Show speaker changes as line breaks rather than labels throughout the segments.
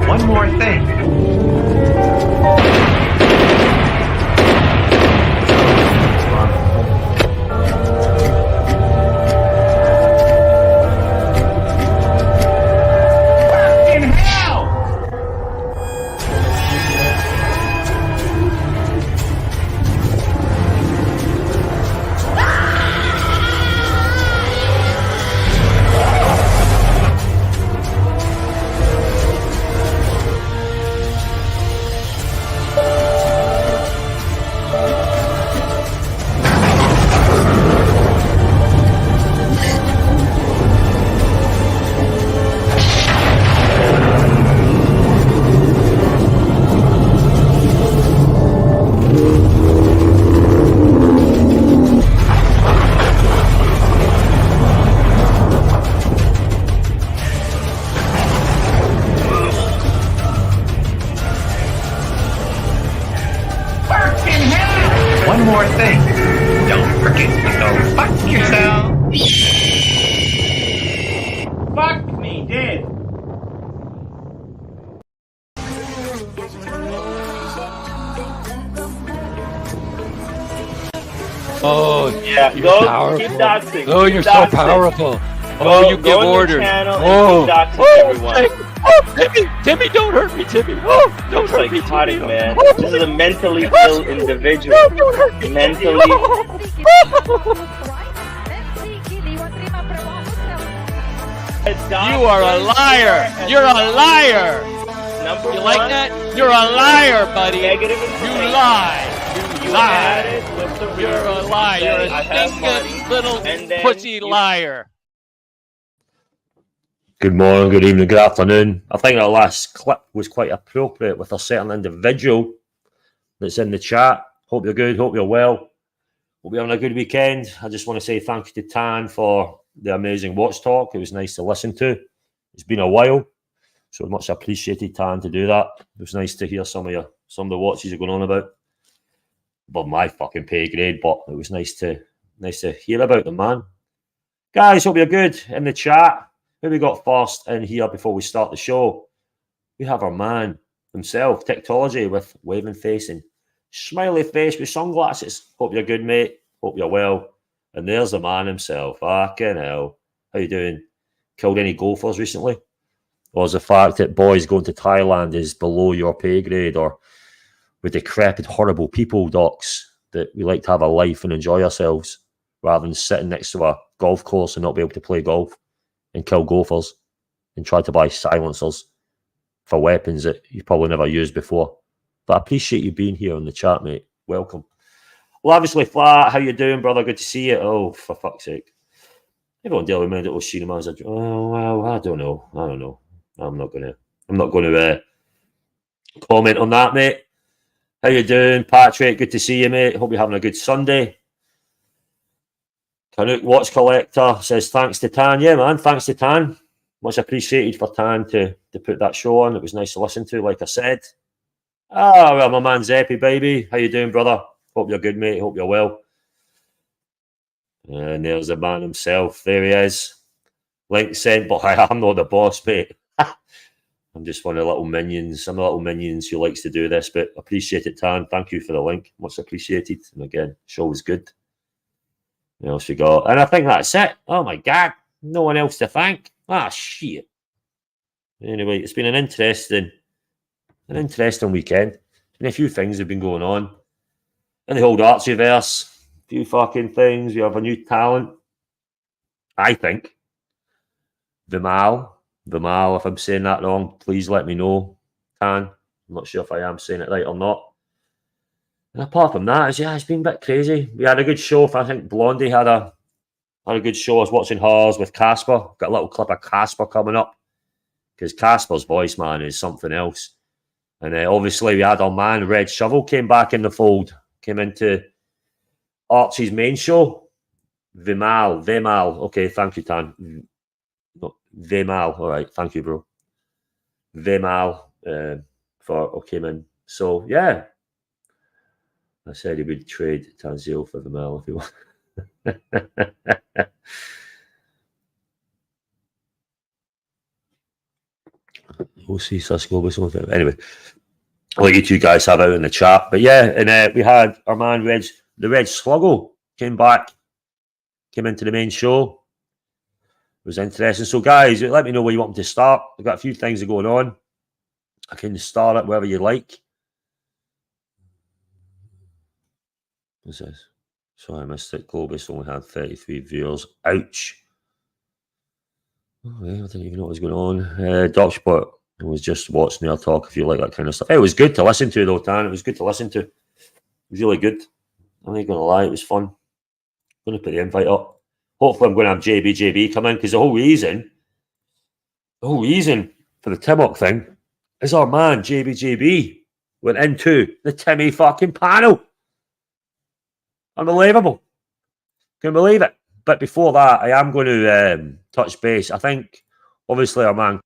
One more thing. In hell! One more thing. Don't forget to go fuck yourself. Fuck me dead.
Oh,
Yeah,
you're
go
powerful.
keep doxing.
Oh,
keep
you're so
doxing.
powerful.
Go,
Oh, you
go
give
on your
orders.
channel and
Oh,
keep doxing
oh,
everyone.
oh, Timmy, don't hurt me, Timmy. Oh, don't
It's
hurt me,
psychotic,
Timmy.
man.
Oh,
This is a mentally ill individual.
oh, don't hurt me.
Mentally.
You are a liar. You're a liar.
Number
You
one,
like that? You're a liar, buddy.
negative
You
information.
lie.
You
lie.
added with the
You're a
reason
liar. You're
that I
a
have
stinking
money,
little
and then
pussy
you-
liar.
Good morning, good evening, good afternoon. I think our last clip was quite appropriate with a certain individual that's in the chat. Hope you're good, hope you're well. Hope you're having a good weekend. I just want to say thank you to Tan for the amazing watch talk. It was nice to listen to. It's been a while, so much appreciated, Tan, to do that. It was nice to hear some of the watches you're going on about. Above my fucking pay grade, but it was nice to hear about them, man. Guys, hope you're good in the chat. Who we got first in here before we start the show? We have our man himself, Technology, with waving face and smiley face with sunglasses. Hope you're good, mate. Hope you're well. And there's the man himself. Fucking hell. How you doing? Killed any golfers recently? Or is the fact that boys going to Thailand is below your pay grade? Or with decrepit, horrible people, docs, that we like to have a life and enjoy ourselves rather than sitting next to a golf course and not be able to play golf and kill golfers and try to buy silencers for weapons that you've probably never used before. But I appreciate you being here in the chat, mate. Welcome. Well, obviously, Flat, how you doing, brother? Good to see you. Oh, for fuck's sake. Everyone dealing with little cinema as a... Oh, well, I don't know. I'm not gonna comment on that, mate. How you doing, Patrick? Good to see you, mate. Hope you're having a good Sunday. Canuck Watch Collector says thanks to Tan. Yeah, man, thanks to Tan. Much appreciated for Tan to put that show on. It was nice to listen to, like I said. Ah, well, my man Zeppy, baby. How you doing, brother? Hope you're good, mate. Hope you're well. And there's the man himself. There he is. Link sent, but I'm not the boss, mate. I'm just one of the little minions. I'm the little minions who likes to do this, but appreciate it, Tan. Thank you for the link. Much appreciated. And again, show was good. What else we got? And I think that's it. Oh my God. No one else to thank. Ah, shit. Anyway, it's been an interesting weekend. And a few things have been going on. In the old archiverse, a few fucking things. We have a new talent. I think. VIMAL, if I'm saying that wrong, please let me know, Tan. I'm not sure if I am saying it right or not. And apart from that, it's been a bit crazy. We had a good show. I think Blondie had a good show. I was watching hers with Casper. Got a little clip of Casper coming up because Casper's voice, man, is something else. And obviously we had our man Red Shovel came back in the fold, came into Archie's main show. VIMAL. Okay, thank you, Tan. No, VIMAL. All right, thank you, bro. VIMAL for came in. So yeah, I said he would trade Tanzil for VIMAL if he wants. We'll see. Anyway, I'll let you two guys have out in the chat. But yeah, and we had our man the Red Sluggo came back, came into the main show. It was interesting. So guys, let me know where you want me to start. I've got a few things going on. I can start it wherever you like. What's this? Sorry, I missed it. Globus only had 33 viewers. Ouch. Oh, yeah, I didn't even know what was going on. Dutchport was just watching their talk if you like that kind of stuff. It was good to listen to though, Tan. It was good to listen to. It was really good. I'm not going to lie, it was fun. I'm going to put the invite up. Hopefully I'm going to have JB come in because the whole reason for the Timok thing is our man JB went into the Timmy fucking panel. Unbelievable. Can you believe it? But before that, I am going to touch base. I think, obviously, our man...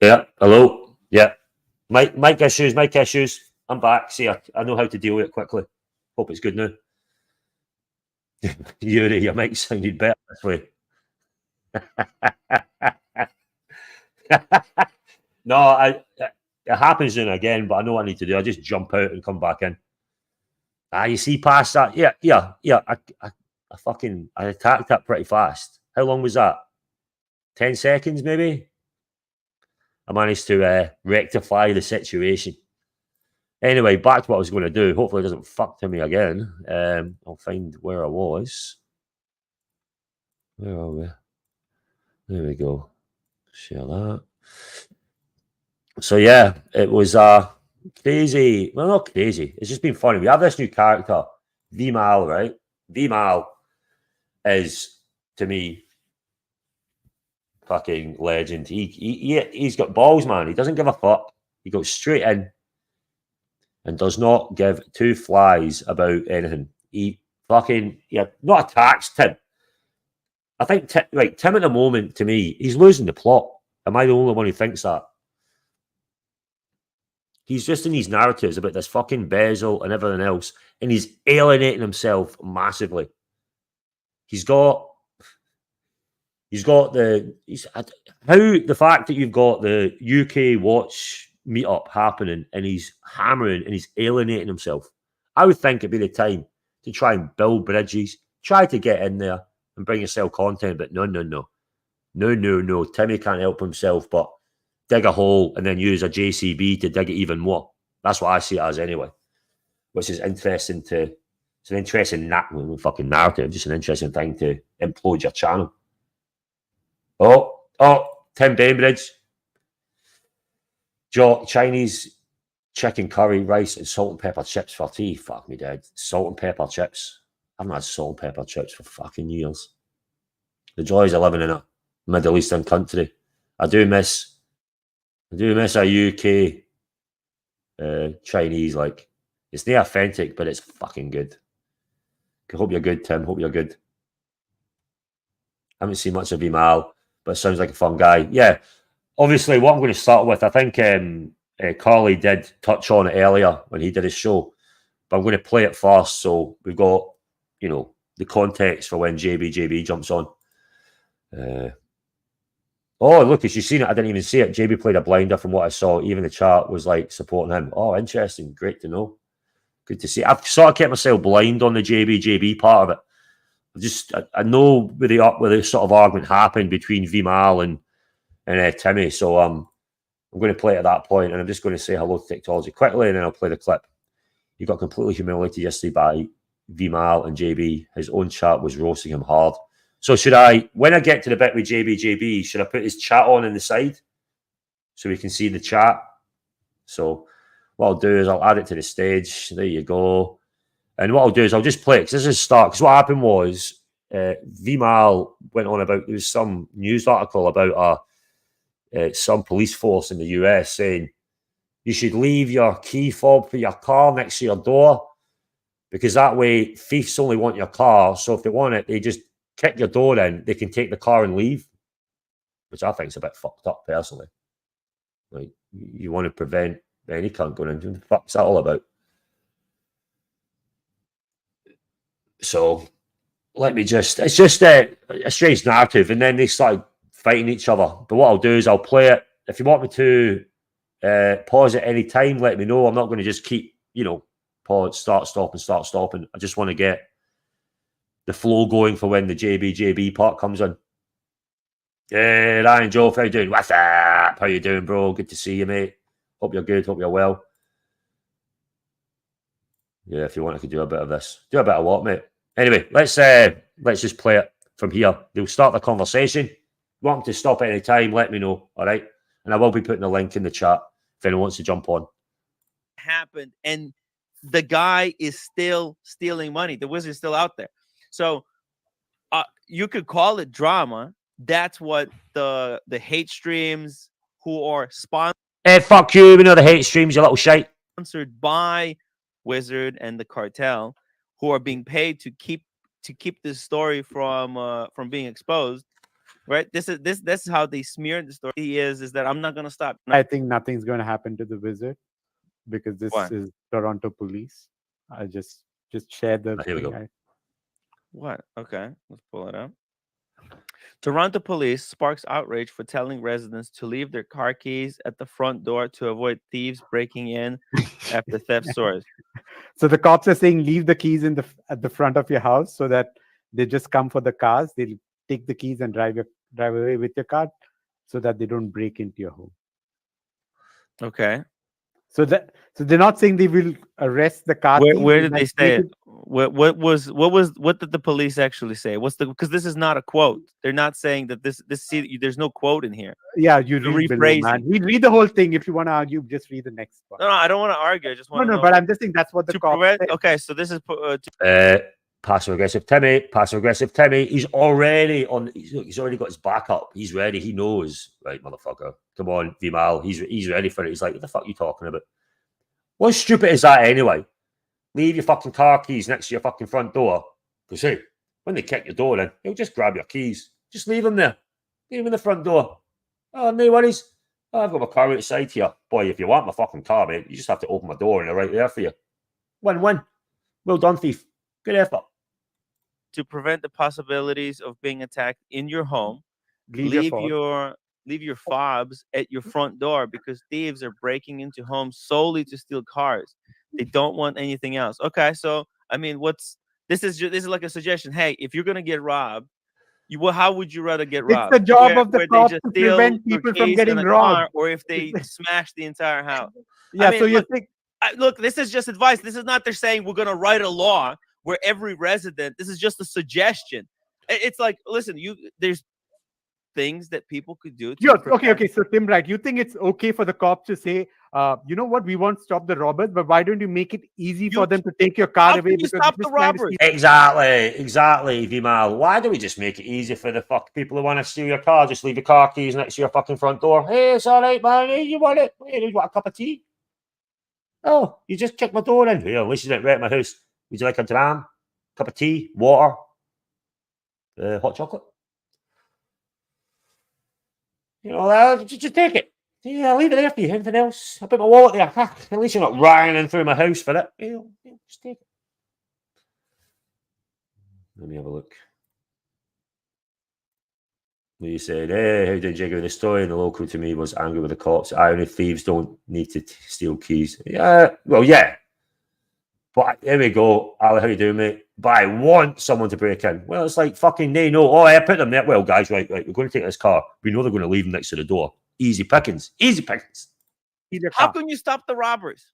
Yeah, hello. Yeah. Mic issues. I'm back. See, I know how to deal with it quickly. Hope it's good now. Yuri, your mic sounded better this way. No, it happens now and again, but I know what I need to do. I just jump out and come back in. You see past that? Yeah. I attacked that pretty fast. How long was that? 10 seconds, maybe? I managed to rectify the situation. Anyway, back to what I was going to do. Hopefully it doesn't fuck to me again. I'll find where I was. Where are we? There we go. Share that. So yeah, it was crazy. Well, not crazy. It's just been funny. We have this new character, VIMAL, right? VIMAL is, to me, fucking legend. He's got balls, man. He doesn't give a fuck. He goes straight in and does not give two flies about anything. He fucking not attacks Tim. I think Tim at the moment, to me, he's losing the plot. Am I the only one who thinks that? He's just in these narratives about this fucking bezel and everything else, and he's alienating himself massively. How the fact that you've got the UK watch meetup happening and he's hammering and he's alienating himself. I would think it'd be the time to try and build bridges, try to get in there and bring yourself content, but no. Timmy can't help himself but dig a hole and then use a JCB to dig it even more. That's what I see it as anyway, which is interesting it's an interesting fucking narrative, just an interesting thing to implode your channel. Oh, Tim Bainbridge. Chinese chicken curry, rice, and salt and pepper chips for tea. Fuck me dead. Salt and pepper chips. I haven't had salt and pepper chips for fucking years. The joys of living in a Middle Eastern country. I do miss a UK Chinese. Like, it's not authentic, but it's fucking good. Hope you're good, Tim. Hope you're good. I haven't seen much of VIMAL, but it sounds like a fun guy. Yeah. Obviously, what I'm going to start with, I think Carly did touch on it earlier when he did his show, but I'm going to play it first, so we've got, you know, the context for when JB jumps on. Oh, Lucas, you seen it? I didn't even see it. JB played a blinder from what I saw. Even the chat was like supporting him. Oh, interesting. Great to know. Good to see. I've sort of kept myself blind on the JB part of it. I know where the sort of argument happened between VIMAL and Timmy. So I'm going to play it at that point, and I'm just going to say hello to technology quickly, and then I'll play the clip. He got completely humiliated yesterday by VIMAL and JB. His own chat was roasting him hard. So when I get to the bit with JB, should I put his chat on the side so we can see the chat? So what I'll do is I'll add it to the stage. There you go. And what I'll do is I'll just play it, because this is start. Because what happened was VIMAL went on about, there was some news article about some police force in the US saying you should leave your key fob for your car next to your door, because that way thieves only want your car. So if they want it, they just kick your door in, they can take the car and leave, which I think is a bit fucked up personally. Like, you want to prevent any cunt going in. What the fuck's that all about? So it's just a strange narrative, and then they started fighting each other. But what I'll do is I'll play it. If you want me to pause at any time, let me know. I'm not going to just keep, pause, start, stopping. I just want to get the flow going for when the JB part comes in. Yeah, Ryan, Joe, how you doing? What's up? How you doing, bro? Good to see you, mate. Hope you're good. Hope you're well. Yeah, if you want, I could do a bit of this. Do a bit of what, mate? Anyway, let's just play it from here. They'll start the conversation. Want them to stop at any time, let me know, all right? And I will be putting a link in the chat if anyone wants to jump on.
Happened, and the guy is still stealing money. The wizard's still out there. So you could call it drama. That's what the hate streams who are sponsored.
Hey, fuck you. We know the hate streams, you little shite.
Sponsored by Wizard and the cartel, who are being paid to keep this story from being exposed. Right? This is how they smeared the story. Is that I'm not gonna stop.
I think nothing's going to happen to the wizard because this is Toronto police. I just share the.
Here we go.
What? Okay, let's pull it up. Toronto police sparks outrage for telling residents to leave their car keys at the front door to avoid thieves breaking in after theft soars.
So the cops are saying leave the keys at the front of your house so that they just come for the cars. They'll take the keys and drive away with your car so that they don't break into your home.
Okay.
So they're not saying they will arrest the car.
Where did they say it? What did the police actually say? Because this is not a quote. They're not saying that there's no quote in here.
Yeah, you rephrase it. Read the whole thing. If you want to argue, just read the next one.
No, I don't want to argue. I just want to know.
But I'm just saying that's what the cop said.
Okay, so this is
passive aggressive Timmy. He's already got his back up. He's ready. He knows, right, motherfucker. Come on, VIMAL. He's ready for it. He's like, what the fuck are you talking about? What stupid is that anyway? Leave your fucking car keys next to your fucking front door. Because hey, when they kick your door in, he'll just grab your keys. Just leave them there. Leave them in the front door. Oh, no worries. Oh, I've got my car outside here. Boy, if you want my fucking car, mate, you just have to open my door and they're right there for you. Win-win. Well done, thief. Good effort.
To prevent the possibilities of being attacked in your home, leave your fobs at your front door because thieves are breaking into homes solely to steal cars. They don't want anything else. Okay, so I mean, this is like a suggestion. Hey, if you're gonna get robbed, how would you rather get robbed?
It's the job of the cops to prevent people from getting robbed,
or if they smash the entire house.
Yeah, so you think?
Look, this is just advice. This is not they're saying we're gonna write a law where every resident. This is just a suggestion. It's like, listen, things that people could do.
Yeah, okay. So Tim, right? You think it's okay for the cops to say, you know what, we won't stop the robbers, but why don't you make it easy for them to take your car away?
You stop the robbers.
Exactly, VIMAL. Why don't we just make it easy for the people who want to steal your car? Just leave your car keys next to your fucking front door. Hey, it's all right, man. Hey, you want it? Hey, you want a cup of tea? Oh, you just kicked my door in. Here, at least you didn't wreck my house. Would you like a dram? Cup of tea? Water? Hot chocolate? You know, just take it. Yeah, I'll leave it there for you. Anything else? I put my wallet there. At least you're not running through my house for it. Just take it. Let me have a look. You said, hey, how did you go with the story? And the local to me was angry with the cops. Only thieves don't need to steal keys. Yeah, well, yeah. But here we go. Ali, how you doing, mate? But I want someone to break in. Well, it's like fucking they know. Oh, I put them there. Well, guys, right. We're going to take this car. We know they're going to leave them next to the door. Easy pickings. Easy pickings.
How can you stop the robbers?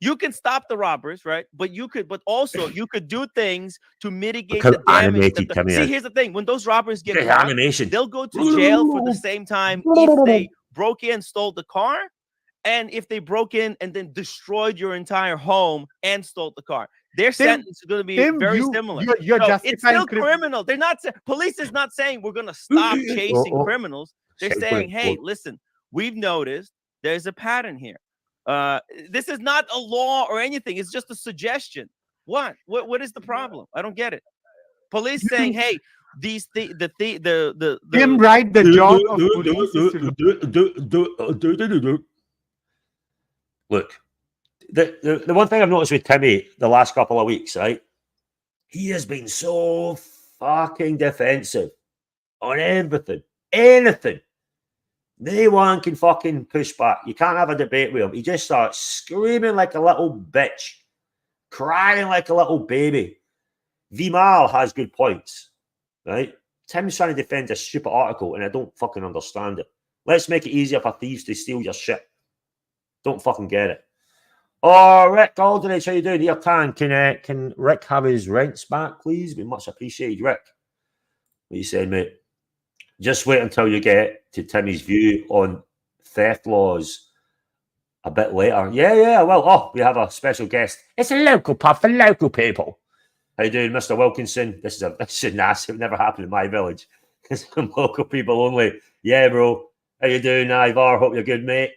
You can stop the robbers, right? But also you could do things to mitigate the damage. See, here's the thing: when those robbers get caught, they'll go to jail for the same time if they broke in, stole the car, and if they broke in and then destroyed your entire home and stole the car. Their sentence is going to be very similar. It's still criminal. They're not. Police is not saying we're going to stop chasing criminals. They're saying, hey, listen, we've noticed there's a pattern here. This is not a law or anything. It's just a suggestion. What is the problem? I don't get it. Police saying, "Hey, the
Tim, right? The job of police is to
look. The one thing I've noticed with Timmy the last couple of weeks, right? He has been so fucking defensive on everything, anything. No one can fucking push back. You can't have a debate with him. He just starts screaming like a little bitch, crying like a little baby. VIMAL has good points, right? Tim's trying to defend a stupid article, and I don't fucking understand it. Let's make it easier for thieves to steal your shit. Don't fucking get it. Oh, Rick Aldridge, how you doing? Here, can Rick have his rents back, please? Be much appreciated, Rick. What you saying, mate? Just wait until you get to Timmy's view on theft laws a bit later. Yeah, well, we have a special guest. It's a local pub for local people. How you doing, Mr. Wilkinson? This is nice. It never happened in my village. It's local people only. Yeah, bro. How you doing, Ivar? Hope you're good, mate.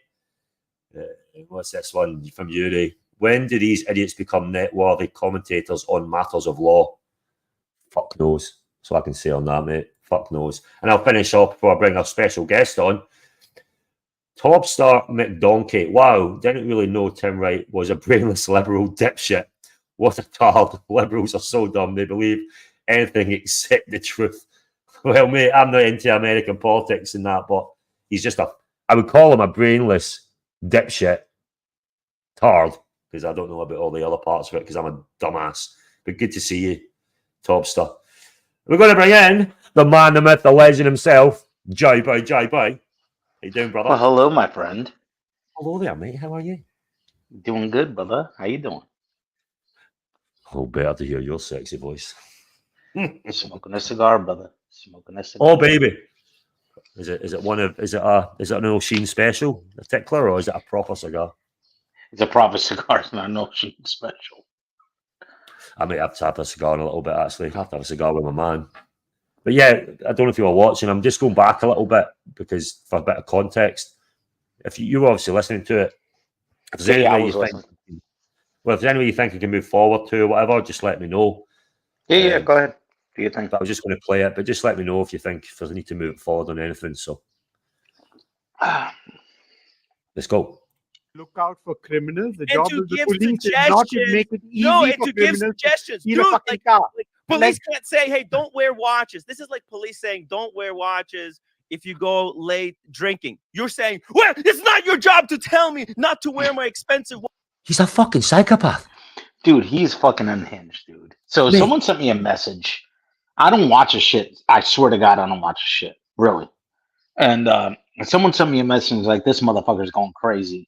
What's this one from Yuri? When do these idiots become net-worthy commentators on matters of law? Fuck knows. So I can say on that, mate. Fuck knows. And I'll finish off before I bring our special guest on. Topstar McDonkey. Wow, didn't really know Tim Wright was a brainless liberal dipshit. What a tard. Liberals are so dumb. They believe anything except the truth. Well, mate, I'm not into American politics and that, but he's just I would call him a brainless dipshit tard, because I don't know about all the other parts of it, because I'm a dumbass. But good to see you, Topstar. We're going to bring in the man, the myth, the legend himself, Jai Boy. How you doing, brother?
Well, hello, my friend.
Hello there, mate. How are you?
Doing good, brother. How you doing?
Oh, better to hear your sexy voice.
Smoking a cigar, brother. Smoking a cigar.
Oh, baby. Is it an O'Sheen special, a tickler, or is it a proper cigar?
It's a proper cigar. It's not an O'Sheen special.
I might have to have a cigar in a little bit, actually. I have to have a cigar with my man. But yeah, I don't know if you were watching. I'm just going back a little bit, because for a bit of context, if you were obviously listening to it, if there's any way you think you can move forward to or whatever, just let me know.
Yeah, go ahead. Do you think?
I was just going to play it, but just let me know if you think if there's a need to move it forward on anything. So let's go.
look out for criminals. The
And
job
to
of the
give
police is not to make it easy for
to give
criminals
suggestions.
to steal a
Dude,
fucking car.
police can't say, hey, don't wear watches. This is like police saying, don't wear watches if you go late drinking. You're saying, well, it's not your job to tell me not to wear my expensive watch.
He's a fucking psychopath.
Dude, he's fucking unhinged, dude. So someone sent me a message. I don't watch a shit. I swear to God, I don't watch a shit. Really. And someone sent me a message like, this motherfucker's going crazy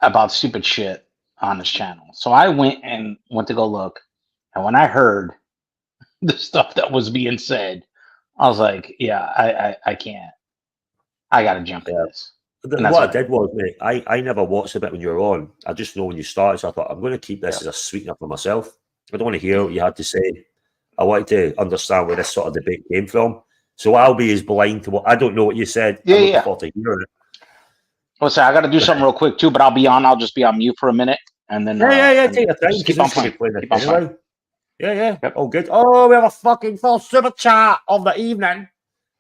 about stupid shit on his channel. So I went to go look. And when I heard the stuff that was being said, I was like, yeah, I can't. I got to jump in this. And that's
What I
what
did was, mate, I never watched a bit when you were on. I just know when you started, so I thought, I'm going to keep this as a sweetener for myself. I don't want to hear what you had to say. I wanted to understand where this sort of debate came from. So I'll be as blind to what I don't know what you said.
Yeah,
I'm looking
yeah.
forward to hearing it.
Listen, I got to do something real quick too, but I'll be on. I'll just be on mute for a minute, and then
Yeah. Take your time.
just keep on playing. Keep on playing.
Yeah.
Yep.
All good. Oh, we have a fucking full super chat of the evening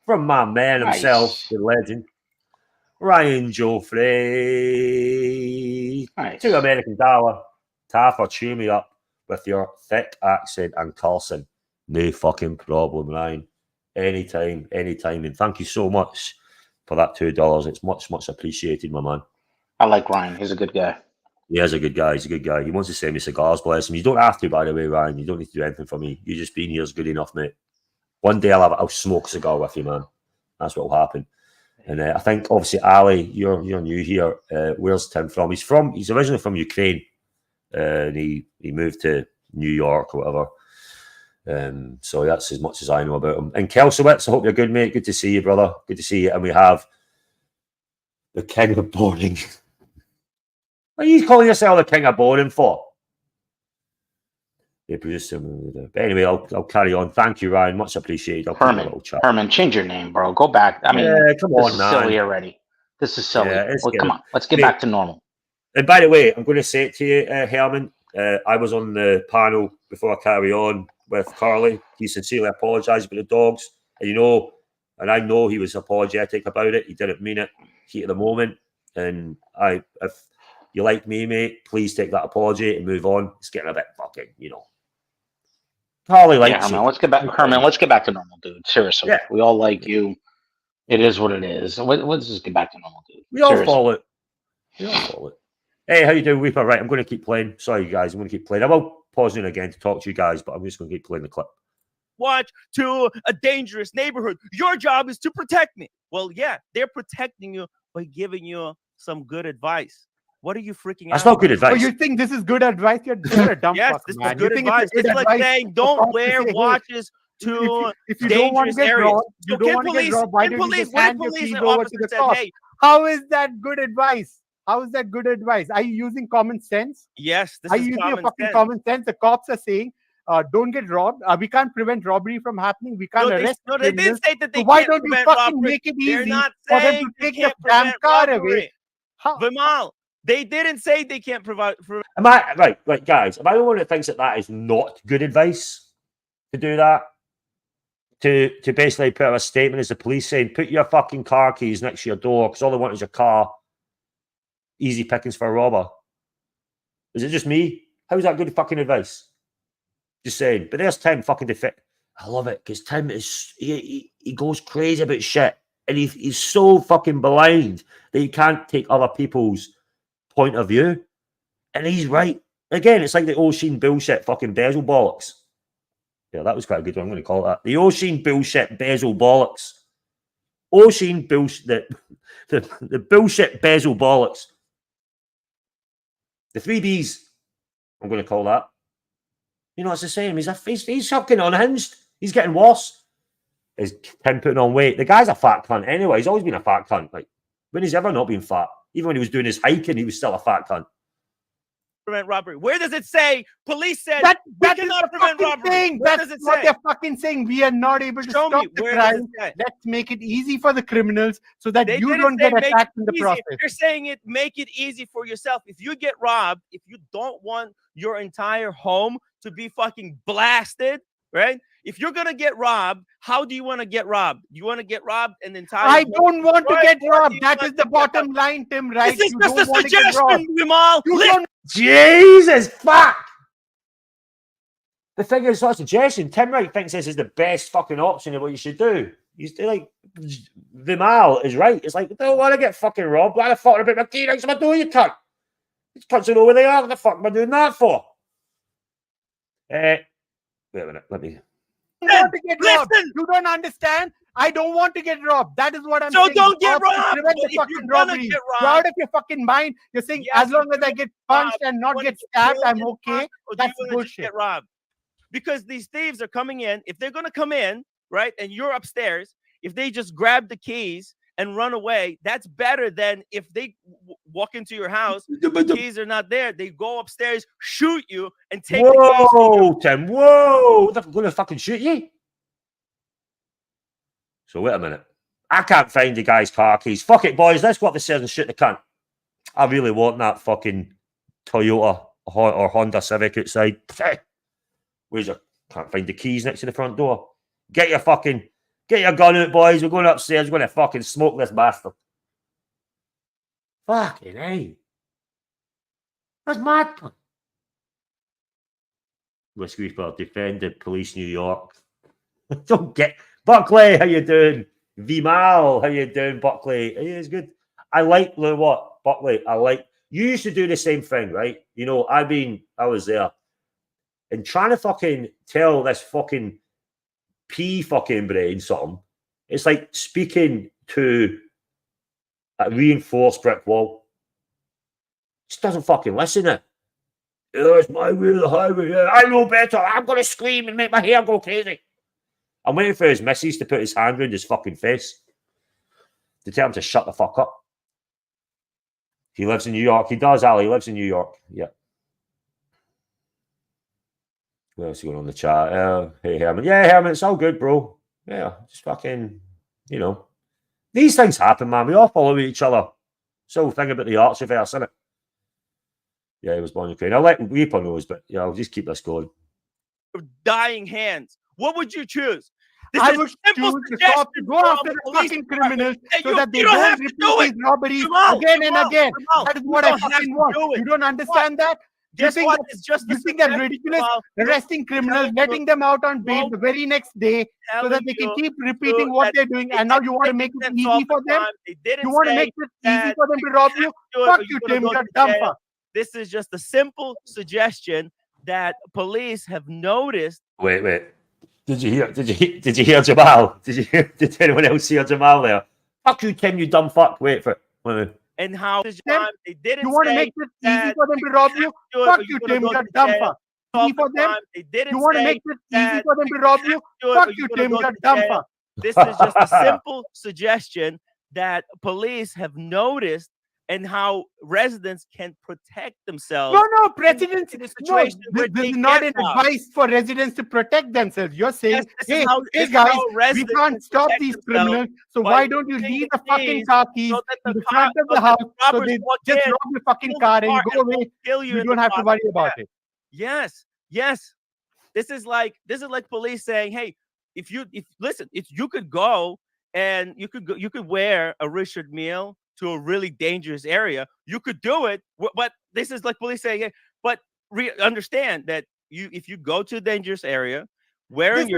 from my man himself,
Nice.
the legend, Ryan Joffrey.
Nice.
$2 American. Taffer, cheer me up with your thick accent and Carlson. No fucking problem, Ryan. Anytime. And thank you so much for that $2. It's much appreciated, my man.
I like Ryan. He's a good guy.
He is a good guy. He's a good guy. He wants to send me cigars, bless him. You don't have to, by the way, Ryan. You don't need to do anything for me. You just being here is good enough, mate. One day I'll smoke a cigar with you, man. That's what will happen. And I think, obviously, Ali, you're new here. Where's Tim from? He's originally from Ukraine. And he moved to New York or whatever. So that's as much as I know about him. And Kelsowitz, I hope you're good, mate. Good to see you, brother. Good to see you. And we have the king of boarding. What are you calling yourself the king of boarding for? Yeah, producer. But anyway, I'll carry on. Thank you, Ryan. Much appreciated. I'll keep a little chat.
Herman, change your name, bro. Go back. I mean,
come
this
on,
is
man.
silly already. This is silly.
Yeah,
well, come on. Let's get back to normal.
And by the way, I'm going to say it to you, Herman. I was on the panel before I carry on with Carly. He sincerely apologised about the dogs. And I know he was apologetic about it. He didn't mean it. Heat of the moment. And if you like me, mate, please take that apology and move on. It's getting a bit fucking, Carly likes
Herman, let's get back. Herman, let's get back to normal, dude. Seriously, we all like you. It is what it is. Let's just get back to normal, dude.
We all follow it. Hey, how you doing, Weeper? Right, I'm going to keep playing. Sorry, guys, I'm going to keep playing. I will pause in again to talk to you guys, but I'm just going to keep playing the clip.
Watch to a dangerous neighborhood. Your job is to protect me. Well, yeah, they're protecting you by giving you some good advice. What are you freaking out?
That's not good advice.
Oh, you think this is good advice? You're a dumb
Yes,
fuck,
this
man.
is good advice. It's like saying don't wear watches to
if you don't want to get
areas.
robbed, you don't want to get robbed. Why don't you just hand your keys over to the cops? How is that good advice? How is that good advice? Are you using common sense?
Yes, this
are
is
you using
common
fucking
sense.
Common sense? The cops are saying, don't get robbed. We can't prevent robbery from happening. We can't arrest.
They didn't say that they
so why
can't
don't you
prevent
fucking
robbery.
make it
They're
easy
not
for them
saying
to take
they can't
the damn
prevent
car
robbery.
away?
Vimal, they didn't say they can't provide.
Am I right, guys? Am I the one that thinks that is not good advice to do that? To basically put out a statement as the police saying, put your fucking car keys next to your door because all they want is your car. Easy pickings for a robber. Is it just me? How is that good fucking advice? Just saying. But there's Tim fucking defect. I love it because Tim is he goes crazy about shit, and he's so fucking blind that he can't take other people's point of view. And he's right. Again, it's like the O'Sheen bullshit fucking bezel bollocks. Yeah, that was quite a good one. I'm going to call it that. The O'Sheen bullshit bezel bollocks. O'Sheen bullshit. The bullshit bezel bollocks. The 3 Bs. I'm going to call that. It's the same. He's fucking unhinged. He's getting worse. Is Tim putting on weight? The guy's a fat cunt anyway. He's always been a fat cunt. Like, when he's ever not been fat? Even when he was doing his hiking, he was still a fat cunt.
Prevent robbery. Where does it say? Police said
that
we cannot prevent robbery.
Thing.
Where
That's
does it
what
say?
they're fucking saying. We are not able to
Show
stop
me.
the
Where
crime.
does it say?
Let's make it easy for the criminals so that
They
you don't get attacked in the
easy.
process.
They're saying it, make it easy for yourself. If you get robbed, if you don't want your entire home to be fucking blasted, right? If you're gonna get robbed, how do you want to get robbed? You want to get robbed an entire
I don't want to get robbed. That is
want
the
to
bottom line, Tim, right?
This is
You
just
don't
a
want to get robbed.
suggestion, Vimal.
You don't.
Jesus, fuck! The thing is, not a suggestion. Tim Wright thinks this is the best fucking option of what you should do. He's like, Vimal is right. It's like, I don't want to get fucking robbed. Why the fuck about my key next to my door, you cunt? These cunts don't know where they are. What the fuck am I doing that for? Wait a minute. Let me.
I don't want to get robbed. You don't understand? I don't want to get robbed. That is what I'm saying.
So don't get robbed.
Prevent the fucking robbery. You're out of your fucking mind. You're saying as long as I get punched and not get stabbed, I'm okay. That's bullshit.
Get robbed. Because these thieves are coming in. If they're going to come in, right? And you're upstairs. If they just grab the keys and run away, that's better than if they walk into your house, the keys are not there. They go upstairs, shoot you, and take the keys from you.
Whoa, Tim, whoa. They're going to fucking shoot you. So wait a minute. I can't find the guy's car keys. Fuck it, boys. Let's go up the stairs and shoot the cunt. I really want that fucking Toyota or Honda Civic outside. Where's your... Can't find the keys next to the front door. Get your gun out, boys. We're going upstairs. We're going to fucking smoke this bastard. Fucking hey. That's mad. Whiskey Whisperer, defended police New York. Don't get... Buckley, how you doing? VIMAL, how you doing, Buckley? He is good. I like what, Buckley. You used to do the same thing, right? You know, I was there, and trying to fucking tell this fucking pea fucking brain something. It's like speaking to a reinforced brick wall. Just doesn't fucking listen. It. Oh, it's my way of the highway. Yeah, I know better. I'm gonna scream and make my hair go crazy. I'm waiting for his missus to put his hand around his fucking face to tell him to shut the fuck up. He lives in New York. He does, Ali. He lives in New York. Yeah. What else is going on in the chat? Hey, Herman. Yeah, Herman, it's all good, bro. Yeah, just fucking, you know. These things happen, man. We all follow each other. So thing about the archiverse, isn't it? Yeah, he was born in Ukraine. I'll let Reaper knows, but yeah, I'll just keep this going.
Dying hands. What would you choose?
I would choose to stop to go after the fucking criminals so that they don't repeat these robberies again and again. That is what I fucking want. You don't understand that? You think that's ridiculous? Arresting criminals, letting them out on bail the very next day so that they can keep repeating what they're doing, and now you want to make it easy for them? You want to make it easy for them to rob you? Fuck you, Tim. You're a dumb fuck.
This is just a simple suggestion that police have noticed.
Wait. Did you hear Jamal? Did anyone else hear Jamal there? Fuck you, Tim, you dumb fuck. Wait for it.
And how they didn't.
You want to make it easy for them to rob you? Fuck you, Tim, you're a dumb fuck. Easy for them? You want to make it easy for them to rob you? Fuck you, Tim, you're a dumb fuck.
This is just a simple suggestion that police have noticed and how residents can protect themselves.
No, presidents. This is not an advice for residents to protect themselves. You're saying, hey guys, we can't stop these criminals, so why don't you leave the fucking car keys in the front of the house so they just rob the fucking car and go away. You don't have to worry about it.
Yes. This is like police saying, hey, if you could go and you could wear a Richard Mille to a really dangerous area, you could do it. But this is like police saying, hey, but understand that if you go to a dangerous area, wearing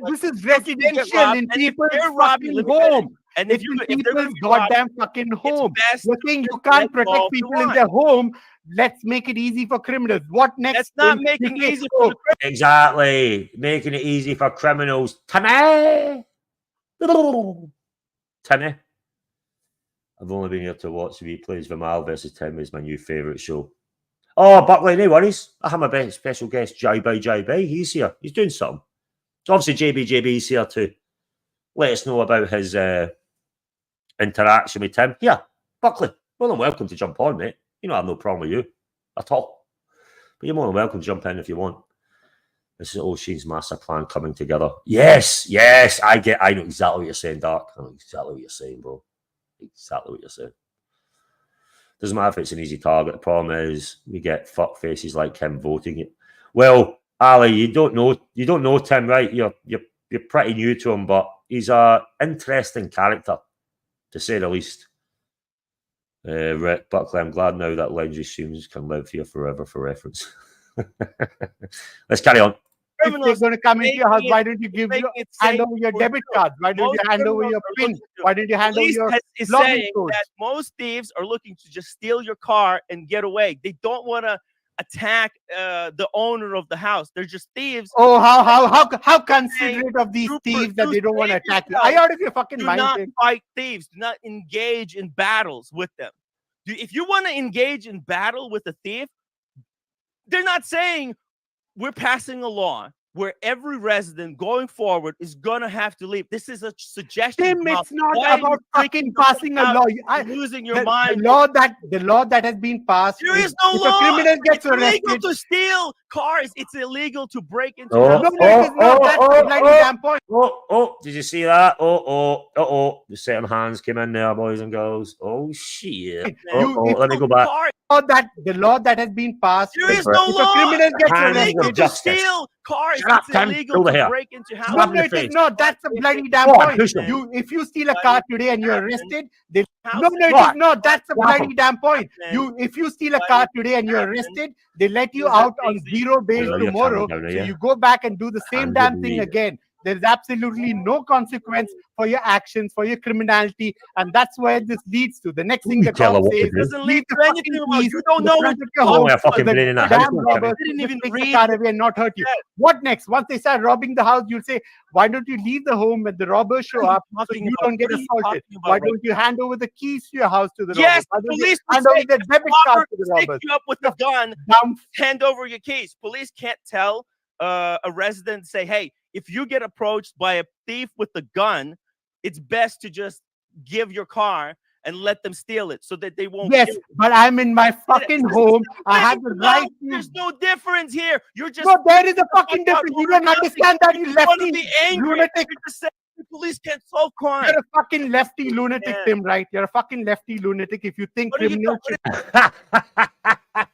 this is residential in people's fucking home. And if people's goddamn fucking home, you're saying you can't protect people in their home. Let's make it easy for criminals. What next?
That's not making it easy for the criminals.
Exactly. Making it easy for criminals. Timmy. I've only been here to watch replays. VIMAL versus Tim is my new favourite show. Oh, Buckley, no worries. I have my special guest, JB. He's here. He's doing something. So obviously, JB's here to let us know about his interaction with Tim. Yeah, Buckley, more than welcome to jump on, mate. You know, I have no problem with you at all. But you're more than welcome to jump in if you want. This is O'Shea's master plan coming together. Yes, I know exactly what you're saying, Dark. I know exactly what you're saying, bro. Exactly what you're saying. Doesn't matter if it's an easy target. The problem is we get fuck faces like him voting it. Well, Ali, you don't know Tim, right? You're pretty new to him, but he's a interesting character, to say the least. Rick Buckley, I'm glad now that Lenji Sims can live here forever for reference. Let's carry on.
If they're going to come into your house, why don't you hand over your debit card? Why don't you hand over your PIN? Why don't you hand over your login code?
That most thieves are looking to just steal your car and get away. They don't want to attack the owner of the house. They're just thieves.
Oh, how considerate of these thieves that they don't want to attack you. I out of your fucking mind.
Do not fight thieves. Do not engage in battles with them. If you want to engage in battle with a thief, they're not saying we're passing a law where every resident going forward is gonna have to leave. This is a suggestion.
Tim, it's not
why are
about
you
fucking
freaking
passing a law.
losing your
The
mind.
law that has been passed.
There is no
if
law.
a criminal gets
It's illegal
arrested,
to steal cars. It's illegal to break into
Oh,
houses.
no, it is not. That's the bloody damn point.
Oh, did you see that? The certain hands came in there, boys and girls. Oh, shit. Let me go back.
The law that has been passed.
There is
If
no
If a
law.
criminal gets
Hands
arrested,
of
To
justice.
steal cars.
Shut up,
It's
Tim.
illegal
Over
to
here.
break into
no,
houses.
it is not. That's the bloody damn
Go on,
point.
push them.
If you steal a car today and you're arrested, they no, it
What?
is not. That's the
What?
bloody damn point. If you steal a car today and you're arrested, they let you out on zero bail
Oh, you're
tomorrow.
coming down
So
here.
you go back and do the same
Hands
damn
of
thing
me.
again. There's absolutely no consequence for your actions, for your criminality, and that's where this leads to. The next thing
You
the
tell her
cop
what to
says
do.
is,
Doesn't
leave
lead
the
to
fucking
anything about
keys
you don't
in
know
the
what
front of your
Oh,
home,
yeah, fucking
so the
brain in that
damn
house.
robbers
Didn't
just
even
take the
read
car away and not hurt you. What next? Once they start robbing the house, you'll say, why don't you leave the home when the robbers show up so
talking
you
about?
don't get
What are you
assaulted?
talking about
Why
right
don't you hand over the keys to your house to the
Yes,
robbers? Why
the
don't you
police will
hand over
say,
the
if
debit
robber
card to the
sticks
robbers?
you up with a gun,
Dumb
hand over your keys. Police can't tell a resident, say, hey, if you get approached by a thief with a gun, it's best to just give your car and let them steal it so that they won't
Yes,
kill you.
but I'm in my fucking home. I have the right to.
There's no difference here. You're just
No, there is a fucking difference. You don't understand that, you
you want to
lefty
be angry.
lunatic.
You're just saying the police can't solve crime.
You're a fucking lefty lunatic,
Yeah.
Tim, right? You're a fucking lefty lunatic if you think
What are you
criminals
talking-
should.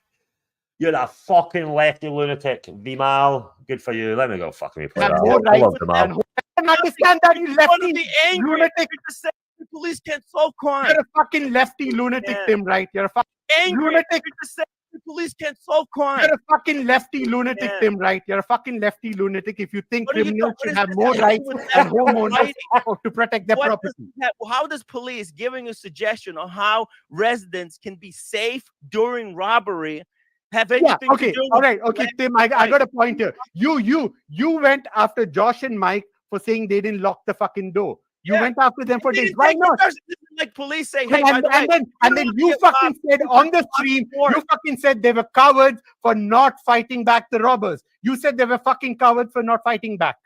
You're a fucking lefty lunatic, VIMAL. Good for you. Let me go fucking replay
have
that.
more
I love
rights
VIMAL.
and I don't understand that, you
You want to
lefty
be angry.
lunatic.
You're just saying the police can't solve crime.
You're a fucking lefty lunatic,
Yeah.
Tim, right? You're a fucking
Angry.
lunatic.
You're just saying the police can't solve crime.
You're a fucking lefty lunatic,
Yeah.
Tim, right? You're a fucking lefty lunatic if you think
What are you
criminals
talking-
should
what
have
is
more
this
rights
with
and
that
homeowners
writing?
to protect their
What
property.
how does police giving a suggestion on how residents can be safe during robbery have anything
Yeah, okay,
to do with
all right, okay,
left
Tim, I
right?
got a point here. You went after Josh and Mike for saying they didn't lock the fucking door. You
Yeah.
went after them for
They
days.
didn't
Why
take the
not?
person. Like police say, hey, by the way,
And then you fucking said on the stream, you fucking said they were cowards for not fighting back the robbers. You said they were fucking cowards for not fighting back.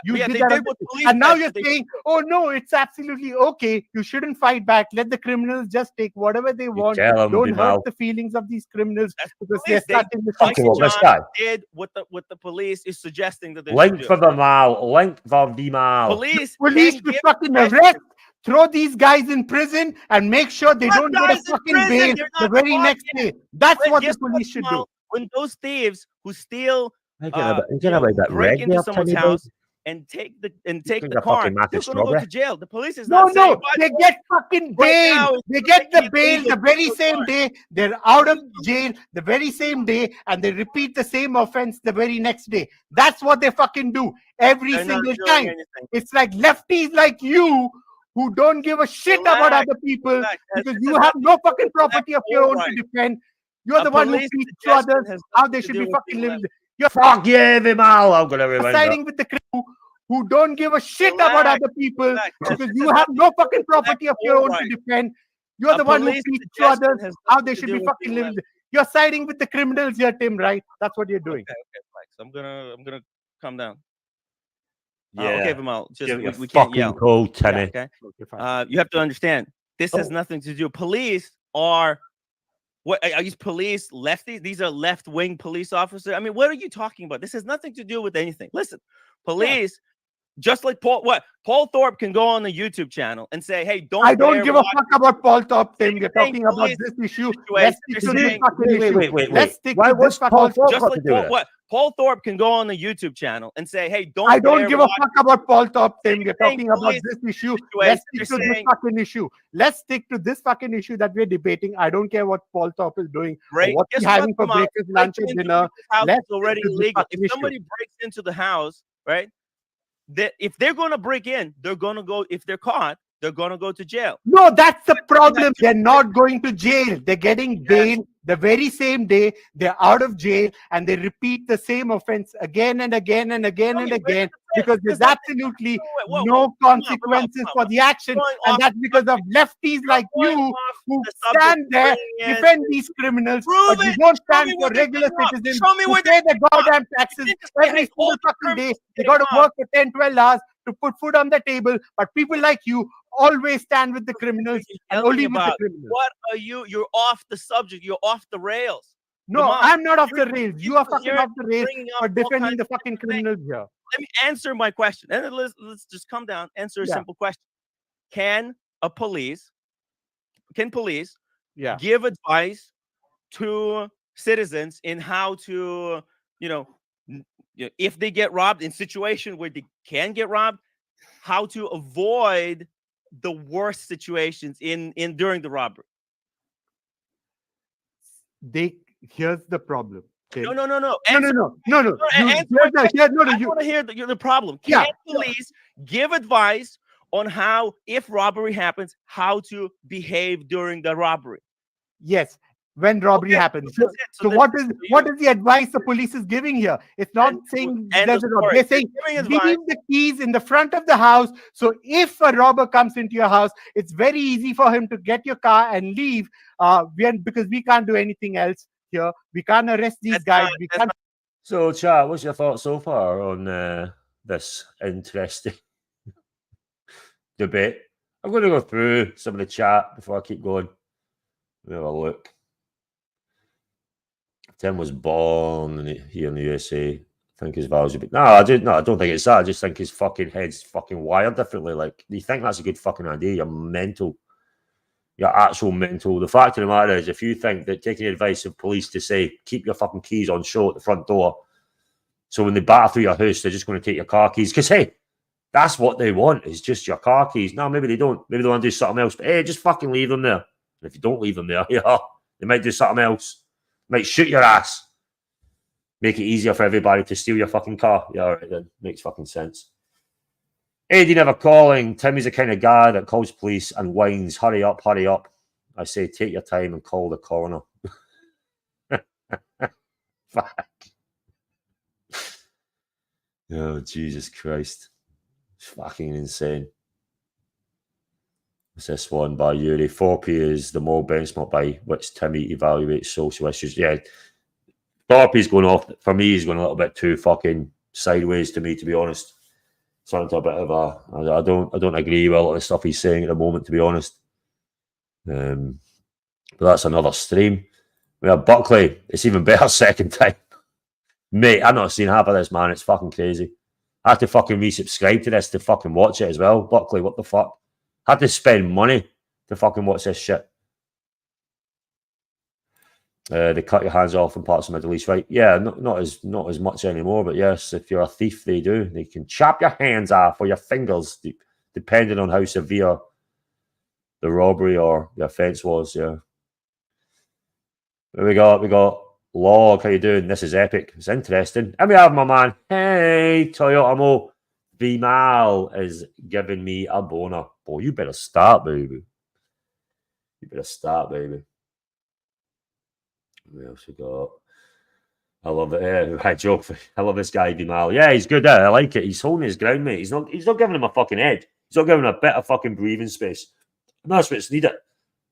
You
yeah,
did
they
that
did
on
what
the-
police
and now
said,
you're
they-
saying, oh no, it's absolutely okay. You shouldn't fight back. Let the criminals just take whatever they want.
tell 'em,
Don't
VIMAL.
hurt the feelings of these criminals
That's the
because
police.
they're stuck in the
Mike
Okay,
and
well, this
John
guy.
did what the police is suggesting that they
Link
should
for
do.
VIMAL. Link for VIMAL.
Police
Police
can
should
give
fucking
suggestions.
arrest, throw these guys in prison, and make sure they
What
don't get a
guys in
fucking
prison?
bail
They're
the
not
very
caught
next
yet.
day. That's
But
what the
guess
police should do.
Jamal? When those thieves who steal,
I get a bit
break
red
into
there,
someone's
Tiny boy.
house and take the
think
car,
a fucking
they're
Matthew
going to go
Strawberry?
to jail. The police is
No,
not saying,
no,
"By
they
the way,
get fucking
right
bail.
now,
They get the
making it
bail
legal
the
to
very
do
same
that."
day. They're out of jail the very same day, and they repeat the same offense the very next day. That's what they fucking do every
They're not
single
doing
time.
anything.
It's like lefties like you who don't give a shit about
Relax,
other people
relax.
because
This
you
has
have
nothing
no
to do
fucking
with
property of
left
your
or
own
right.
to defend. You're
A
the one who
police
teach to
suggestion
others
has
how
nothing
they
to
should
do
be
with
fucking
being
living.
left.
You're
Fuck yeah, VIMAL. I'm going to rewind that.
siding with the crew who don't give a shit about
Relax,
other people
relax.
because
This
you
has
have
nothing
no
to do
fucking
with
property of
left
your
or
own
right.
to defend. You're
A
the one who
police
teach to
suggestion
others
has
how
nothing
they
to
should
do
be
with
fucking
being
living. You're siding with the criminals here, Tim, right? That's what you're doing.
Okay, Flex. I'm gonna calm down.
Yeah.
Okay, Vimal. Just
Give me a
we can't
fucking
yell.
call, Tinny.
Okay.
Okay, fine.
You have to understand. This has
Oh.
nothing to do. Police are what are these police lefties? These are left-wing police officers. I mean, what are you talking about? This has nothing to do with anything. Listen, police, just like Paul Thorpe can go on the YouTube channel and say, "Hey, don't."
I don't
dare
give a
watch
fuck about Paul Thorpe, Tim. We're
Same
talking about
police
this issue.
situation.
Let's stick
They're
to this
saying-
fucking issue.
Wait.
Let's stick
Why
to
was
this fucking
Paul Thorpe
Just
got
like
to do with it?
Paul Thorpe can go on the YouTube channel and say, "Hey, don't."
I don't
dare
give a
watch
fuck about Paul Thorpe, Tim. We're
Same
talking about
police
this issue.
situation.
Let's stick
They're
to this
saying-
fucking issue. Let's stick to this fucking issue that we're debating. I don't care what Paul Thorpe is doing or
Break.
what
Guess
he's having for
Vimal?
breakfast, lunch, or
Breaking into
dinner.
people's house
Let's
is already
stick to this
illegal.
fucking
If
issue.
somebody breaks into the house, right? If they're going to break in, they're going to go. If they're caught, they're going to go to jail.
No, that's the problem. They're not going to jail. They're getting bail the very same day they're out of jail and they repeat the same offense again and again and again and again because there's absolutely no consequences for the action, and that's because of lefties like you who stand there, defend these criminals, but you don't stand for regular citizens who pay the goddamn taxes every single fucking day. They got to work for 10, 12 hours to put food on the table, but people like you always stand with the criminals and only with the criminals.
What are you? You're off the subject. You're off the rails.
No, I'm not off the rails. You are fucking off the rails for defending the fucking criminals here.
Let me answer my question. And let's just come down, answer a simple question. Can police give advice to citizens in how to, if they get robbed, in situation where they can get robbed, how to avoid the worst situations during the robbery?
Here's the problem.
No.
No.
No.
I want
to hear the problem. Can police give advice on how, if robbery happens, how to behave during the robbery?
Yes. When robbery happens. So what is the advice the police is giving here? It's not saying they're saying leave the keys in the front of the house. So if a robber comes into your house, it's very easy for him to get your car and leave. Because we can't do anything else here. We can't arrest these guys.
So, chat, what's your thoughts so far on this interesting debate? I'm going to go through some of the chat before I keep going. Let me have a look. Tim was born here in the USA. I think his values a bit. No, I don't think it's that. I just think his fucking head's fucking wired differently. Like, you think that's a good fucking idea? You're mental. You're actual mental. The fact of the matter is, if you think that taking advice of police to say keep your fucking keys on show at the front door, so when they batter through your house, they're just going to take your car keys. Because hey, that's what they want, is just your car keys. No, maybe they don't. Maybe they want to do something else. But hey, just fucking leave them there. And if you don't leave them there, they might do something else. Might shoot your ass. Make it easier for everybody to steal your fucking car. Yeah, all right then. Makes fucking sense. Eddie never calling. Timmy's the kind of guy that calls police and whines, hurry up, hurry up. I say, take your time and call the coroner. Fuck. Oh, Jesus Christ. It's fucking insane. What's this one by Yuri? 4P is the more benchmark by which Timmy evaluates social issues. Yeah, 4P's going off. For me, he's going a little bit too fucking sideways to me, to be honest. Starting to a bit of a... I don't agree with a lot of the stuff he's saying at the moment, to be honest. But that's another stream. We have Buckley. It's even better second time. Mate, I've not seen half of this, man. It's fucking crazy. I had to fucking resubscribe to this to fucking watch it as well. Buckley, what the fuck? Had to spend money to fucking watch this shit. They cut your hands off in parts of Middle East, right? Yeah, not as much anymore, but yes, if you're a thief, they do. They can chop your hands off or your fingers, depending on how severe the robbery or the offence was. Yeah. We got Log. How you doing? This is epic. It's interesting. And we have my man. Hey, Toyota Mo. VIMAL is giving me a boner. Boy, you better start, baby. You better start, baby. What else we got? I love it. Yeah, joke. I love this guy, VIMAL. Yeah, he's good. I like it. He's holding his ground, mate. He's not giving him a fucking head. He's not giving him a bit of fucking breathing space. And that's what's needed.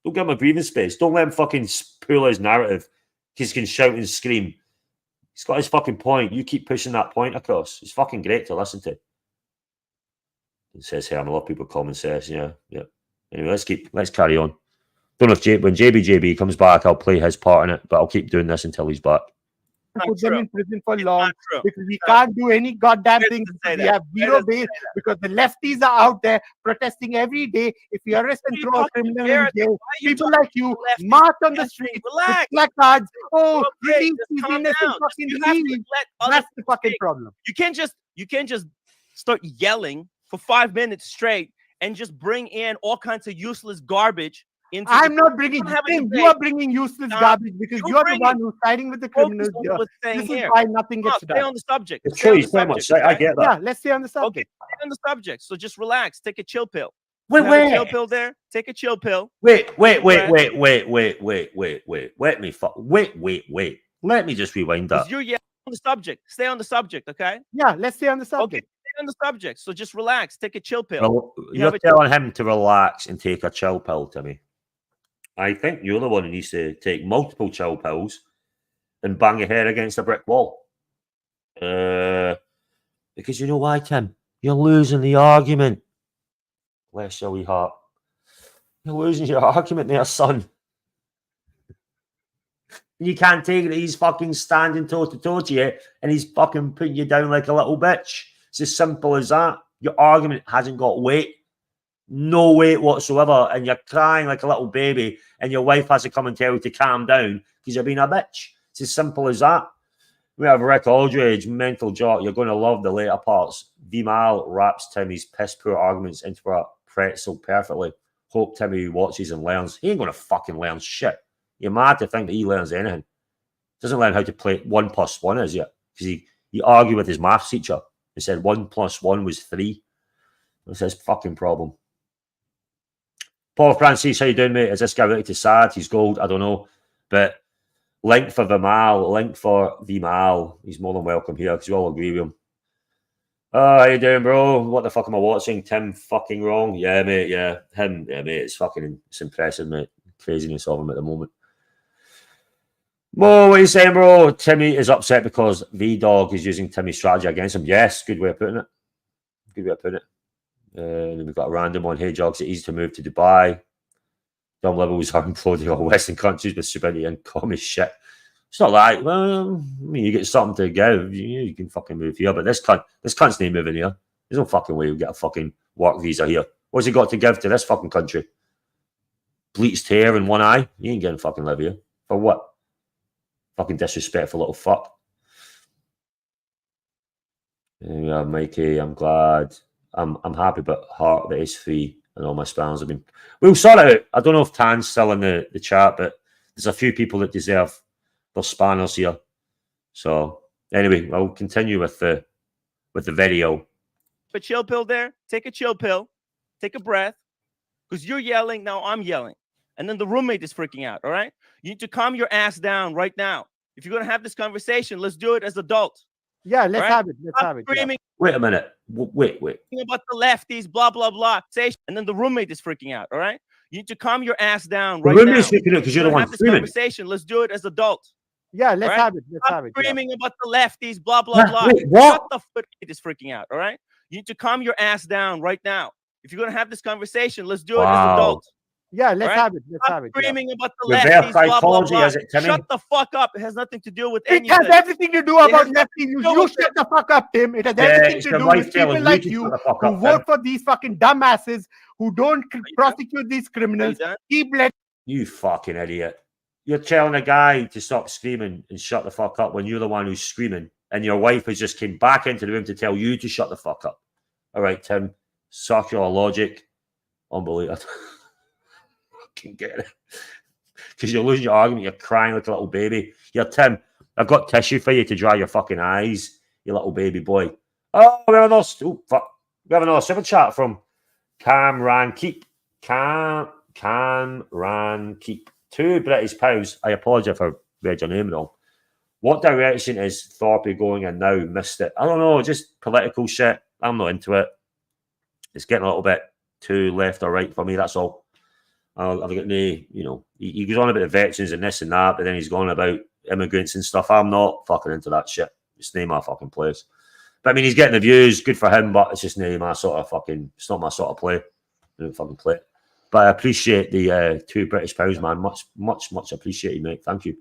Don't give him a breathing space. Don't let him fucking pull his narrative. He can shout and scream. He's got his fucking point. You keep pushing that point across. It's fucking great to listen to. It says here, I'm a lot of people comment says, yeah. Anyway, let's carry on. Don't know if when JB comes back, I'll play his part in it, but I'll keep doing this until he's back.
Put them in prison for long because we can't do any goddamn thing. We have zero base because the lefties are out there protesting every day. If you arrest and throw a criminal in jail, people like you march on the street with placards. Oh, release these innocent fucking thieves. That's the fucking problem.
You can't just start yelling for 5 minutes straight and just bring in all kinds of useless garbage.
I'm not bringing you are bringing useless garbage because you're the one who's siding with the criminals here. This is why nothing gets done.
Stay on the subject.
It's true, so much. I get that.
Yeah, let's stay on the subject.
Okay, stay on the subject. So just relax. Take a chill pill.
Wait,
Have a chill pill there. Take a chill pill.
Wait. Let me Let me just rewind that.
Because you're yelling on the subject. Stay on the subject, okay?
Yeah, let's stay on the
Okay,
subject.
stay on the subject. So just relax. Take a chill pill.
Well, you're telling him to relax and take a chill pill, Timmy. I think you're the one who needs to take multiple chill pills and bang your head against a brick wall. Because you know why, Tim? You're losing the argument. Bless your wee heart. You're losing your argument there, son. You can't take it that he's fucking standing toe to toe to you and he's fucking putting you down like a little bitch. It's as simple as that. Your argument hasn't got weight. No weight whatsoever. And you're crying like a little baby and your wife has to come and tell you to calm down because you're being a bitch. It's as simple as that. We have Rick Aldridge, mental jock. You're going to love the later parts. VIMAL wraps Timmy's piss poor arguments into a pretzel perfectly. Hope Timmy watches and learns. He ain't going to fucking learn shit. You're mad to think that he learns anything. Doesn't learn how to play 1 + 1 is yet. Because he argued with his maths teacher. He said 1 + 1 was 3. That's his fucking problem. Paul Francis, how you doing, mate? Is this guy ready to sad? He's gold. I don't know. But link for VIMAL. He's more than welcome here because we all agree with him. Oh, how you doing, bro? What the fuck am I watching? Tim fucking wrong? Yeah, mate. Yeah. Him. Yeah, mate. It's impressive, mate. Craziness of him at the moment. Mo, what are you saying, bro? Timmy is upset because V-Dog is using Timmy's strategy against him. Yes, good way of putting it. Good way of putting it. And then we've got a random one. Hey, Jogs, it's easy to move to Dubai. Dumb levels are imploding all Western countries with stupidity and commie shit. It's not like, well, I mean, you get something to give. You can fucking move here. But this cunt's not moving here. There's no fucking way you'll get a fucking work visa here. What's he got to give to this fucking country? Bleached hair and one eye? You ain't getting fucking live here. For what? Fucking disrespectful little fuck. Yeah, Mikey, I'm glad. I'm happy but heart that it's free and all my spans have been. We'll sort it out. I don't know if Tan's still in the chat, but there's a few people that deserve their spanners here. So anyway, I'll continue with the video.
A chill pill there. Take a chill pill. Take a breath. Because you're yelling, now I'm yelling. And then the roommate is freaking out, all right? You need to calm your ass down right now. If you're going to have this conversation, let's do it as adults.
Yeah, let's have it. Let's
Stop
have it.
Screaming
Wait a minute. Wait.
about the lefties, blah, blah, blah. And then the roommate is freaking out, all right? You need to calm your ass down right now.
The roommate's freaking out because you're the one screaming.
Conversation. Let's do it as adults.
Yeah, let's have it. Let's
Stop
have it.
Screaming about the lefties, blah, blah, blah.
Wait, what?
Shut the fuck is freaking out, all right? You need to calm your ass down right now. If you're going to have this conversation, let's do it as adults.
Yeah, let's have it. Let's have it.
Screaming about the
Reverse
lefties, blah, blah,
psychology,
blah.
is it, Timmy?
Shut the fuck up. It has nothing to do with
It
anything.
has everything to do about lefties. You
with
shut the fuck up, Tim. It has everything to do with people like you who vote for these fucking dumbasses who don't prosecute these criminals. Keep letting.
You fucking idiot. You're telling a guy to stop screaming and shut the fuck up when you're the one who's screaming and your wife has just came back into the room to tell you to shut the fuck up. All right, Tim. Circular logic. Unbelievable. Fucking get it. Because you're losing your argument. You're crying like a little baby. You're Tim. I've got tissue for you to dry your fucking eyes, you little baby boy. Oh, we have another, we have another super chat from Camran Keep. Camran Keep. 2 British pounds. I apologize if I read your name wrong. What direction is Thorpe going in now? Missed it. I don't know. Just political shit. I'm not into it. It's getting a little bit too left or right for me. That's all. I've got no, you know, he goes on about the veterans and this and that, but then he's going about immigrants and stuff. I'm not fucking into that shit. It's not my fucking place. But I mean, he's getting the views. Good for him, but it's just not my sort of fucking. It's not my sort of play. I don't fucking play it. But I appreciate the 2 British pounds, man. Much appreciated, mate. Thank you.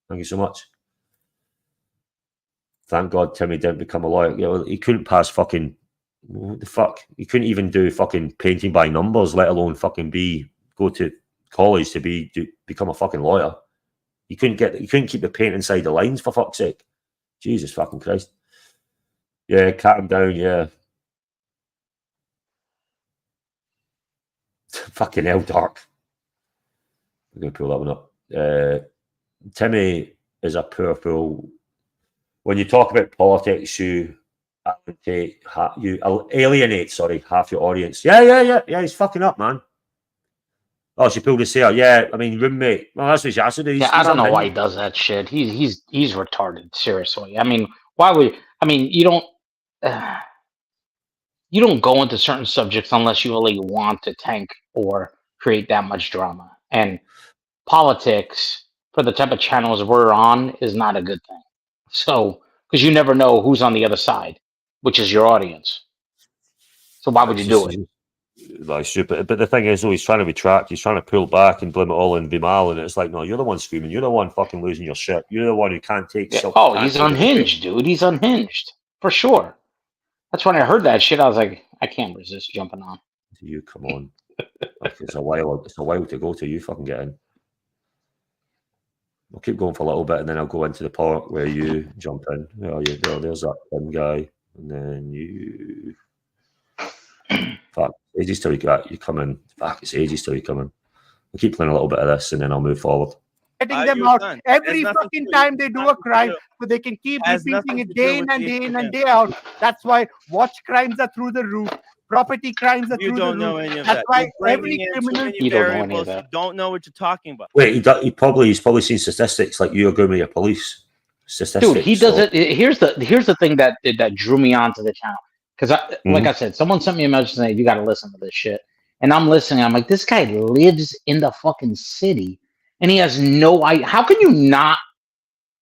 Thank you so much. Thank God Timmy didn't become a lawyer. You know, he couldn't pass fucking. What the fuck? He couldn't even do fucking painting by numbers, let alone fucking go to college to become a fucking lawyer. He couldn't keep the paint inside the lines, for fuck's sake. Jesus fucking Christ. Yeah, cat him down, yeah. Fucking hell, Dark. I'm going to pull that one up. Timmy is a poor fool. When you talk about politics, you alienate, sorry, half your audience. Yeah, he's fucking up, man. Oh, she pulled his hair. Yeah, I mean, roommate. Well, that's what she has to do.
Yeah, I don't know why he does that shit. He's retarded. Seriously. I mean, why would? I mean, you don't go into certain subjects unless you really want to tank or create that much drama. And politics for the type of channels we're on is not a good thing. So, because you never know who's on the other side, which is your audience. So why would you do it?
Like stupid. But the thing is, though, he's trying to retract. He's trying to pull back and blame it all on VIMAL. And it's like, no, you're the one screaming. You're the one fucking losing your shit. You're the one who can't take.
Yeah. Oh, he's unhinged, dude. He's unhinged for sure. That's when I heard that shit. I was like, I can't resist jumping on.
You come on. Like, it's a while to go till you fucking get in. I'll keep going for a little bit, and then I'll go into the part where you jump in. There's that one guy, and then you. Fuck, ages till you come in. Fuck, it's ages till you come in. We'll keep playing a little bit of this, and then I'll move forward.
Getting them out every fucking time they do a crime, so they can keep repeating it day in and day in and day out. That's why watch crimes are through the roof. Property crimes are through the roof.
You don't know any of
That's
that.
why every criminal.
You don't know any of that.
You don't know what you're talking about.
Wait, he's probably seen statistics like you're going with your police statistics.
Dude, he does it. Here's the thing that drew me onto the channel. Because, like I said, someone sent me a message saying, you got to listen to this shit. And I'm listening. I'm like, this guy lives in the fucking city. And he has no idea. How can you not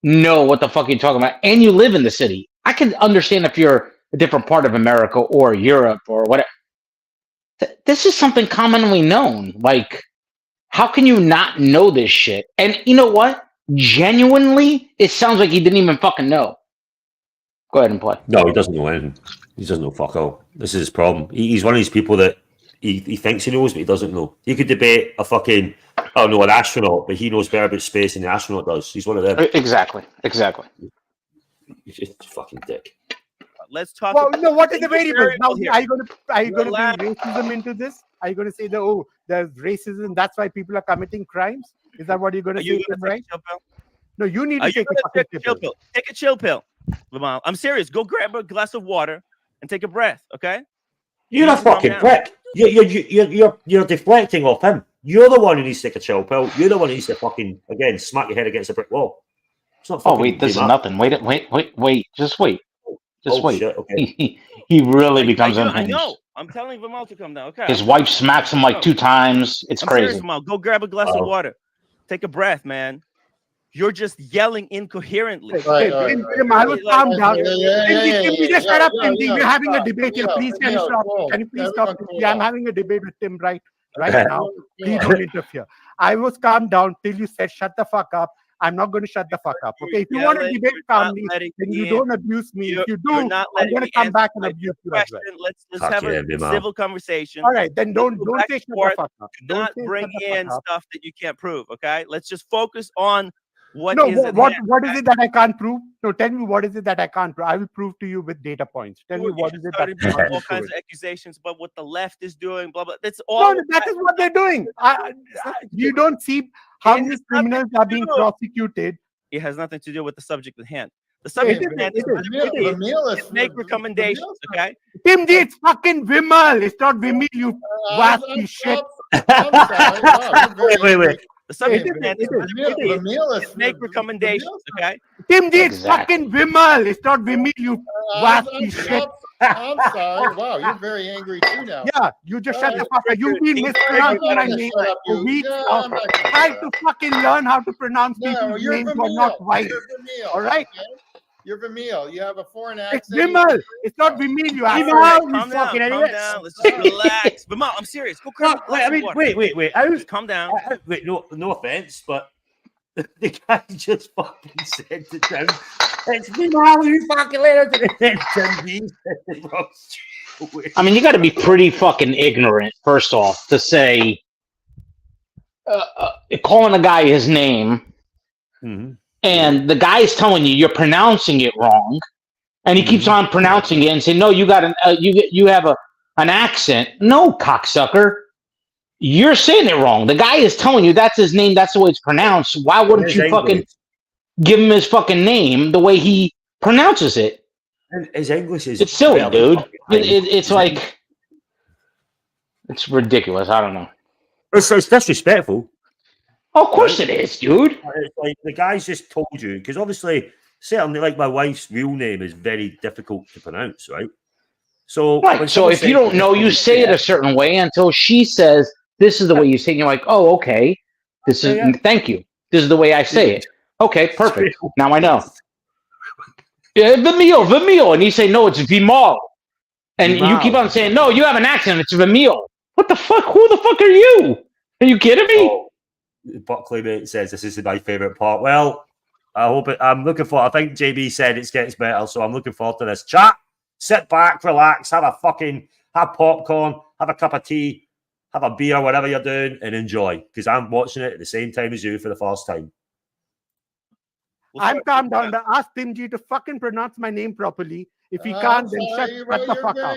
know what the fuck you're talking about? And you live in the city. I can understand if you're a different part of America or Europe or whatever. This is something commonly known. Like, how can you not know this shit? And you know what? Genuinely, it sounds like he didn't even fucking know. Go ahead and play.
No, he doesn't know anything. He doesn't know fuck all. This is his problem. He's one of these people that he thinks he knows, but he doesn't know. He could debate an astronaut, but he knows better about space than the astronaut does. He's one of them.
Exactly.
He's just a fucking dick.
Let's talk.
Well, no, what is the variable? Now, are you going to bring racism into this? Are you going to say there's racism, that's why people are committing crimes? Is that what you're going to say, right? No, you need to take a chill pill.
Take a chill pill. VIMAL, I'm serious. Go grab a glass of water and take a breath, okay?
You're a fucking prick. You're deflecting off him. You're the one who needs to take a chill pill. You're the one who needs to fucking smack your head against a brick wall. It's not fucking.
Oh wait, this is nothing. Wait. Just wait. Wait.
Shit, okay.
He really becomes unhinged.
I know. I'm telling VIMAL to come down. Okay.
His wife smacks him like 2 times. It's crazy.
Serious, VIMAL. Go grab a glass of water. Take a breath, man. You're just yelling incoherently.
I was calm down. Tim, just shut up, Tim. We're having a debate here. Please, can you stop? Can you please stop? Yeah, I'm having a debate with Tim right now. Please don't interfere. I was calm down till you said, shut the fuck up. I'm not going to shut the fuck up. Okay, if you want to debate calmly, then you don't abuse me. If you do, I'm going to come back and abuse you as well.
Let's have a civil conversation.
All right, then don't say shut the fuck up.
Do not bring in stuff that you can't prove. Okay, let's just focus on what is it
that I can't prove? No, tell me what is it that I can't prove. I will prove to you with data points. Tell me what is it that
all kinds of accusations about what the left is doing. Blah blah. That's all.
No, that is what they're doing. You don't see how many criminals are being prosecuted.
It has nothing to do with the subject at hand. The subject at hand is make recommendations. Okay,
Tim, it's fucking VIMAL. It's not VIMAL. You wasty shit.
Wait.
The subject is make recommendations, okay?
Tim, it's fucking VIMAL. It's not VIMAL, you wasty shit.
I'm sorry. Wow, you're very angry too now.
Yeah, you just shut the fuck up. You've been mispronouncing my name for weeks now. Try to fucking learn how to pronounce people's names who are not white. All right?
You're VIMAL. You have a foreign accent.
It's VIMAL. It's not VIMAL. You
calm down. Let's just relax. VIMAL, I'm serious. Go cry.
Wait.
Calm down.
Wait, no offense, but the guy just fucking said to Tim, it's VIMAL, you fucking later.
I mean, you got to be pretty fucking ignorant, first off, to say, calling a guy his name.
Mm-hmm.
And the guy is telling you you're pronouncing it wrong, and he keeps on pronouncing it and saying, "No, you got you have an accent." No, cocksucker, you're saying it wrong. The guy is telling you that's his name. That's the way it's pronounced. Why wouldn't you fucking give him his fucking name the way he pronounces it?
His English is.
It's silly,
fairly
dude.
fucking high.
It's like it's ridiculous. I don't know.
It's disrespectful.
Oh, of course it is, dude.
It's like the guy's just told you because obviously, certainly, like my wife's real name is very difficult to pronounce, right? So, when
Right. So
someone
if you
says
don't
to
know,
me,
you say it a certain way until she says this is the way you say it. And you're like, oh, okay. This is thank you. This is the way I say it. Okay, perfect. Now I know. Yeah, Vimeo, and you say no, it's VIMAL, and you keep on saying no, you have an accent. It's Vimeo. What the fuck? Who the fuck are you? Are you kidding me?
Oh, Buckley mate says this is my favorite part. Well, I'm looking for. I think JB said it gets better, so I'm looking forward to this chat. Sit back, relax, have popcorn, have a cup of tea, have a beer, whatever you're doing, and enjoy. Because I'm watching it at the same time as you for the first time.
I'm calm down. Ask Timji to fucking pronounce my name properly. If he can't, then shut the fuck up.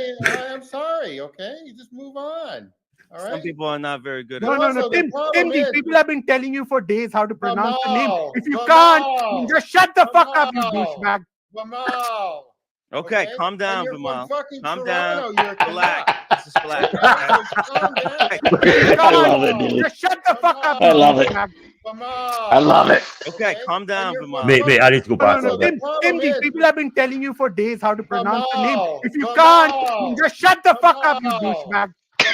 I'm sorry, okay? You just move on. All right?
Some people are not very good
No,
at
no, no. Timji, people have been telling you for days how to pronounce the name. If you can't, just shut the fuck up, you douchebag.
Vimal.
Okay, calm down,
And you're
Vimal.
from fucking
Calm
Toronto,
down.
you're a
Relax. Just relax.
Calm down.
I love it, dude.
Just shut the fuck up.
I love it. I love it.
Okay, calm down, Vimal.
Mate, I need to go back.
No, Timji, people have been telling you for days how to pronounce the name. If you can't, just shut the fuck up, you douchebag.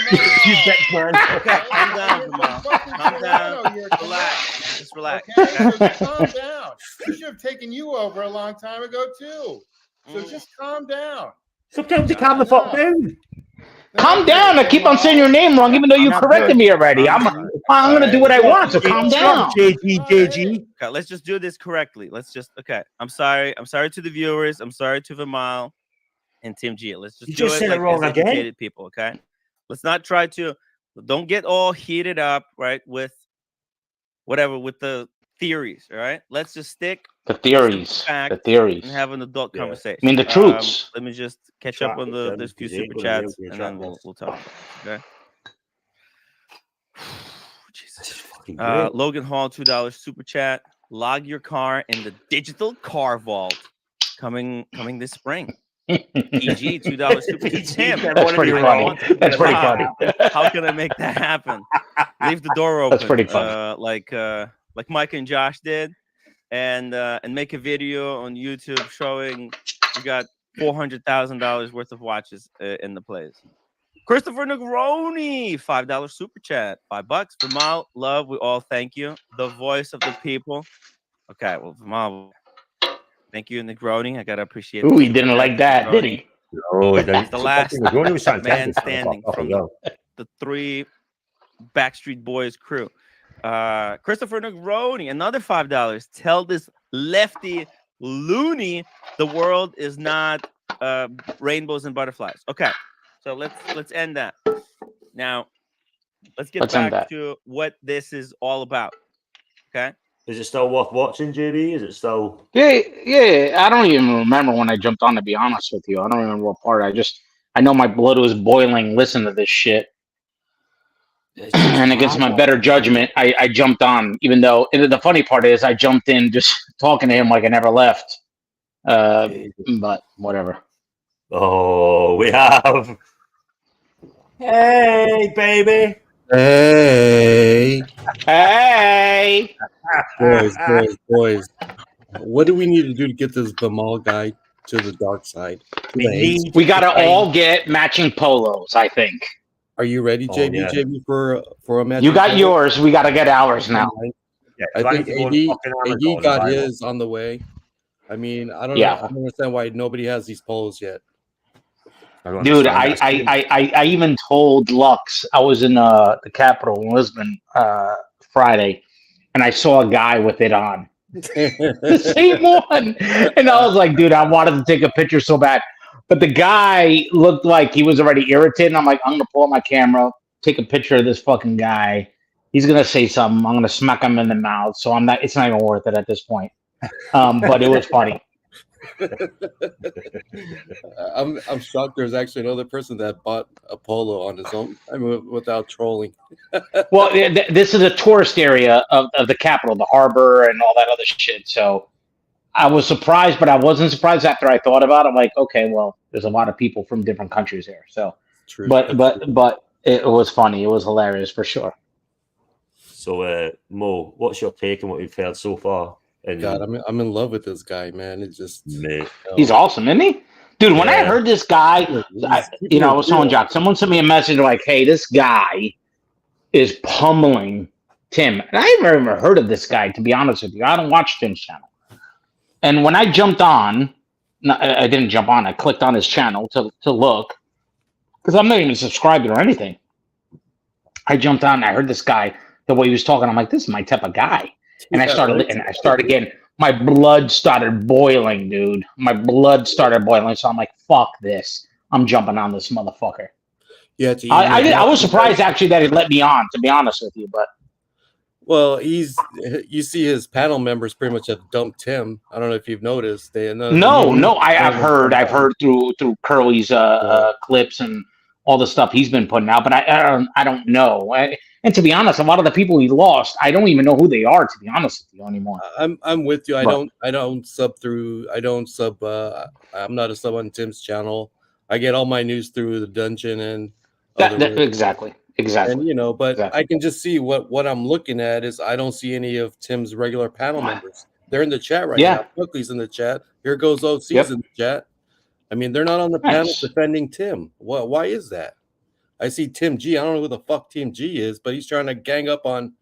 Okay, calm down, Vimal. Calm down. Relax. Just relax.
Okay, so just calm down. We should have taken you over a long time ago too. So just calm down.
So tell him to calm the fuck down.
Calm down. I keep on saying your name wrong, even though you corrected me already. I'm gonna do what I want. So calm down.
JG.
Okay, let's just do this correctly. Okay. I'm sorry. I'm sorry to the viewers. I'm sorry to Vimal and Tim G. Let's just
You
do
just
it
said it
like
wrong
as
again?
educated people, okay? Let's not try to. Don't get all heated up, right? With whatever, with the theories, all right? Let's just stick
The theories. The theories.
and have an adult conversation.
I mean, the truths.
Let me just catch up on this few super chats, and then we'll talk. Okay. Jesus. Logan Hall, $2 super chat. Log your car in the digital car vault. Coming this spring. EG, $2 super chat.
That's pretty funny. That's pretty funny.
How can I make that happen? Leave the door open.
That's pretty funny.
Like Mike and Josh did, and make a video on YouTube showing you got $400,000 worth of watches in the place. Christopher Negroni, $5 super chat, $5. Vimal, love, we all thank you. The voice of the people. Okay, well, Vimal, thank you, Negroni. I gotta appreciate.
Ooh, he didn't like that, did he?
No,
He's the last man standing from the three Backstreet Boys crew. Christopher Negroni, another $5. Tell this lefty loony the world is not rainbows and butterflies. Okay, so let's end that. Now, let's get back to what this is all about. Okay.
Is it still worth watching, JB? Is it still?
Yeah. I don't even remember when I jumped on, to be honest with you. I don't remember what part. I know my blood was boiling listening to this shit. And against my better judgment, I jumped on, even though the funny part is I jumped in just talking to him like I never left. But whatever.
Oh, we have. Hey, baby.
Hey. Boys. What do we need to do to get this Vimal guy to the dark side?
We gotta all get matching polos, I think.
Are you ready, JB?
Yeah.
JB for a match?
You got yours. We gotta get ours now.
Yeah,
I think AD got his on the way. I mean, I don't know. I don't understand why nobody has these polos yet.
Dude, I even told Lux, I was in the Capitol in Lisbon Friday, and I saw a guy with it on. The same one. And I was like, dude, I wanted to take a picture so bad. But the guy looked like he was already irritated. I'm like, I'm going to pull out my camera, take a picture of this fucking guy. He's going to say something. I'm going to smack him in the mouth. So it's not even worth it at this point. But it was funny.
I'm shocked there's actually another person that bought a polo on his own. I mean, without trolling.
Well, this is a tourist area of the Capitol, the harbor and all that other shit. So I was surprised, but I wasn't surprised after I thought about it. I'm like, okay, well, there's a lot of people from different countries here. So,
True.
but it was funny. It was hilarious for sure.
So, Mo, what's your take on what you've heard so far? And
God, I'm in love with this guy, man. It's just,
mate,
he's awesome, isn't he? Dude, when I heard this guy, I was telling Jock, someone sent me a message like, hey, this guy is pummeling Tim. And I never even heard of this guy, to be honest with you. I don't watch Tim's channel. And when I jumped on, I didn't jump on, I clicked on his channel to look, because I'm not even subscribed or anything. I jumped on and I heard this guy, the way he was talking, I'm like, this is my type of guy. And I started getting, my blood started boiling, dude. My blood started boiling. So I'm like, fuck this. I'm jumping on this motherfucker.
Yeah,
I was surprised actually that he let me on, to be honest with you, but.
Well, you see his panel members pretty much have dumped him. I don't know if you've noticed.
I've heard through Curly's clips and all the stuff he's been putting out, but I don't know. And to be honest, a lot of the people he lost, I don't even know who they are, to be honest with you anymore.
I'm with you. I don't sub through. I'm not a sub on Tim's channel. I get all my news through the dungeon and
exactly.
And but I can just see what I'm looking at is I don't see any of Tim's regular panel members. They're in the chat right now. Buckley's in the chat. Here goes OC's in the chat. I mean, they're not on the panel defending Tim. Why is that? I see Tim G. I don't know who the fuck Tim G is, but he's trying to gang up on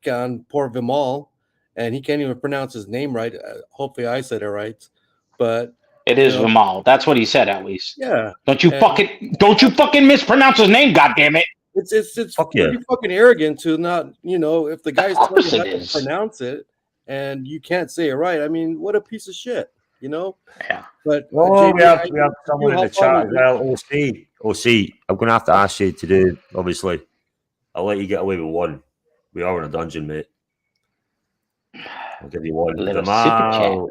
poor Vimal, and he can't even pronounce his name right. Hopefully I said it right. But
it is Vimal. That's what he said, at least.
Yeah.
Don't you fucking mispronounce his name, goddammit.
It's pretty fucking arrogant to not, if the guy's telling you how to pronounce it and you can't say it right. I mean, what a piece of shit,
Yeah.
But
we have someone in the chat as well. OC, I'm going to have to ask you to do, obviously, I'll let you get away with one. We are in a dungeon, mate. I'll give you one.
The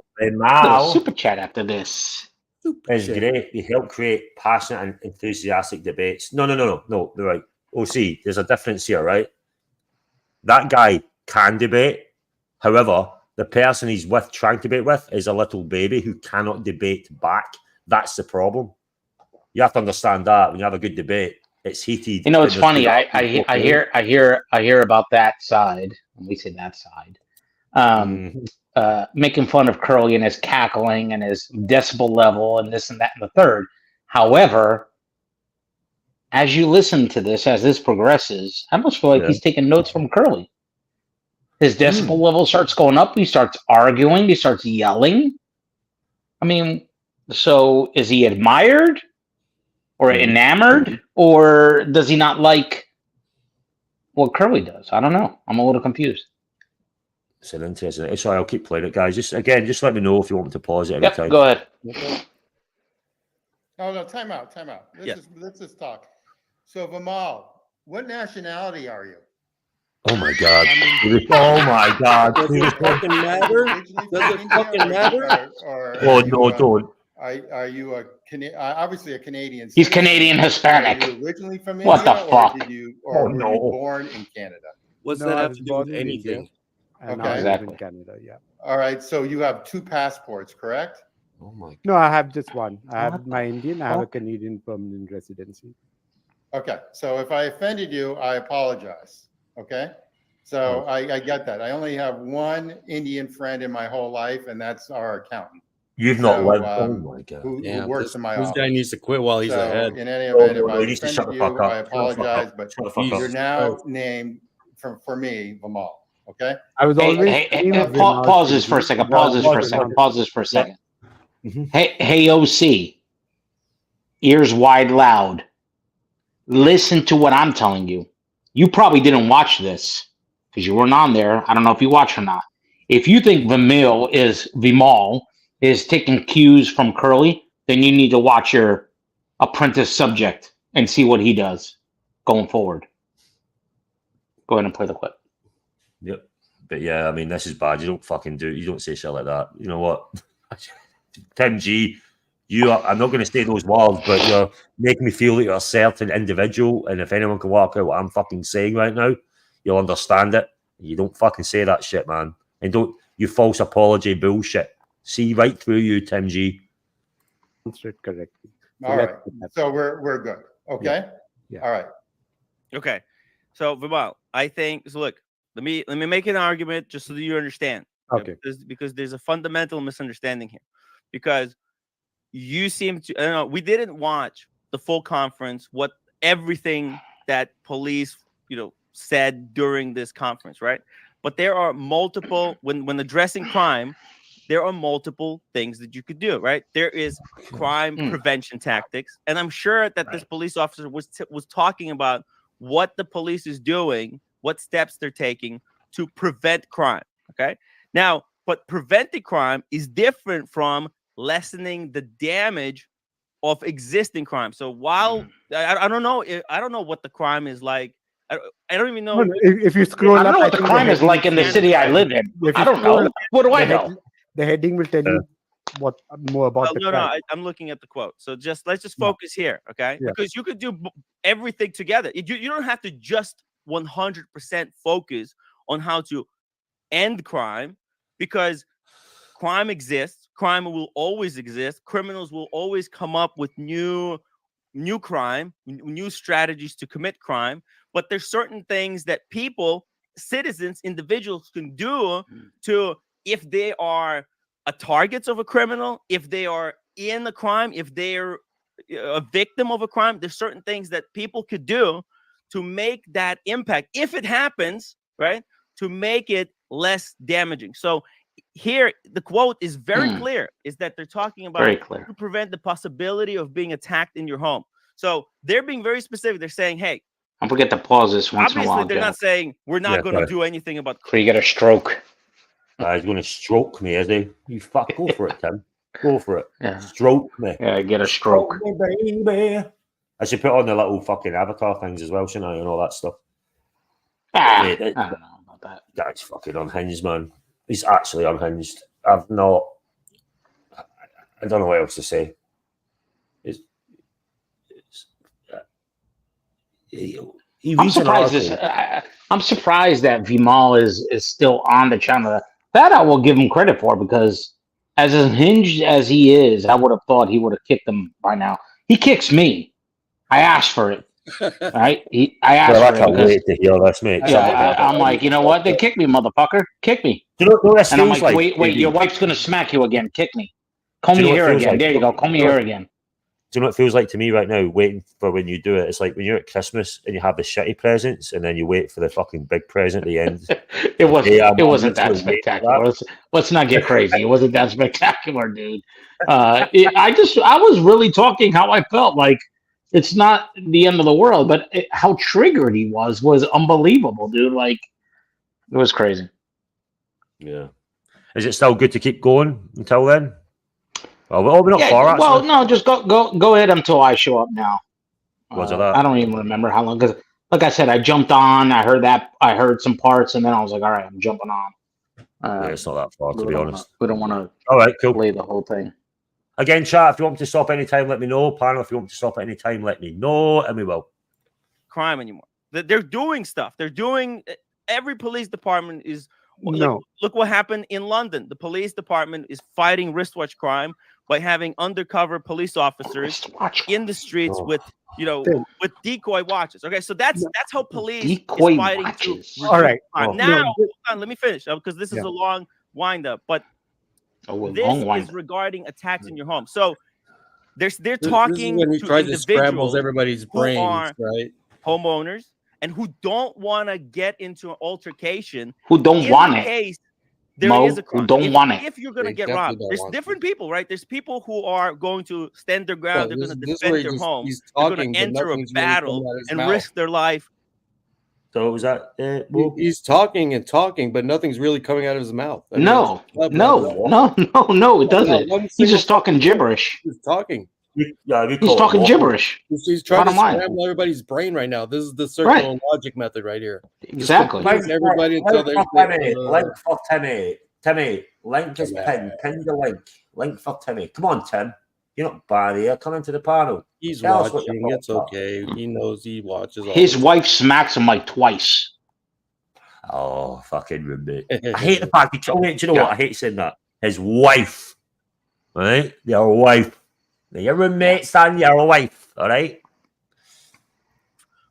super chat after this.
It's great. They help create passionate and enthusiastic debates. No. They're right. OC, there's a difference here, right? That guy can debate. However, the person he's trying to debate with is a little baby who cannot debate back. That's the problem. You have to understand that when you have a good debate, it's heated.
It's funny. I hear about that side. When we say that side, making fun of Curly and his cackling and his decibel level and this and that and the third. However, as you listen to this, as this progresses, I almost feel like he's taking notes from Curly. His decibel level starts going up. He starts arguing. He starts yelling. I mean, so is he admired or enamored, or does he not like what Curly does? I don't know. I'm a little confused.
It's an interesting. Sorry, I'll keep playing it, guys. Just let me know if you want me to pause it every time.
Go ahead.
Oh no, time out. Let's just talk. So Vimal, what nationality are you?
Oh my god!
Does it fucking matter? Does it fucking matter?
Oh no, don't.
Are you obviously a Canadian?
He's Canadian Hispanic.
Are you originally from India?
What the fuck?
Were you born in Canada?
What's that have to do with anything?
Okay.
Exactly. In Canada, yeah.
All right. So you have 2 passports, correct?
Oh my god.
No, I have just one. I have my Indian. I have a Canadian permanent residency.
Okay. So if I offended you, I apologize. Okay. So I get that. I only have one Indian friend in my whole life, and that's our accountant.
You've not lived. Oh my god!
Who works in my office?
This guy needs to quit while he's ahead.
In any event, if I offended you, I apologize. But you're now named for me, Vimal. Okay.
I was always.
Pause this for a second. Pause this for a second. Hey, OC. Ears wide, loud. Listen to what I'm telling you. You probably didn't watch this because you weren't on there. I don't know if you watched or not. If you think Vimal is taking cues from Curly, then you need to watch your apprentice subject and see what he does going forward. Go ahead and play the clip.
Yep. But yeah, I mean, this is bad. You don't say shit like that. You know what? Tim G, I'm not going to say those words, but you're making me feel like you're a certain individual. And if anyone can work out what I'm fucking saying right now, you'll understand it. You don't fucking say that shit, man. And don't you false apology bullshit. See right through you, Tim G.
Answered correctly.
All right. So we're good. Okay.
Yeah.
All right.
Okay. So Vimal, I think so. Look, let me make an argument just so that you understand.
Okay.
Because there's a fundamental misunderstanding here. Because you seem to, I don't know, we didn't watch the full conference, everything that police, said during this conference, right? But there are multiple, when addressing crime, there are multiple things that you could do, right? There is crime prevention tactics. And I'm sure that this police officer was talking about what the police is doing, what steps they're taking to prevent crime, okay? Now, but preventing crime is different from lessening the damage of existing crime. So while I don't know what the crime is like. I don't even know.
If you scroll
I don't
up,
know what the crime is like in the city I live in. I don't know. What do I know?
The heading will tell you what more about the crime.
No, I'm looking at the quote. So let's just focus here, okay?
Yeah.
Because you could do everything together. You don't have to just 100% focus on how to end crime, because crime exists. Crime will always exist. Criminals will always come up with new crime, new strategies to commit crime. But there's certain things that people, citizens, individuals can do to, if they are a target of a criminal, if they are in a crime, if they're a victim of a crime, there's certain things that people could do to make that impact, if it happens, right, to make it less damaging. So here, the quote is very clear, is that they're talking about to prevent the possibility of being attacked in your home. So they're being very specific. They're saying, hey,
don't forget to pause this once in a while.
Obviously, they're not saying we're not going to do anything about.
So you get a stroke.
He's going to stroke me, is he? You go for it, Tim. Go for it.
Yeah.
Stroke me.
Yeah, get a stroke.
Baby. I should put on the little fucking avatar things as well, shouldn't I? And all that stuff.
I don't know about that.
Guy's fucking unhinged, man. He's actually unhinged. I don't know what else to say.
I'm surprised. I'm surprised that VIMAL is still on the channel. That I will give him credit for, because as unhinged as he is, I would have thought he would have kicked him by now. He kicks me. I asked for it. Right? I asked for it.
I can't wait to hear this, mate.
Yeah, I'm like, you know what? They kick me, motherfucker. Kick me.
Do you know what this
and I'm
feels
like, wait, your wife's gonna smack you again. Kick me. Comb your hair again. There you go. Comb your hair again.
Do you know what it feels like to me right now, waiting for when you do it? It's like when you're at Christmas and you have the shitty presents and then you wait for the fucking big present at the end.
It wasn't that spectacular. Let's not get crazy. It wasn't that spectacular, dude. I was really talking how I felt. Like, it's not the end of the world, but how triggered he was unbelievable, dude. Like, it was crazy.
Yeah. Is it still good to keep going until then? We're not far, actually.
Well, no, just go ahead until I show up now.
That?
I don't even remember how long, because like I said, I jumped on, I heard some parts, and then I was like, all right, I'm jumping on.
Yeah, it's not that far, to be honest.
We don't want to
all right, cool.
play the whole thing.
Again, chat, if you want me to stop any time, let me know. Panel, if you want me to stop at any time, let me know, and we will.
Crime anymore. They're doing stuff. Every police department is. Look what happened in London. The police department is fighting wristwatch crime by having undercover police officers in the streets with decoy watches. Okay, so that's how police is fighting to.
All right.
Now, hold on, let me finish, because this is a long wind up. But this is regarding attacks in your home. So they're talking
when he
to
tries to scramble
individuals
everybody's brains,
who are
right?
homeowners and who don't want to get into an altercation.
Who don't want it.
There is a crime.
Who don't want it.
If you're going to get robbed, there's different people, right? There's people who are going to stand their ground. They're going to defend their home. They're going to enter a battle and risk their life.
So was that?
He's talking and talking, but nothing's really coming out of his mouth. I mean,
no, it doesn't. He's just talking gibberish.
He's talking.
He's talking gibberish.
He's trying to scramble everybody's brain right now. This is the circle logic method right here.
Exactly.
Everybody until link for Timmy. Timmy, link is pinned. Pin the link. Link for Timmy. Come on, Tim. You're not bad here. Come into the panel.
He's watching. It's okay. He knows he watches.
His wife smacks him like twice.
Oh, fucking roommate. I hate the fact he told me. Do you know what? I hate saying that. His wife All right, your wife. Now, your roommate, son, your wife. All right.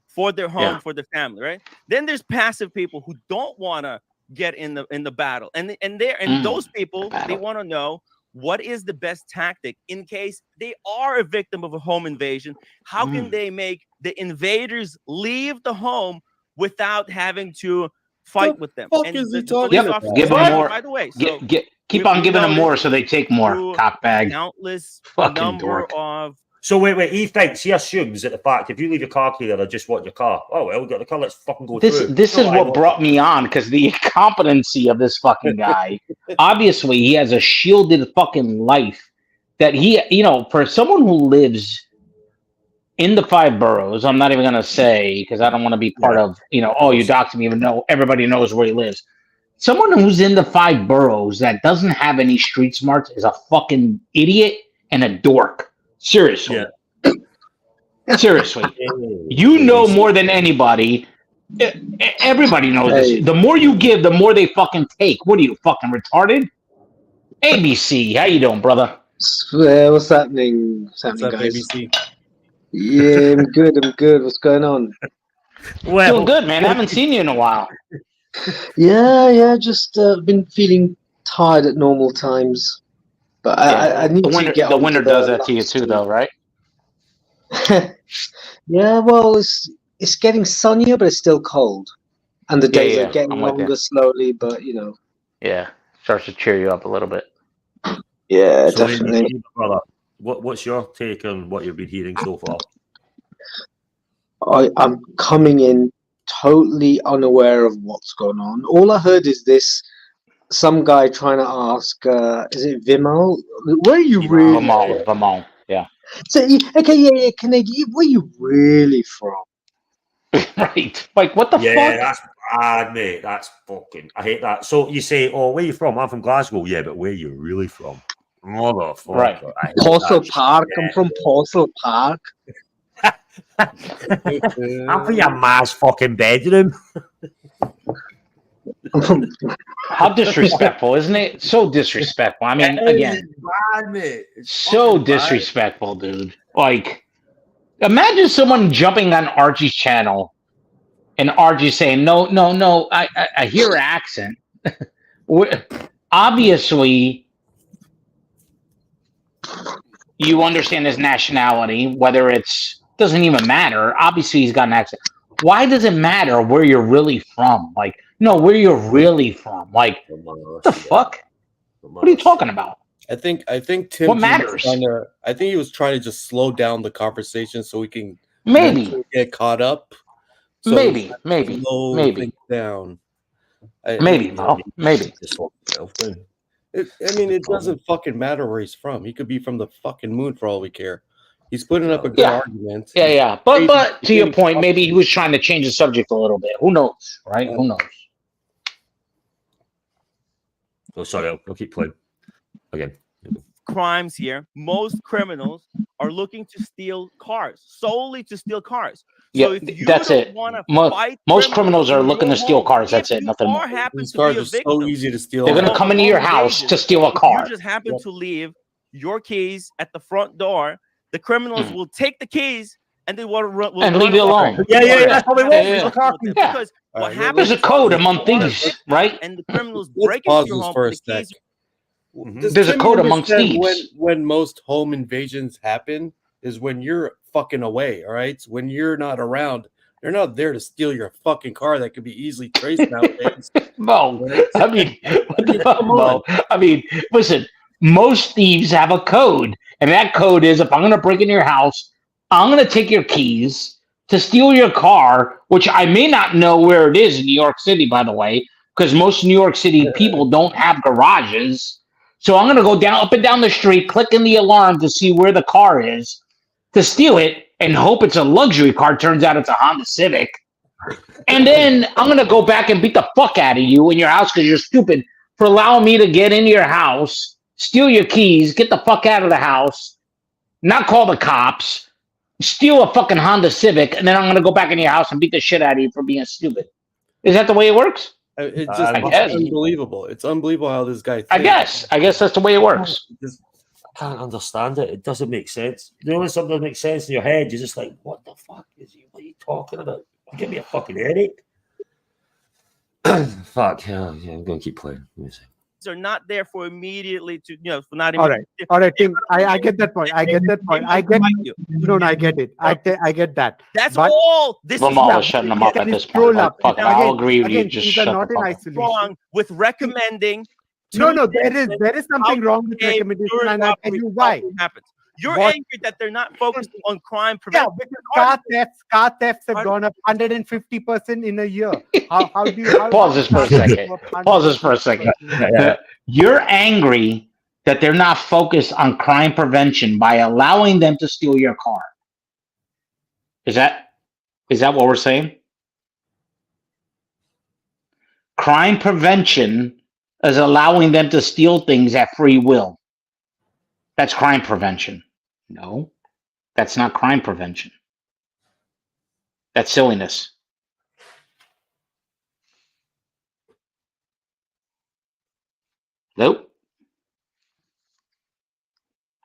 For their home, for their family, right? Then there's passive people who don't want to get in the battle, and those people, they want to know what is the best tactic in case they are a victim of a home invasion. How can they make the invaders leave the home without having to fight with them?
Fuck
And
is he
the
talking
police
about?
officers,
Give them more.
by the way,
Keep on giving them more so they take more.
through
Cockbag.
countless
Fucking
number
dork.
of
So wait. He thinks, he assumes that the fact if you leave your car key there, I just want your car. Oh well, we got the car. Let's fucking go through.
This is what brought me on, because the incompetency of this fucking guy. Obviously, he has a shielded fucking life that he, for someone who lives in the 5 boroughs, I'm not even gonna say because I don't want to be part of, you doxed me, even though everybody knows where he lives. Someone who's in the 5 boroughs that doesn't have any street smarts is a fucking idiot and a dork. Seriously. Yeah. Seriously. You know more than anybody. Everybody knows this. The more you give, the more they fucking take. What are you, fucking retarded? ABC, how you doing, brother?
What's happening? Guys?
ABC?
Yeah, I'm good. What's going on?
Well, doing good, man. I haven't seen you in a while.
Yeah. Just been feeling tired at normal times. But I need to get
the winter does that to you too, though, right?
Yeah, well, it's getting sunnier, but it's still cold, and the days are getting longer slowly. But
yeah, starts to cheer you up a little bit.
Yeah, so definitely.
Brother, what's your take on what you've been hearing so far?
I'm coming in totally unaware of what's going on. All I heard is this. Some guy trying to ask, is it VIMAL? Where are you really from?
VIMAL, yeah.
So, Canadian, where are you really from?
Right. Like, what the fuck?
Yeah, that's bad, mate. That's fucking, I hate that. So you say, oh, where are you from? I'm from Glasgow. Yeah, but where are you really from? Motherfucker.
Right.
Postle Park. I'm from Postle Park.
I'm from your ma's fucking bedroom.
How disrespectful, isn't it? So disrespectful. I mean, again, so disrespectful, dude. Like, imagine someone jumping on Archie's channel and Archie saying, no, I hear an accent. Obviously, you understand his nationality, whether doesn't even matter. Obviously, he's got an accent. Why does it matter where you're really from? Like, no, where you're really from. Like, what the fuck? What are you talking about?
I think Tim.
What matters?
I think he was trying to just slow down the conversation so we can get caught up. So
maybe
down.
Maybe.
It doesn't fucking matter where he's from. He could be from the fucking moon for all we care. He's putting up a good argument.
Yeah. But to your point, maybe he was trying to change the subject a little bit. Who knows, right? Who knows?
Oh, sorry. I'll keep playing again.
Crimes here. Most criminals are looking to steal cars, solely to steal cars. So if you
that's
don't
it.
want to fight
Most criminals are looking to steal cars. That's it. Nothing more.
These cars are so easy to steal.
They're going to come into your house to steal a car.
You just happen to leave your keys at the front door. The criminals will take the keys and they will
leave you alone.
Yeah.
That's
what they want. Because what happens?
There's a code among thieves, right?
And the criminals break into your home.
For a sec.
There's a code among thieves.
When most home invasions happen is when you're fucking away. All right, when you're not around, they're not there to steal your fucking car that could be easily traced nowadays.
Mo, I mean, what the fuck, Mo? I mean, listen. Most thieves have a code, and that code is: if I'm going to break into your house, I'm going to take your keys to steal your car, which I may not know where it is in New York City, by the way, because most New York City people don't have garages. So I'm going to go up and down the street, clicking the alarm to see where the car is, to steal it, and hope it's a luxury car. Turns out it's a Honda Civic. And then I'm going to go back and beat the fuck out of you in your house because you're stupid for allowing me to get into your house, steal your keys, get the fuck out of the house, not call the cops, steal a fucking Honda Civic, and then I'm going to go back in your house and beat the shit out of you for being stupid. Is that the way it works?
It's just unbelievable. It's unbelievable how this guy thinks.
I guess that's the way it works.
can't understand it. It doesn't make sense. You know when something doesn't make sense in your head, you're just like, what the fuck is he? What are you talking about? Give me a fucking headache. Fuck, yeah, I'm going to keep playing.
Are not there for immediately to, for not
all right. I get that point. I get that point. I get it. I get that.
That's
but
all. This
Vimal is shutting them up at this point. Like, fuck it, I'll agree with you. Just shut the fuck up.
Wrong with recommending.
No, there is something wrong with recommendation, and I'll tell you why.
Happens. You're angry that they're not focusing on crime prevention.
Yeah, because car thefts have gone up 150% in a year. How do you
pause this for a second? Pause this for a second. You're angry that they're not focused on crime prevention by allowing them to steal your car. Is that what we're saying? Crime prevention is allowing them to steal things at free will. That's crime prevention. No, that's not crime prevention. That's silliness. Hello?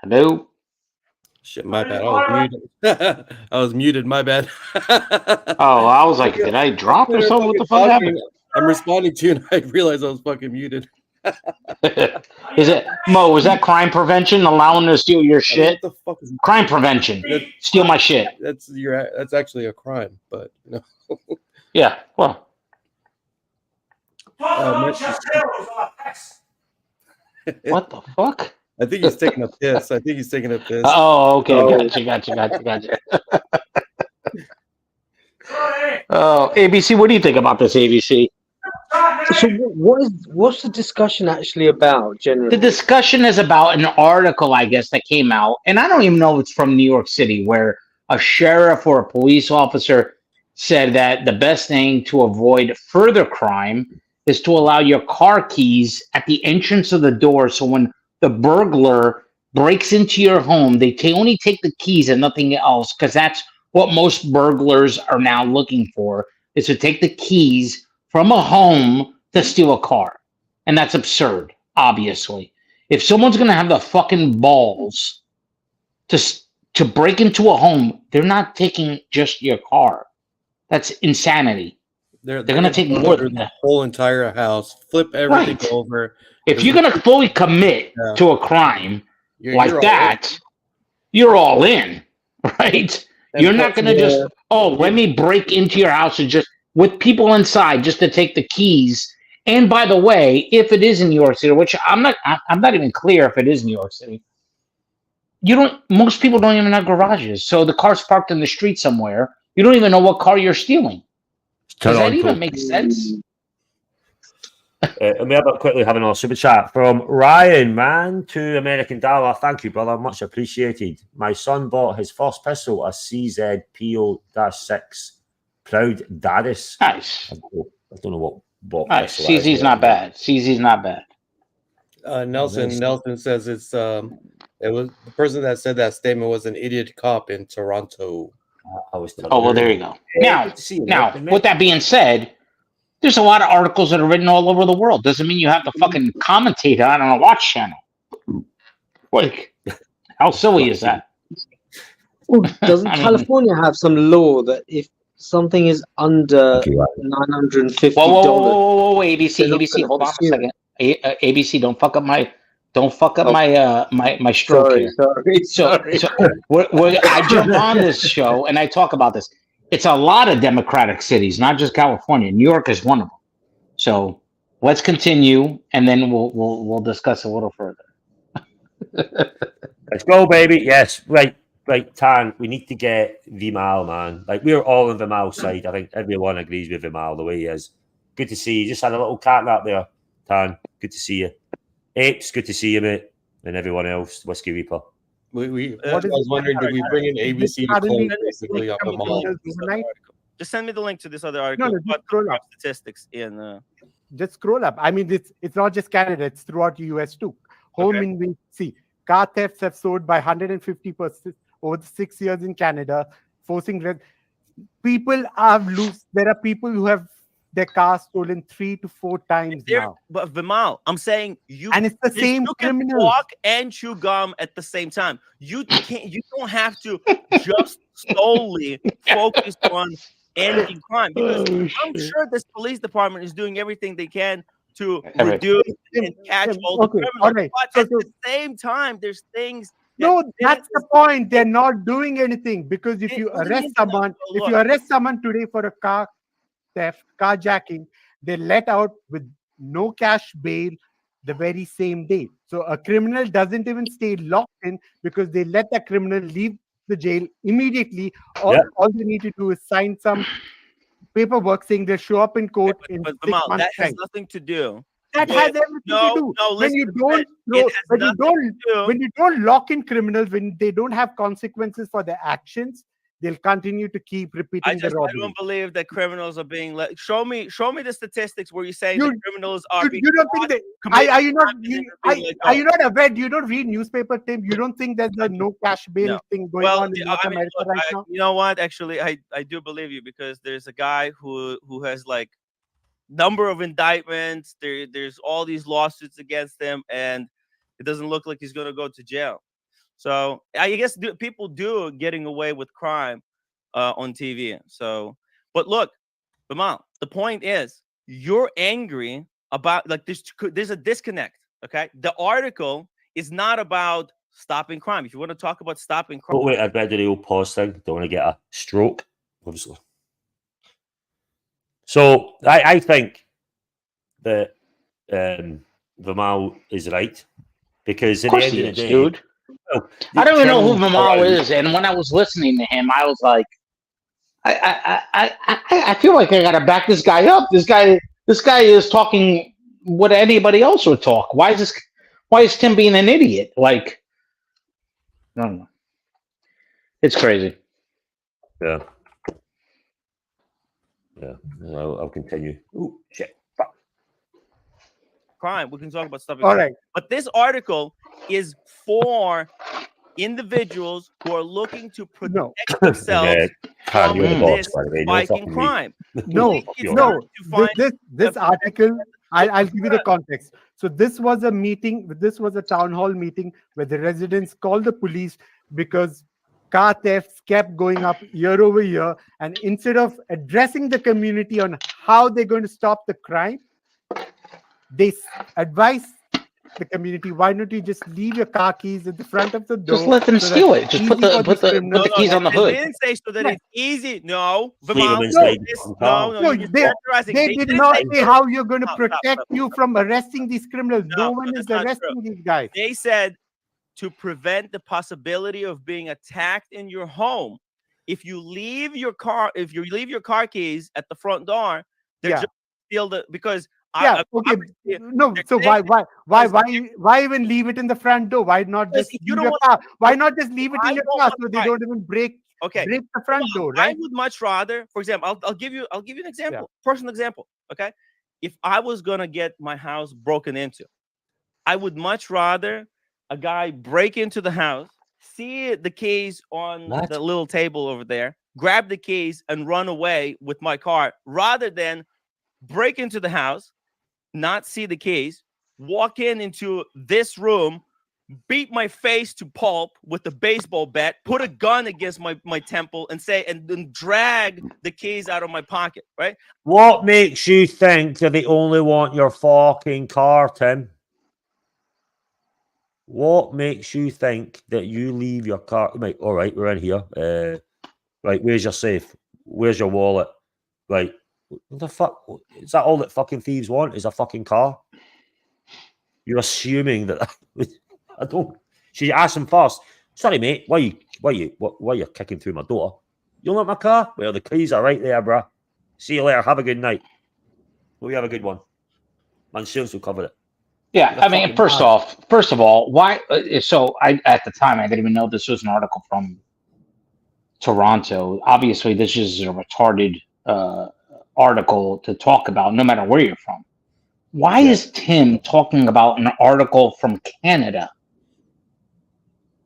Hello?
Shit, my bad. I was muted. I was muted. My bad.
Oh, I was like, did I drop or something? What the fuck happened?
I'm responding to you, and I realized I was fucking muted.
Is it Mo? Was that crime prevention allowing them to steal your shit?
What the fuck is
crime prevention? Steal my shit.
That's actually a crime, but
yeah. Well, what the fuck?
I think he's taking a piss.
Oh, okay. Gotcha. Oh, ABC, what do you think about this, ABC?
So what's the discussion actually about generally?
The discussion is about an article, I guess, that came out, and I don't even know if it's from New York City, where a sheriff or a police officer said that the best thing to avoid further crime is to allow your car keys at the entrance of the door, so when the burglar breaks into your home, they only take the keys and nothing else, because that's what most burglars are now looking for, is to take the keys from a home to steal a car. And that's absurd, obviously. If someone's going to have the fucking balls to break into a home, they're not taking just your car. That's insanity. They're going to take more than that.
The whole entire house, flip everything over.
If you're going to fully commit to a crime like that, you're all in, right? And you're not going to just, let me break into your house and just with people inside just to take the keys. And by the way, if it is in New York City, which I'm not even clear if it is New York City, most people don't even have garages. So the car's parked in the street somewhere. You don't even know what car you're stealing. Does that even make sense?
And we have quickly having our super chat from Ryan, man, $2 American. Thank you, brother. Much appreciated. My son bought his first pistol, a CZ-PO-6. Proud Dadis.
Nice.
I don't know what
nice. CZ's not bad. CZ's not bad.
Nelson says it was the person that said that statement was an idiot cop in Toronto.
Well, there you go. Now, with that being said, there's a lot of articles that are written all over the world. Doesn't mean you have to fucking commentate on a watch channel. Like, how silly is that?
Well, doesn't California have some law that if something is under $950.
Whoa, ABC, hold on a second. ABC, don't fuck up my stroke here. Sorry. I jump on this show and I talk about this. It's a lot of democratic cities, not just California. New York is one of them. So let's continue, and then we'll discuss a little further.
Let's go, baby. Yes, right, Tan. We need to get VIMAL, man. Like, we're all on VIMAL's side. I think everyone agrees with VIMAL the way he is. Good to see you. Just had a little cat nap there, Tan. Good to see you. Apes, good to see you, mate. And everyone else, Whiskey Reaper.
I was wondering, did we bring in ABC to close basically on VIMAL?
Just send me the link to this other article.
No, just scroll up.
Statistics in.
Just scroll up. I mean, it's not just Canada; it's throughout the US too. Car thefts have soared by 150% over the 6 years in Canada, forcing people have loose. There are people who have their car stolen 3 to 4 times now.
But Vimal, I'm saying
and it's the same
you can
criminals.
walk and chew gum at the same time. You can't. You don't have to just solely focus on ending crime, because I'm sure this police department is doing everything they can to reduce and catch all the criminals.
All right.
But at the same time, there's things.
No, that's the point. They're not doing anything, because if you arrest someone today for a car theft, carjacking, they let out with no cash bail the very same day. So a criminal doesn't even stay locked in, because they let the criminal leave the jail immediately. All they need to do is sign some paperwork saying they'll show up in court in 6 months'
that has
time.
nothing to do.
That has everything to do. When you don't lock in criminals, when they don't have consequences for their actions, they'll continue to keep repeating the robbery.
I don't believe that criminals are being let. Show me the statistics where you say that criminals are being.
You don't think that? Are you not aware? You don't read newspaper, Tim. You don't think there's a no cash bail thing going on in North America right now?
You know what? Actually, I do believe you, because there's a guy who has like number of indictments. There's all these lawsuits against him, and it doesn't look like he's going to go to jail. So I guess people do getting away with crime on TV. So, but look, Vimal, the point is, you're angry about, like, there's a disconnect. Okay, the article is not about stopping crime. If you want to talk about stopping crime,
wait, I'd better do the old pause thing. Don't want to get a stroke, obviously. So I think that Vimal is right, because at the end of the day,
dude. I don't even know who Vimal is, and when I was listening to him, I was like, I feel like I gotta back this guy up. This guy is talking what anybody else would talk. Why is Tim being an idiot? Like, I don't know. It's crazy.
Yeah. I'll continue. Oh shit! Fuck.
Crime. We can talk about stuff.
All right.
But this article is for individuals who are looking to protect themselves from this spiking crime.
No. This article, I'll give you the context. So this was a meeting. This was a town hall meeting where the residents called the police because car thefts kept going up year over year, and instead of addressing the community on how they're going to stop the crime, they advised the community, why don't you just leave your car keys at the front of the door?
Just let them steal it. Just put the keys on the hood.
They didn't say so that it's easy. No,
they did not say how you're going to protect you from arresting these criminals. No one is arresting these guys.
They said to prevent the possibility of being attacked in your home. If you leave your car keys at the front door, they're just steal because.
No. So why even leave it in the front door? Why not just leave your car? Why not just leave it in your car so they don't even break the front door? Right?
I would much rather, for example, I'll give you an example, personal example. Okay, if I was gonna get my house broken into, I would much rather a guy break into the house, see the keys on the little table over there, grab the keys and run away with my car, rather than break into the house, not see the keys, walk into this room, beat my face to pulp with a baseball bat, put a gun against my temple, and then drag the keys out of my pocket, right?
What makes you think that they only want your fucking car, Tim? What makes you think that you leave your car? Right, all right, we're in here. Right, where's your safe? Where's your wallet? Right. What the fuck? Is that all that fucking thieves want? Is a fucking car? You're assuming that I don't. She asked him first. Sorry, mate. Why you kicking through my door? You don't want my car? Well, the keys are right there, bruh. See you later. Have a good night. Well, we have a good one. My insurance will cover it.
Yeah, I mean, first of all, why? So at the time I didn't even know this was an article from Toronto. Obviously, this is a retarded article to talk about, no matter where you're from. Why is Tim talking about an article from Canada?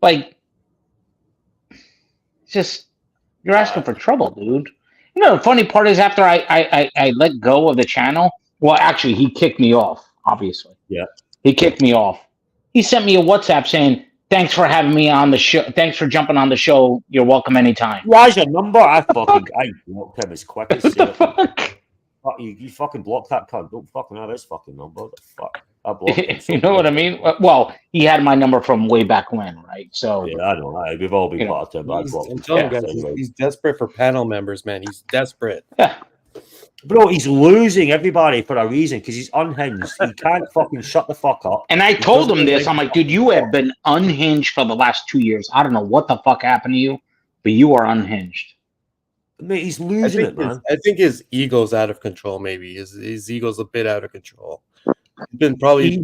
Like, just you're asking for trouble, dude. You know, the funny part is after I let go of the channel. Well, actually, he kicked me off. Obviously,
Yeah.
he kicked me off. He sent me a WhatsApp saying, "Thanks for having me on the show. Thanks for jumping on the show. You're welcome anytime."
Why's your number? I blocked him as quick as
What the fuck?
Fuck you fucking block that cunt. Don't fucking have his fucking number. What the fuck? I blocked him.
You know what I mean? Well, he had my number from way back when, right? So
yeah, I know. We've all been part of it.
I'm telling you guys, he's desperate for panel members, man. He's desperate.
Yeah.
Bro, he's losing everybody for a reason because he's unhinged. He can't fucking shut the fuck up.
And I told him this. I'm like, dude, you have been unhinged for the last 2 years. I don't know what the fuck happened to you, but you are unhinged.
Mate, he's losing it, man.
I think his ego's out of control. Maybe his ego's a bit out of control. He's been probably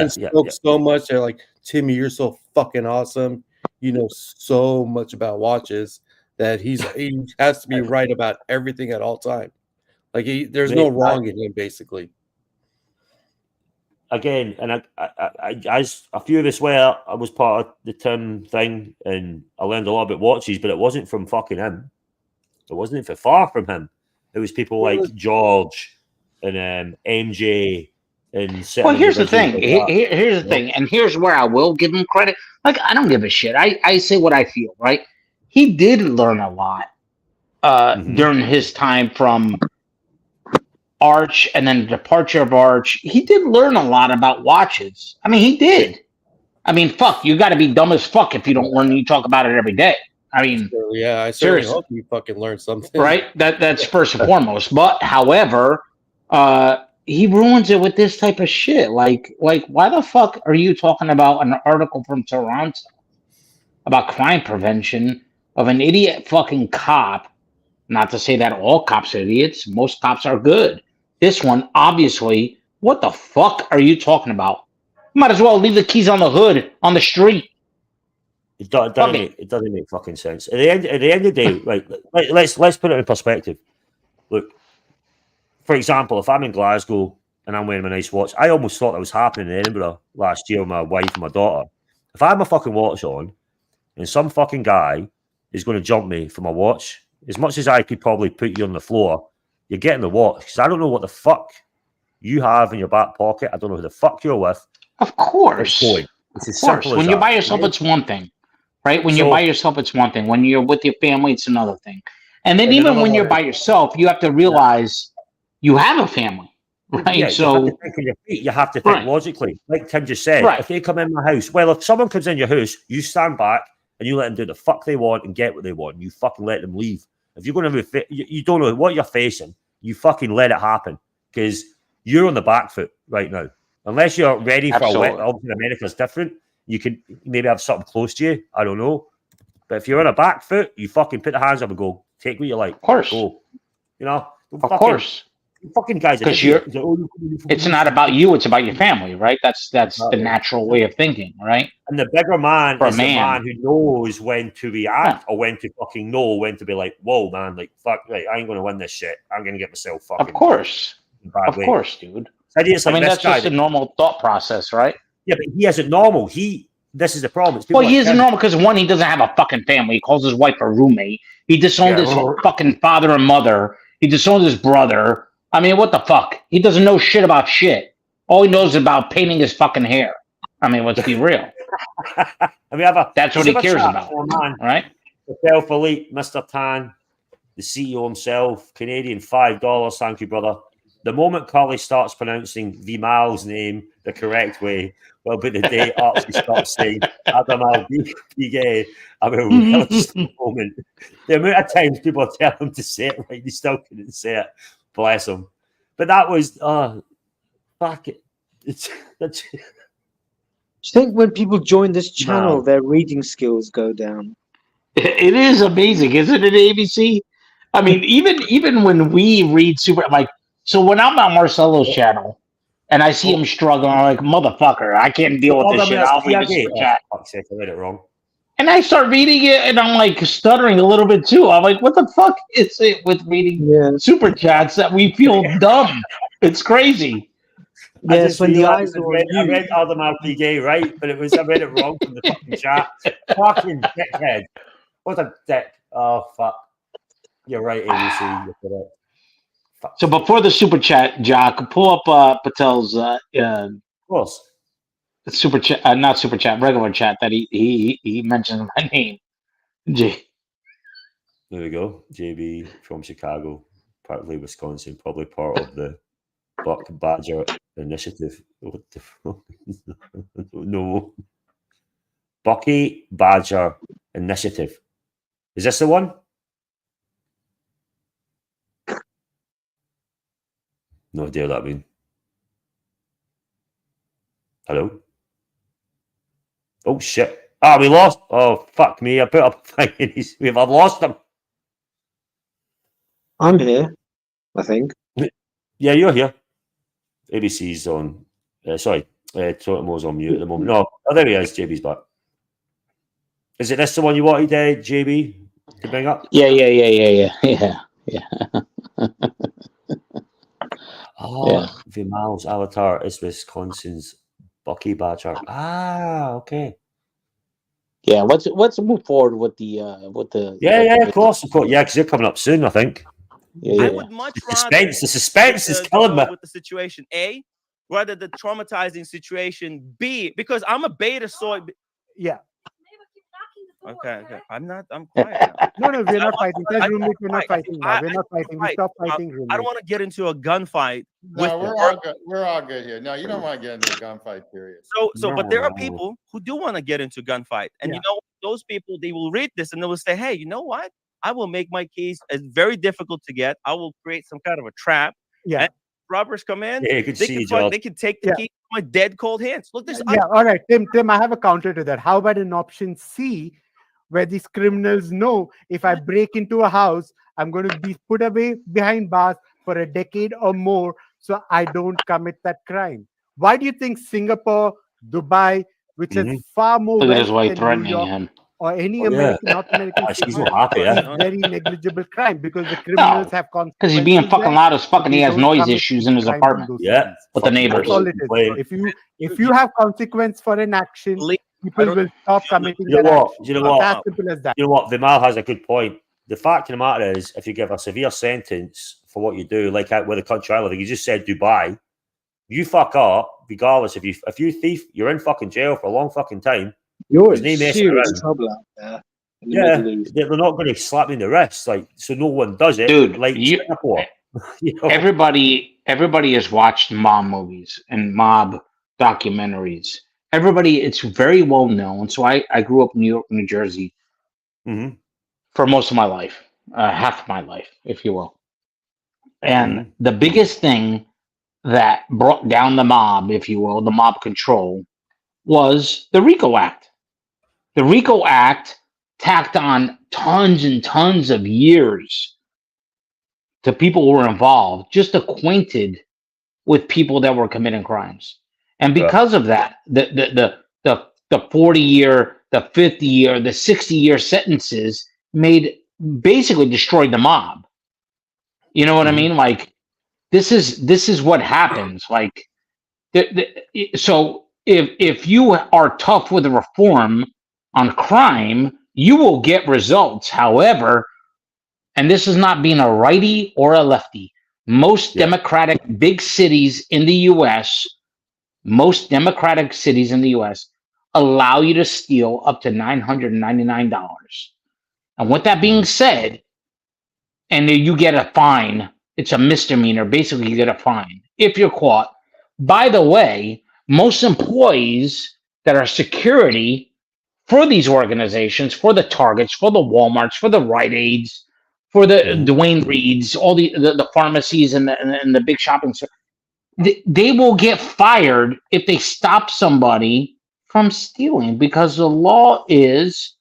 spoke so much. They're like, Timmy, you're so fucking awesome. You know so much about watches that he has to be right about everything at all time. Like there's no wrong in him, basically.
Again, and a few of us were. I was part of the Tim thing, and I learned a lot about watches, but it wasn't from fucking him. It wasn't far from him. It was people like George and MJ and.
Well, here's the thing. Here's the thing, and here's where I will give him credit. Like, I don't give a shit. I say what I feel, right? He did learn a lot during his time from Arch and then the departure of Arch. He did learn a lot about watches. I mean, he did. I mean, fuck, you got to be dumb as fuck if you don't learn. You talk about it every day. I mean,
yeah, I certainly hope you fucking learn something.
Right? That's first and foremost. But however, he ruins it with this type of shit. Like, why the fuck are you talking about an article from Toronto about crime prevention of an idiot fucking cop? Not to say that all cops are idiots. Most cops are good. This one, obviously, what the fuck are you talking about? Might as well leave the keys on the hood on the street.
It doesn't make fucking sense. At the end of the day, right? Let's put it in perspective. Look, for example, if I'm in Glasgow and I'm wearing a nice watch, I almost thought that was happening in Edinburgh last year with my wife and my daughter. If I have my fucking watch on and some fucking guy is going to jump me for my watch, as much as I could probably put you on the floor, you're getting the watch because I don't know what the fuck you have in your back pocket. I don't know who the fuck you're with.
Of course.
It's as simple as
when you're by yourself, it's one thing, right? When you're by yourself, it's one thing. When you're with your family, it's another thing. And then even when you're by yourself, you have to realize you have a family, right?
Yeah,
so
you have to think on your feet. You have to think logically. Like Tim just said, if they come in my house, well, if someone comes in your house, you stand back and you let them do the fuck they want and get what they want. You fucking let them leave. If you're going to, you don't know what you're facing, you fucking let it happen because you're on the back foot right now. Unless you're ready for a wet, obviously America's different. You can maybe have something close to you. I don't know. But if you're on a back foot, you fucking put the hands up and go, take what you like.
Of course.
Go. You know?
Of course.
Fucking guys.
Because it's not about you, it's about your family, right? That's the natural way of thinking, right?
And the bigger man is the man who knows when to react or when to fucking know when to be like, whoa, man, like, fuck, right, I ain't going to win this shit. I'm going to get myself fucking.
Of course. Of course, dude. I mean, that's just a normal thought process, right?
Yeah, but he isn't normal. This is the problem.
Well, he isn't normal because one, he doesn't have a fucking family. He calls his wife a roommate. He disowned his fucking father and mother. He disowned his brother. I mean, what the fuck? He doesn't know shit about shit. All he knows is about painting his fucking hair. I mean, let's be real. That's what he cares about, right?
The Self Elite, Mr. Tan, the CEO himself, Canadian $5. Thank you, brother. The moment Carly starts pronouncing VIMAL's name the correct way, will be the day Archie stops saying Adamal Bigay. I mean, really moment. The amount of times people tell him to say it right, they still couldn't say it. Bless him. But that was, fuck it.
Do you think when people join this channel, their reading skills go down?
It is amazing, isn't it, ABC? I mean, even when we read so when I'm on Marcelo's channel and I see him struggling, I'm like, motherfucker, I can't deal with this shit. I'll read the super chat.
Fuck's sake, I read it wrong.
And I start reading it and I'm like stuttering a little bit too. I'm like, what the fuck is it with reading super chats that we feel dumb? It's crazy.
Yes, when the eyes are on you.
I read Adamal Bigay, right? But I read it wrong from the fucking chat. Fucking dickhead. What a dick. Oh, fuck. You're right, ABC. You're correct. Fuck.
So before the super chat, Jock, pull up Patel's
Of course.
super chat, not super chat, regular chat that he mentioned my name.
There we go. JB from Chicago, partly Wisconsin, probably part of the Buck Badger Initiative. What the fuck? No. Bucky Badger Initiative. Is this the one? No idea what that means. Hello? Oh shit. Ah, we lost. Oh, fuck me. I put up a thing and I've lost him.
I'm here, I think.
Yeah, you're here. ABC's on. Sorry. Totemo's on mute at the moment. No, oh, there he is. JB's back. Is it this the one you wanted, JB, to bring up?
Yeah.
Oh,
Yeah.
VIMAL's avatar is Wisconsin's Bucky Badger. Ah, okay.
Yeah, let's move forward with the
Yeah, of course. Yeah, because they're coming up soon, I think.
I would much rather
The suspense is killing me.
with the situation A, rather the traumatizing situation B, because I'm a beta soy.
Yeah.
Okay. I'm quiet now.
No, we're not fighting. Tell roommate we're not fighting now. We're not fighting. We stop fighting, roommate.
I don't want to get into a gunfight.
No, we're all good. We're all good here. No, you don't want to get into a gunfight, period.
But there are people who do want to get into a gunfight. And you know, those people, they will read this and they will say, hey, you know what? I will make my keys as very difficult to get. I will create some kind of a trap.
Yeah.
And robbers come in.
Yeah,
they can take the key from my dead cold hands. Look, this.
Yeah, all right. Tim, I have a counter to that. How about an option C, where these criminals know if I break into a house, I'm going to be put away behind bars for a decade or more, so I don't commit that crime. Why do you think Singapore, Dubai, which is far more
Look at his wife
than New
threatening
York,
him.
or any American, North American
She's
city,
not happy,
is very negligible crime because the criminals have consequences.
Because he's being fucking
there,
loud as fuck, and he
they
has
don't
noise
commit
issues in his
crime
apartment.
those
Yeah.
cities.
With the neighbors.
That's all it is. If you have consequence for an action, people will stop committing
You know
that
what?
action.
You know what?
It's as simple as that.
You know what? VIMAL has a good point. The fact of the matter is, if you give a severe sentence for what you do, like out with the country island, like you just said Dubai, you fuck up, regardless if you thief, you're in fucking jail for a long fucking time.
You're
There's
in
no messing
serious
around.
trouble out there. in the
Yeah,
Middle East.
they're not going to slap you in the wrist, like so. No one does it,
Dude,
like Singapore. You know?
Everybody has watched mob movies and mob documentaries. Everybody, it's very well known. So I grew up in New York, New Jersey for most of my life, half of my life, if you will. And the biggest thing that brought down the mob, if you will, the mob control, was the RICO Act. The RICO Act tacked on tons and tons of years to people who were involved, just acquainted with people that were committing crimes. And because of that, the 40-year, the 50-year, the 60-year sentences basically destroyed the mob. You know what I mean? Like this is what happens. Like so if you are tough with a reform on crime, you will get results. However, and this is not being a righty or a lefty, most democratic big cities in the US, allow you to steal up to $999. And with that being said, and you get a fine, it's a misdemeanor. Basically, you get a fine if you're caught. By the way, most employees that are security for these organizations, for the Targets, for the Walmarts, for the Rite Aids, for the Dwayne Reeds, all the pharmacies and the big shopping stores, they will get fired if they stop somebody from stealing, because the law is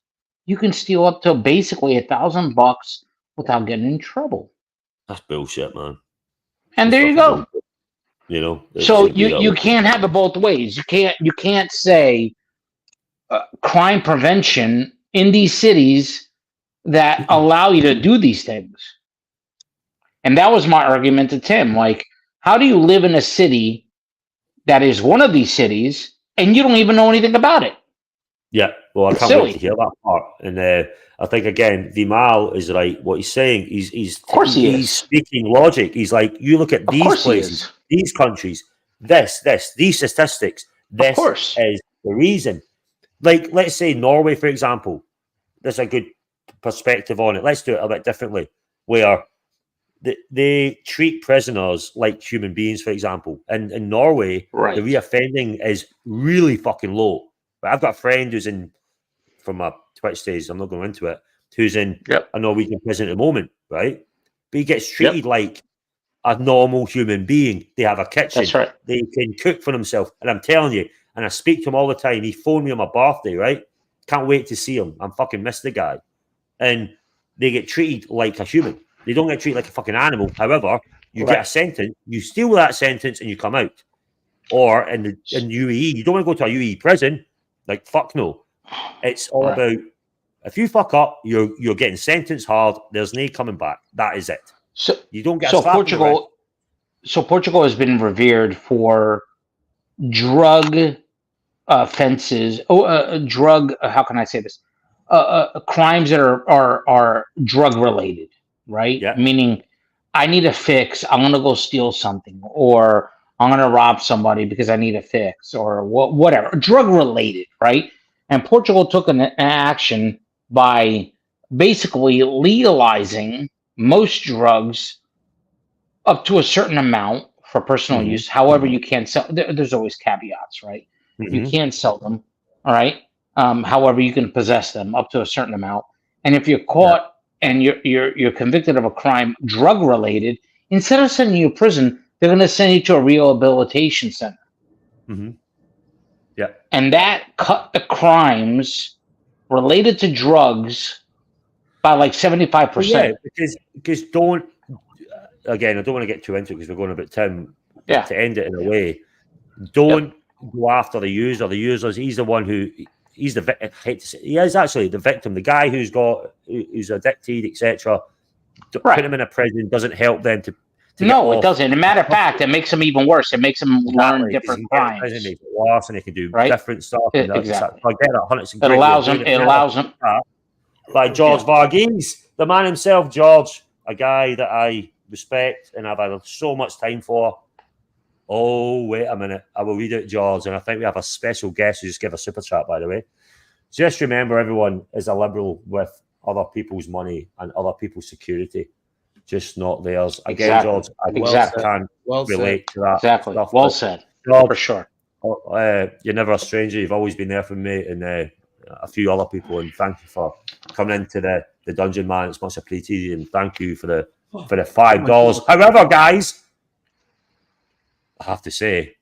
you can steal up to basically $1,000 without getting in trouble.
That's bullshit, man.
And there you go.
You know,
so you can't have it both ways. You can't say crime prevention in these cities that allow you to do these things. And that was my argument to Tim. Like, how do you live in a city that is one of these cities and you don't even know anything about it?
Yeah, well, I can't wait to hear that part. And I think again, VIMAL is right. What he's saying, he's
Of course he
he's
is.
speaking logic. He's like, you look at
Of
these
course he
places,
is.
these countries, these statistics. This
course.
is the reason. Like, let's say Norway, for example. There's a good perspective on it. Let's do it a bit differently, where they treat prisoners like human beings, for example. And in Norway,
Right.
the reoffending is really fucking low. But I've got a friend who's in, from my Twitch days, I'm not going into it, who's in a Norwegian prison at the moment, right? But he gets treated like a normal human being. They have a kitchen.
That's right.
They can cook for themselves. And I'm telling you, and I speak to him all the time. He phoned me on my birthday, right? Can't wait to see him. I'm fucking miss the guy. And they get treated like a human. They don't get treated like a fucking animal. However, you get a sentence, you steal that sentence, and you come out. Or in UAE, you don't want to go to a UAE prison. Like, fuck no. It's all about, if you fuck up, you're getting sentenced hard. There's no coming back. That is it.
So
you don't get
so Portugal. So Portugal has been revered for drug offenses. Drug. How can I say this? Crimes that are drug related, right?
Yeah.
Meaning, I need a fix. I'm gonna go steal something, or I'm gonna rob somebody because I need a fix, or whatever. Drug related, right? And Portugal took an action by basically legalizing most drugs up to a certain amount for personal use. However, you can't sell. There's always caveats, right? You can't sell them. All right. However, you can possess them up to a certain amount. And if you're caught and you're convicted of a crime drug related, instead of sending you to prison, they're going to send you to a rehabilitation center.
Yeah.
And that cut the crimes related to drugs by like 75%.
Yeah, because don't, again, I don't want to get too into it because we're going about Tim.
Yeah.
To end it in a way, don't go after the user. The user's, he's the one who, he's the victim. He is actually the victim. The guy who's addicted, etc. Put him in a prison doesn't help them to
no, it doesn't. As a matter of fact, it makes them even worse. It makes them learn different crimes.
Makes it worse, and they can do different stuff.
Exactly.
I get it.
It allows them. It allows them.
By George Varghese, the man himself, George, a guy that I respect and I've had so much time for. Oh, wait a minute. I will read it, George, and I think we have a special guest who just gave a super chat, by the way. Just remember, everyone is a liberal with other people's money and other people's security, just not theirs. Again, George, I can't relate to that.
Exactly.
Stuff,
well said.
George,
for sure.
You're never a stranger. You've always been there for me and a few other people, and thank you for coming into the dungeon, man. It's much appreciated, and thank you for the $5. However, guys, I have to say,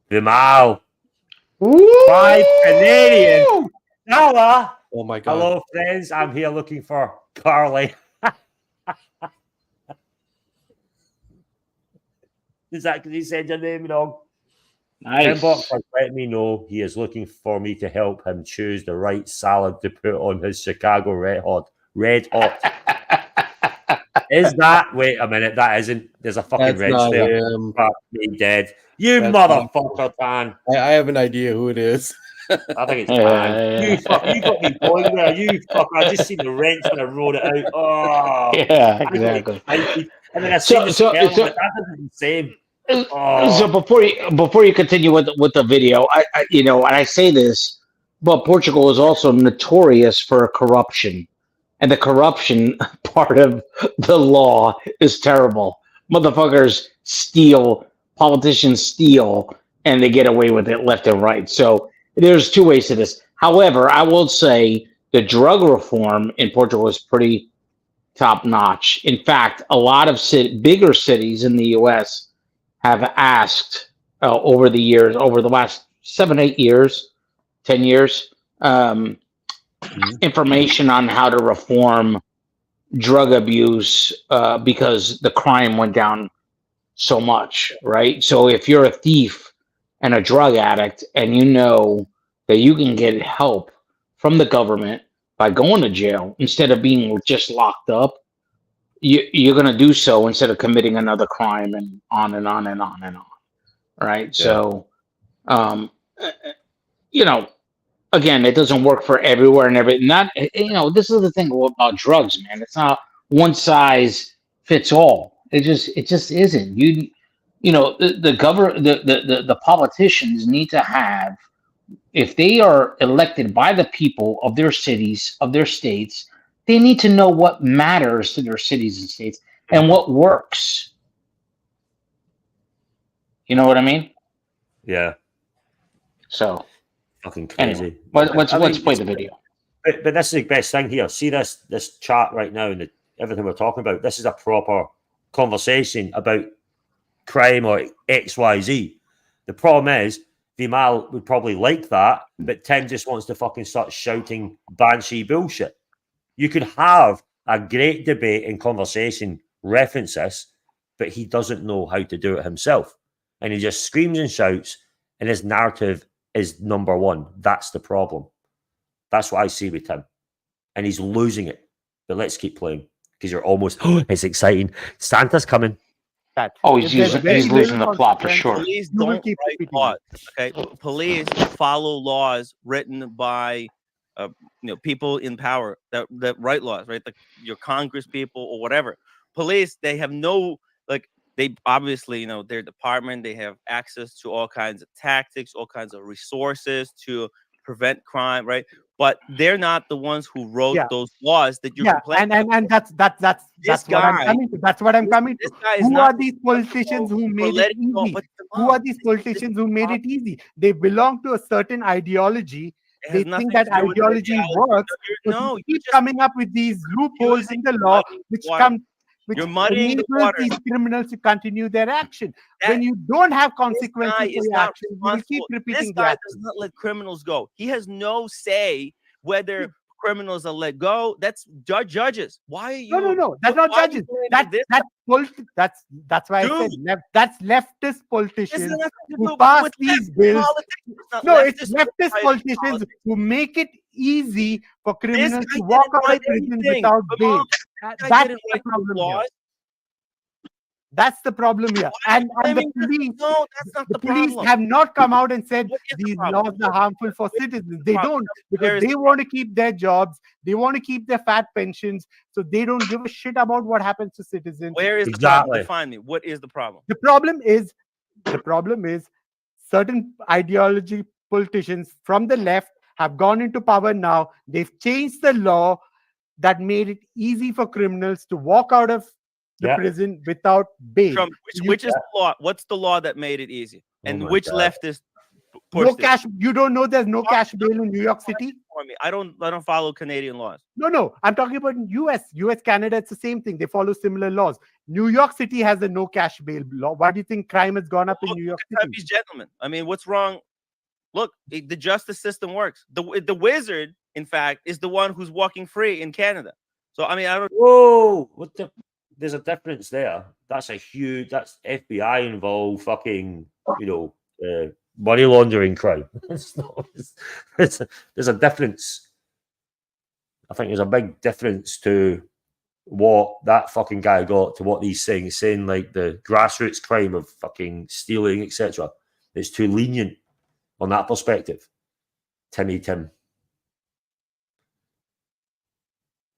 VIMAL, 5 Canadian dollar.
Oh my God!
Hello, friends. I'm here looking for Carly. Is that because he said your name wrong?
Nice.
Inbox has let me know he is looking for me to help him choose the right salad to put on his Chicago Red Hot. Is that? Wait a minute. That isn't. There's a fucking red there. Fuck me dead. You motherfucker, Tan.
I have an idea who it is.
I think it's Tan. You got me going there. You fucker. I just seen the wrench when I wrote it out. Oh,
yeah, exactly.
And then I see the spell, but that isn't the same. Oh.
So before you continue with the video, I and I say this, but Portugal is also notorious for corruption, and the corruption part of the law is terrible. Motherfuckers steal, politicians steal, and they get away with it left and right. So there's two ways to this. However, I will say the drug reform in Portugal is pretty top notch. In fact, a lot of bigger cities in the U.S. have asked over the years, over the last 7-8 years, 10 years, information on how to reform drug abuse because the crime went down so much, right? So if you're a thief and a drug addict and you know that you can get help from the government by going to jail instead of being just locked up, you're going to do so instead of committing another crime, and on and on and on and on. Right. Yeah. So, again, it doesn't work for everywhere and everything. Not, this is the thing about drugs, man. It's not one size fits all. It just isn't. The politicians need to have, if they are elected by the people of their cities, of their states, they need to know what matters to their cities and states and what works. You know what I mean?
Yeah.
So
fucking crazy.
Anyway, let's play the video.
But this is the best thing here. See this chat right now and everything we're talking about. This is a proper conversation about crime or XYZ. The problem is VIMAL would probably like that, but Tim just wants to fucking start shouting banshee bullshit. You could have a great debate and conversation reference this, but he doesn't know how to do it himself. And he just screams and shouts, and his narrative is number one. That's the problem. That's what I see with him. And he's losing it. But let's keep playing, because you're almost, it's exciting. Santa's coming.
He's losing the plot for sure.
Police don't write laws. Okay, police follow laws written by people in power that write laws, right? Your Congress people or whatever. Police, they have no, they obviously, their department, they have access to all kinds of tactics, all kinds of resources to prevent crime, right? But they're not the ones who wrote those laws that you're complaining about.
And that's what I'm coming to. That's what I'm coming to. Who are these politicians who made it easy? Who are these politicians who made it easy? They belong to a certain ideology. They think that ideology works. So you keep coming up with these loopholes in the law, which
muddying the water.
These criminals to continue their action. When you don't have consequences for your action, you will keep repeating
this guy does not let criminals go. He has no say whether criminals are let go. That's judges. Why are you?
No. That's not judges. That's why I said that's leftist politicians who pass these bills. No, it's leftist politicians who make it easy for criminals to walk out of prison without bail. That's the problem here. That's the problem here. And the police,
that's not the
police have not come out and said these laws are harmful for citizens. They don't, because they want to keep their jobs. They want to keep their fat pensions. So they don't give a shit about what happens to citizens.
Where is the problem? Define me. What is the problem?
The problem is certain ideology politicians from the left have gone into power now. They've changed the law that made it easy for criminals to walk out of the prison without bail.
Which is the law? What's the law that made it easy? And which leftist?
No cash. You don't know there's no cash bail in New York City?
I don't follow Canadian laws.
No. I'm talking about US, Canada. It's the same thing. They follow similar laws. New York City has a no cash bail law. Why do you think crime has gone up in New York City?
These gentlemen. I mean, what's wrong? Look, the justice system works. The wizard, in fact, is the one who's walking free in Canada. So I mean, I don't.
Whoa! There's a difference there. That's FBI involved. Fucking, money laundering crime. There's a difference. I think there's a big difference to what that fucking guy got to what he's saying like the grassroots crime of fucking stealing, etc. It's too lenient on that perspective. Tim.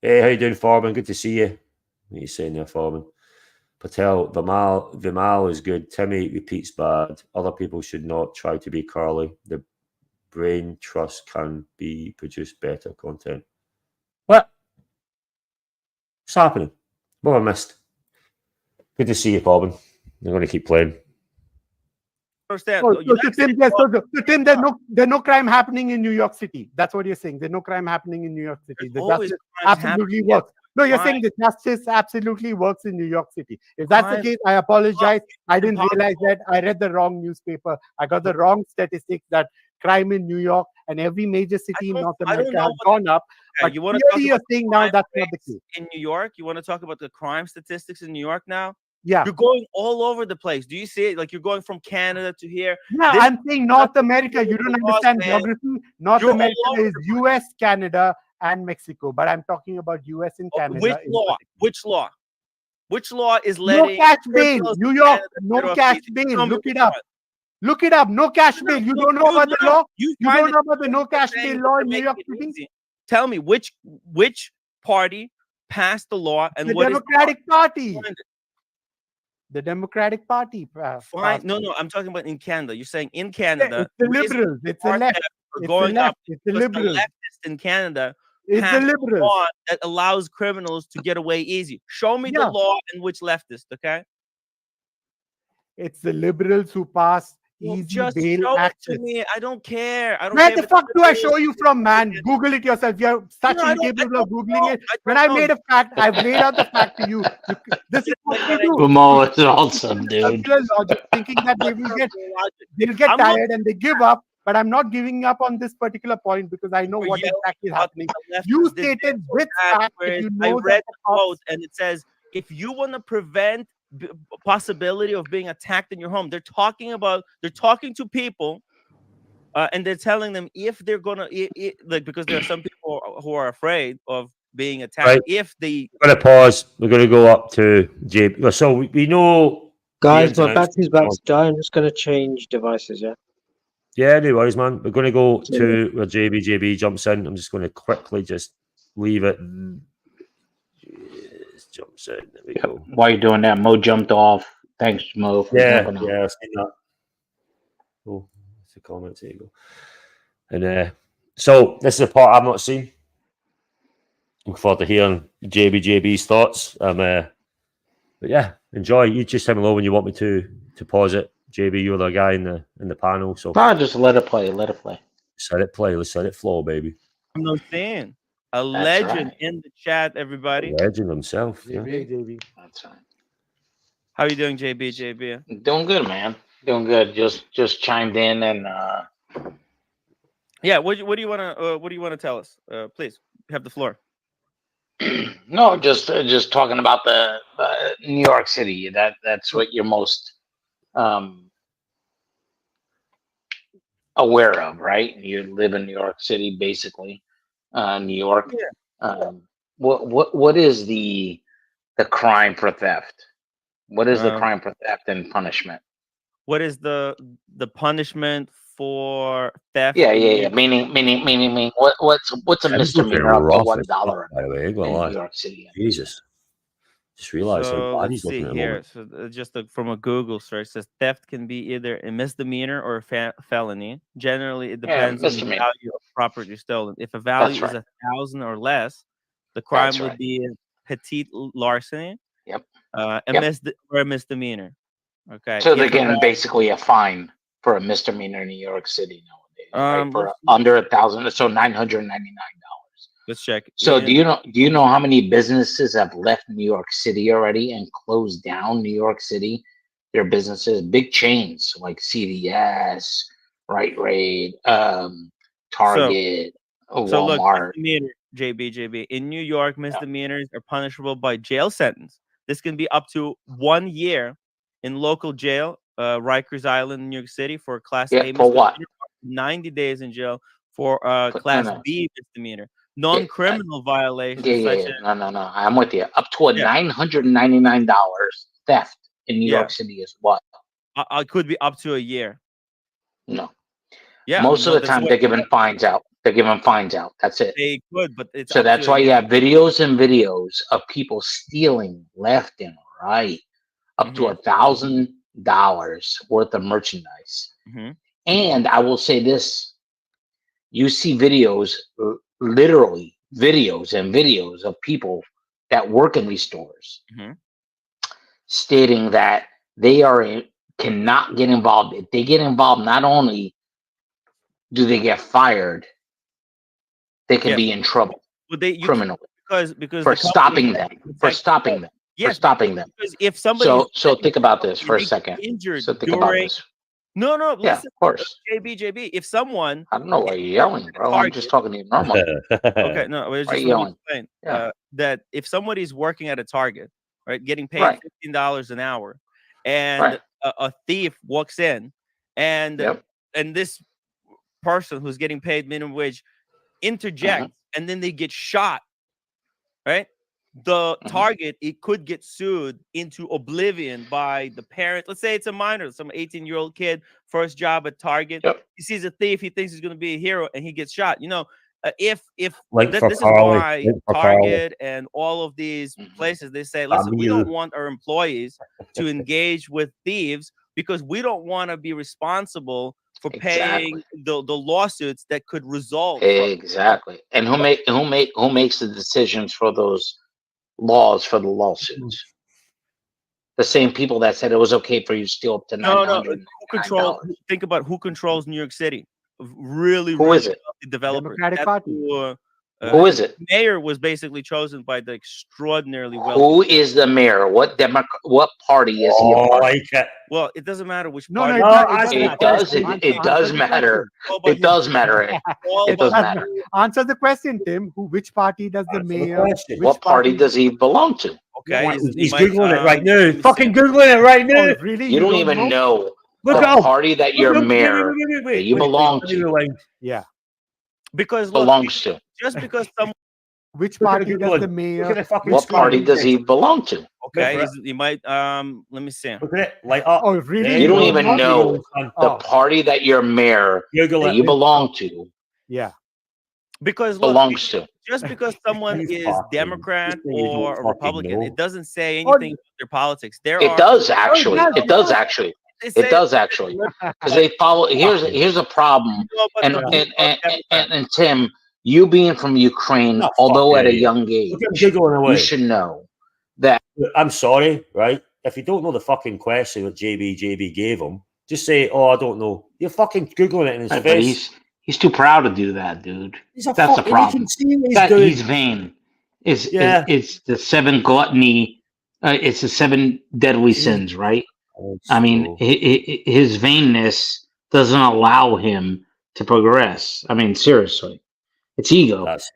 Hey, how you doing, Foreman? Good to see you. What are you saying there, Foreman? Patel, Vimal is good. Timmy repeats bad. Other people should not try to be Carly. The brain trust can be produce better content. What? What's happening? What have I missed? Good to see you, Foreman. I'm going to keep playing.
Understand?
Tim, there's no crime happening in New York City. That's what you're saying. There's no crime happening in New York City. The justice absolutely works. No, you're saying the justice absolutely works in New York City. If that's the case, I apologize. I didn't realize that. I read the wrong newspaper. I got the wrong statistics that crime in New York and every major city in North America has gone up. But you're saying now that's not the case.
In New York, you want to talk about the crime statistics in New York now?
Yeah.
You're going all over the place. Do you see it? Like you're going from Canada to here.
Yeah, I'm saying North America. You don't understand geography. North America is US, Canada, and Mexico. But I'm talking about US and Canada.
Which law? Which law is letting
no cash bail? New York, no cash bail. Look it up. Look it up. No cash bail. You don't know about the law? You
find
don't
it
know about the no cash
saying
bail law
to
in New
make
York
it
City?
easy. Tell me which party passed the law and
The
what is
Democratic Party.
Find it.
The Democratic Party.
Fine. No, I'm talking about in Canada. You're saying in Canada,
It's the liberals. It's the
car
left.
theft are
It's the
going up
left. It's the
because
liberals.
the leftists in Canada
It's the
passed a
liberals.
law that allows criminals to get away easy. Show me the law and which leftist, okay?
It's the liberals who pass
Well,
easy
just
bail
show
access.
it to me. I don't care. I don't
Where
care
the
if
fuck
it's
do I
liberals.
show you from, man? Google it yourself. You're such
No, I don't-
incapable
I
of
don't
Googling
know.
it.
I
When
don't
I
know.
made a fact, I've laid out the fact to you. This is what they do.
Vimal, it's awesome, dude.
Circular logic, thinking that they'll get
I'm not-
tired and they give up. But I'm not giving up on this particular point because I know
We're
what
yelling
exactly is
about
happening.
the leftists
You
did
stated
this or
with
that,
fact that
whereas
you
I
know
read
that
the quote and it says, if you want to prevent possibility of being attacked in your home, they're talking to people and they're telling them if they're gonna like, because there are some people who are afraid of being attacked.
Right.
If they
We're going to pause. We're going to go up to JB. So we know.
Guys,
the
my
ins and outs.
battery's about to die. I'm just going to change devices, yeah?
Yeah, no worries, man. We're going to go to where JB jumps in. I'm just going to quickly just leave it. Just jumps in. There we go.
While you're doing that, Mo jumped off. Thanks, Mo, for jumping off.
Yeah, I've seen that. Oh, it's a comment. There you go. And so this is a part I've not seen. Looking forward to hearing JB's thoughts. But yeah, enjoy. You just tell me when you want me to pause it. JB, you're the guy in the panel, so
Just let it play. Let it play.
Let it play. Let's let it flow, baby.
I'm not saying a
That's
legend
right.
in the chat, everybody.
Legend himself. Yeah.
JB.
That's right.
How you doing, JB?
Doing good, man. Doing good. Just chimed in and
Yeah. What do you want to tell us? Please have the floor.
no, just talking about the New York City. That's what you're most aware of, right? You live in New York City, basically. New York.
Yeah.
What is the crime for theft? What is the
Um,
crime for theft and punishment?
What is the punishment for theft?
Yeah. Meaning. What's a
Tim's looking
misdemeanor up to
rough as fuck,
$1
by the way.
in New York City?
Jesus. Just realized
So
how bad
let's
he's looking
see
at the
here.
moment.
So just from a Google search, says theft can be either a misdemeanor or a felony. Generally, it depends on the
misdemeanor.
value of property stolen. If a value
That's
is
right.
1,000 or less, the crime
That's
would
right.
be petite larceny.
Yep.
Or a misdemeanor. Okay.
So they're
If
getting basically a fine for a misdemeanor in New York City nowadays, right? For
let's-
under 1,000, so $999.
let's check.
So do you know how many businesses have left New York City already and closed down New York City? Their businesses, big chains like CVS, Rite Aid, Target,
So look,
Walmart.
misdemeanor, JB. In New York, misdemeanors are punishable by jail sentence. This can be up to 1 year in local jail, Rikers Island, New York City, for Class A
For what?
misdemeanor, 90 days in jail for Class
no.
B misdemeanor. Non-criminal violations such as
No. I'm with you. Up to a $999 theft in New York City is what?
it could be up to a year.
No.
Yeah,
Most of the time they're giving fines out. They're giving fines out. That's it.
They could, but it's
So that's why you have videos and videos of people stealing left and right, up to $1,000 worth of merchandise. And I will say this: you see videos, literally videos and videos of people that work in these stores stating that they cannot get involved. If they get involved, not only do they get fired, they can be in trouble criminally
because
for stopping them.
Yes,
for stopping them.
Because if somebody
So think about this for a second.
Injured
So think about this.
No,
Yeah,
listen,
of course.
JB. If someone,
I don't know why you're yelling, bro. I'm just talking to you normally.
Okay, no, it's
Why
just
you
let me
yelling?
explain that if somebody's working at a Target, right, getting paid $15 an hour, and a thief walks in, and this person who's getting paid minimum wage interjects, and then they get shot, right? the target, it could get sued into oblivion by the parent. Let's say it's a minor, some 18-year-old kid, first job at Target.
Yep.
He sees a thief, he thinks he's going to be a hero, and he gets shot. You know, if
Like for
this is
Carly,
why
like for
Target and all of these places, they say, listen, we
Emil.
don't want our employees to engage with thieves because we don't want to be responsible for paying the lawsuits that could result.
Exactly. And who makes the decisions for those laws for the lawsuits? The same people that said it was okay for you to steal up to $900.
Who controls? Think about who controls New York City. Really,
Who
really
is it?
wealthy developers.
Democratic Party.
Who is it?
Mayor was basically chosen by the extraordinarily wealthy.
Who is the mayor? What party is he a part of?
Like it.
Well, it doesn't matter which
No,
party.
It does matter. It does matter. It does matter.
Answer the question, Tim. Which party does the mayor?
What party does he belong to?
Okay,
He's Googling it right now. Fucking Googling it right now.
Oh, really?
You don't even know
Look
the
up.
party that your mayor that you belong to
Yeah.
Because look,
belongs to.
just because someone.
Which party does the mayor?
What party does he belong to?
Okay, he might. Let me see.
Look at it. Like, oh,
Oh, really?
You don't even know the party that your mayor that you belong to
Yeah.
Because look,
belongs to.
just because someone is Democrat or a Republican, it doesn't say
Oh,
anything about their politics.
It does actually. It does actually. It does actually. Because they follow. Here's a problem. And Tim, you being from Ukraine, although at a young age, you should know that.
I'm sorry, right? If you don't know the fucking question that JB gave him, just say, "Oh, I don't know." You're fucking googling it in his face.
He's too proud to do that, dude.
That's
the problem. He's vain. It's the seven gluttony. It's the seven deadly sins, right? I mean, his vainness doesn't allow him to progress. I mean, seriously, it's ego.
That's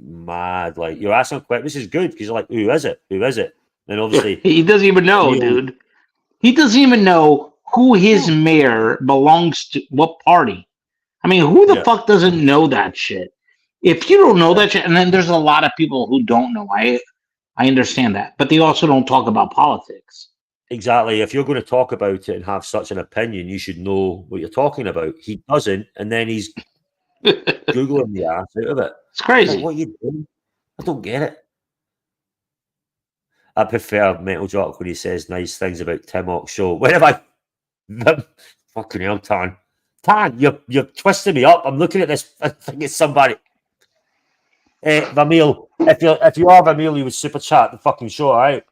mad. Like, you're asking a question. This is good because you're like, who is it? Who is it? And obviously,
he doesn't even know, dude. He doesn't even know who his mayor belongs to. What party? I mean, who the fuck doesn't know that shit? If you don't know that shit, and then there's a lot of people who don't know. I understand that, but they also don't talk about politics.
Exactly. If you're going to talk about it and have such an opinion, you should know what you're talking about. He doesn't, and then he's Googling the ass out of it.
It's crazy.
Like, what are you doing? I don't get it. I prefer Metal Jock when he says nice things about Tim Hawk's show. Where have I? Fucking hell, Tan. Tan, you're twisting me up. I'm looking at this. I think it's somebody. Vimal, if you are Vimal, you would super chat the fucking show, all right?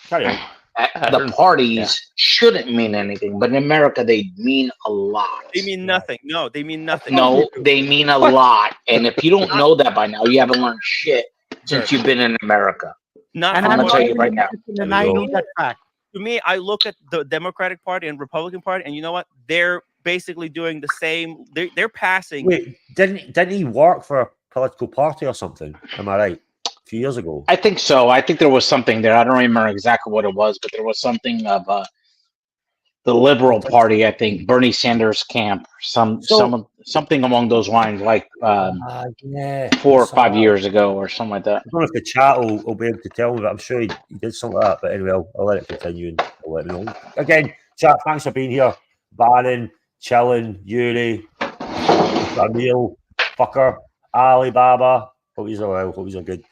Carry on.
The parties shouldn't mean anything, but in America they mean a lot.
They mean nothing. No, they mean nothing.
No, they mean a lot. And if you don't know that by now, you haven't learned shit since you've been in America.
Not
and I'm gonna tell you right now.
And I know that fact.
To me, I look at the Democratic Party and Republican Party, and you know what? They're basically doing the same. They're passing.
Wait, didn't he work for a political party or something? Am I right? A few years ago.
I think so. I think there was something there. I don't remember exactly what it was, but there was something of the Liberal Party. I think Bernie Sanders camp, something along those lines, like 4 or 5 years ago or something like that.
I don't know if the chat will be able to tell me, but I'm sure he did something like that. But anyway, I'll let it continue and I'll let me know. Again, chat, thanks for being here. Bannon, Chillin, Yuri, Emil, Fucker, Alibaba. Hope he's well. Hope he's good.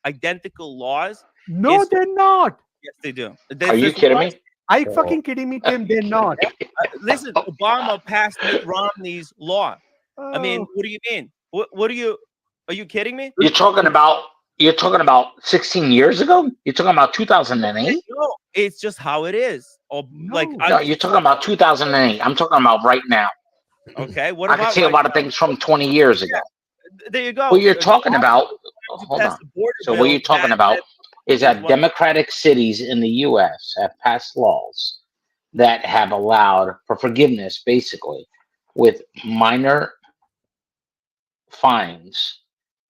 Identical laws?
No, they're not.
Yes, they do.
Are you kidding me?
Are you fucking kidding me, Tim? They're not.
Listen, Obama passed Mitt Romney's law. I mean, what do you mean? What are you kidding me?
You're talking about 16 years ago? You're talking about 2008?
No, it's just how it is. Or
you're talking about 2008. I'm talking about right now.
Okay, what
I
about
can say a lot of things from 20 years ago.
There you go.
What you're talking about, hold on. So what you're talking about is that democratic cities in the U.S. have passed laws that have allowed for forgiveness, basically, with minor fines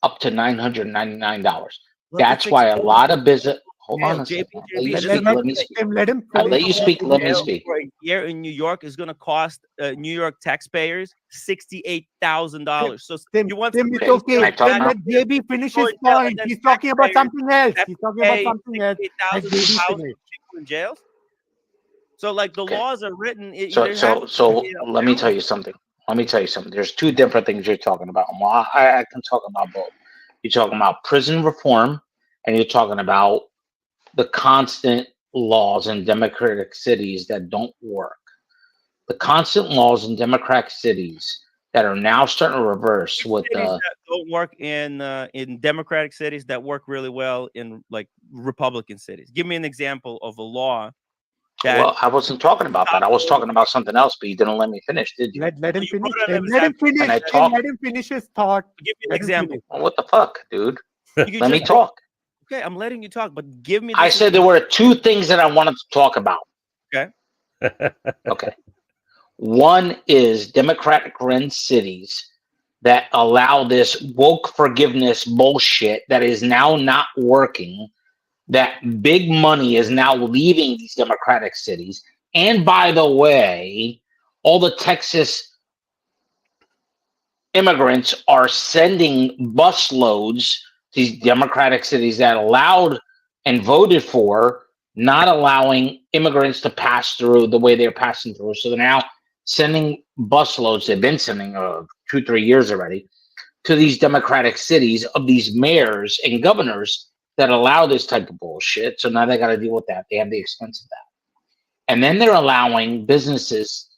up to $999. That's why a lot of business. Hold on a
JP,
second. Let you
JP,
speak. Let me speak.
Let him
I let you speak. Let me
jail
speak.
for a year in New York is going to cost New York taxpayers $68,000. So you want
Tim,
to
it's
Okay.
okay.
Can I talk
Tim,
now?
let JB finish his
Go to jail, and
point.
then
He's talking about
taxpayers
something else.
have
He's
to
talking about
pay
something else. Let
$68,000
JB
to house
finish.
people in jails. So like the
Okay.
laws are written. It
So
either has
so
to be
let me tell you something. Let me tell you something. There's two different things you're talking about. Well, I can talk about both. You're talking about prison reform, and you're talking about the constant laws in democratic cities that don't work. The constant laws in democratic cities that are now starting to reverse with
cities
the
that don't work in democratic cities that work really well in like Republican cities. Give me an example of a law that
well, I wasn't talking about that. I was talking about something else, but you didn't let me finish, did you?
Let him
you
finish.
brought up an
Let him
example.
finish.
And I
Tim,
talk.
let him finish his thought.
Give me an
Let him
example.
finish.
Well, what the fuck, dude?
You
Let me
just
talk.
okay. I'm letting you talk, but give me.
I
This
said there were two things that I wanted to talk about.
Okay.
Okay. One is democratic run cities that allow this woke forgiveness bullshit that is now not working, that big money is now leaving these democratic cities. And by the way, all the Texas immigrants are sending busloads to these democratic cities that allowed and voted for not allowing immigrants to pass through the way they're passing through. So they're now sending busloads. They've been sending 2-3 years already to these democratic cities of these mayors and governors that allow this type of bullshit. So now they got to deal with that. They have the expense of that. And then they're allowing businesses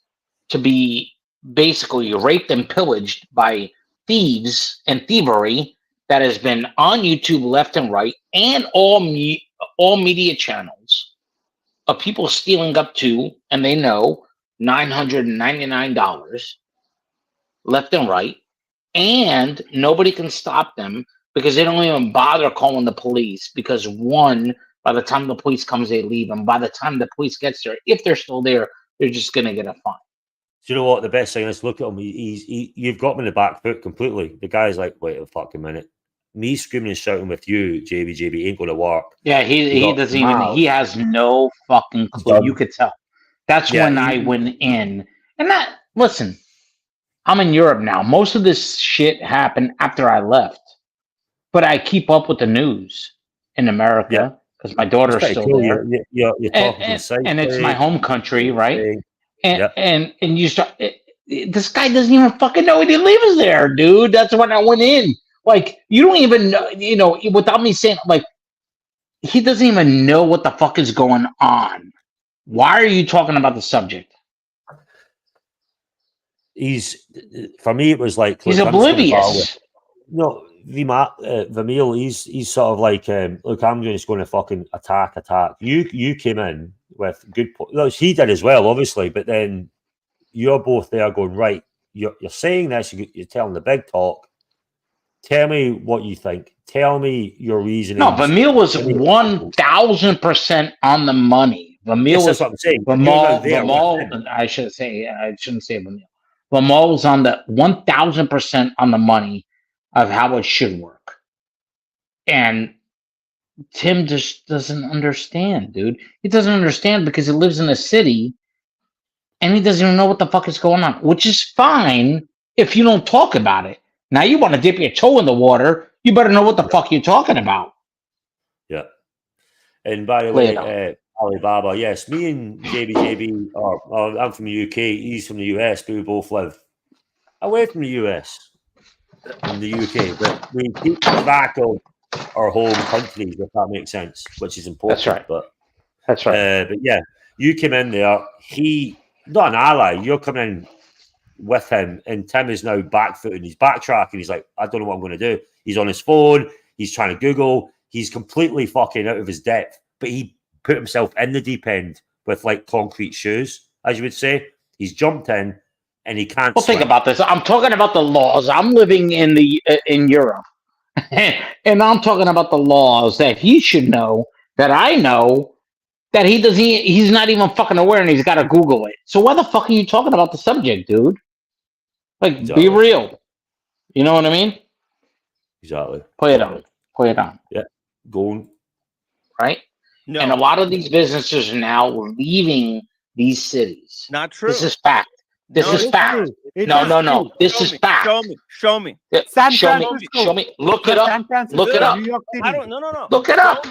to be basically raped and pillaged by thieves and thievery that has been on YouTube left and right, and all media channels of people stealing up to, and they know, $999 left and right, and nobody can stop them because they don't even bother calling the police, because one, by the time the police comes, they leave, and by the time the police gets there, if they're still there, they're just going to get a fine.
Do you know what the best thing is? Look at him. You've got me in the back foot completely. The guy's like, wait a fucking minute. Me screaming and shouting with you, JB, ain't going to work.
Yeah, he doesn't even. He has no fucking clue. You could tell. That's when I went in, and that. Listen, I'm in Europe now. Most of this shit happened after I left, but I keep up with the news in America because my daughter's still
cool.
there.
You're talking from side
and it's my home country, right?
Yep.
And you start. This guy doesn't even fucking know he didn't leave us there, dude. That's when I went in. Like, you don't even know, without me saying, like, he doesn't even know what the fuck is going on. Why are you talking about the subject?
For me, it was like,
he's oblivious.
No, VIMAL, he's sort of like, look, I'm just going to fucking attack. You came in with good, he did as well, obviously, but then you're both there going, right, you're saying this, you're telling the big talk. Tell me what you think. Tell me your reasoning.
No, VIMAL was 1,000% on the money. VIMAL was.
That's what I'm saying.
VIMAL. I shouldn't say VIMAL. VIMAL was on the 1,000% on the money of how it should work. And Tim just doesn't understand, dude. He doesn't understand because he lives in a city and he doesn't even know what the fuck is going on, which is fine if you don't talk about it. Now you want to dip your toe in the water, you better know what the fuck you're talking about.
Yeah. And by the way, Alibaba, yes, me and JB, I'm from the UK, he's from the US, but we both live away from the US in the UK, but we keep track of our home countries, if that makes sense, which is important.
That's right. That's right.
But yeah, you came in there, not an ally, you're coming in with him, and Tim is now backfooting, he's backtracking, he's like, I don't know what I'm going to do. He's on his phone, he's trying to Google, he's completely fucking out of his depth, but he put himself in the deep end with like concrete shoes, as you would say. He's jumped in and he can't
think about this. I'm talking about the laws. I'm living in Europe and I'm talking about the laws that he should know, that I know, that he's not even fucking aware, and he's got to Google it. So why the fuck are you talking about the subject, dude? Like,
exactly.
Be real. You know what I mean?
Exactly.
Play it on.
Yeah. Go on.
Right?
No,
And a lot of these businesses are now leaving these cities.
not true.
This is fact. This
No,
is
it's
fact.
true. It
No,
is
no, no.
true.
This is fact.
Show me.
Yeah,
San
show me.
Francisco.
Show me. Look it
Yeah,
up.
San Francisco,
Look it up.
New York City.
I don't. No.
Look it
Show
up.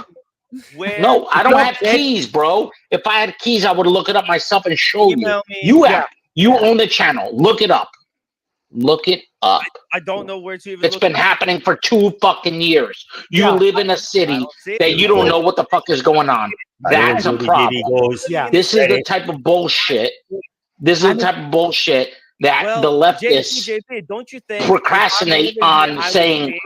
me where?
No, I don't
Look,
have keys, bro. If I had keys, I would look it up myself and show you.
Email me.
You have. You own the channel. Look it up. Look it up.
I don't know where to even.
It's
look
been
it up.
happening for 2 fucking years. You
Yeah.
live in a
I
city
don't see
that
it.
you don't know what the fuck is going on. That's a problem.
Yeah.
This is the type of bullshit. This is the type of bullshit that the leftists
JP, don't you think
procrastinate on saying,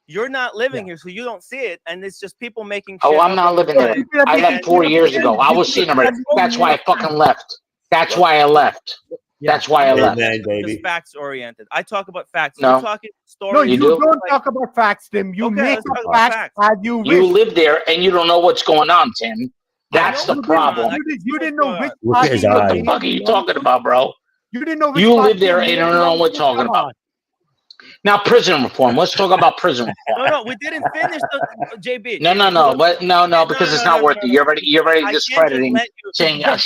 you're not living here, so you don't see it, and it's just people making.
"Oh,
shit
I'm
up
not
on
living
the
there.
internet.
I left 4 years ago. I was seeing them. That's why I fucking left. That's why I left. That's why I left."
Amen,
Just
baby.
facts oriented. I talk about facts.
No.
You're talking
No,
stories.
you
You do?
don't talk about facts, Tim. You
Okay,
make
let's talk
up
about
facts
facts.
as you
You
wish.
live there and you don't know what's going on, Tim. That's the
know what's
problem.
going
You didn't know which
Look at his
party
eye.
What the fuck are you talking about, bro?
You didn't know which
You
party
live there and you don't know what you're talking
Come
about.
on.
Now, prison reform. Let's talk about prison reform.
No, we didn't finish the JB.
No. But no, because it's not worth it. You're already
I can't
discrediting,
just let you-
saying,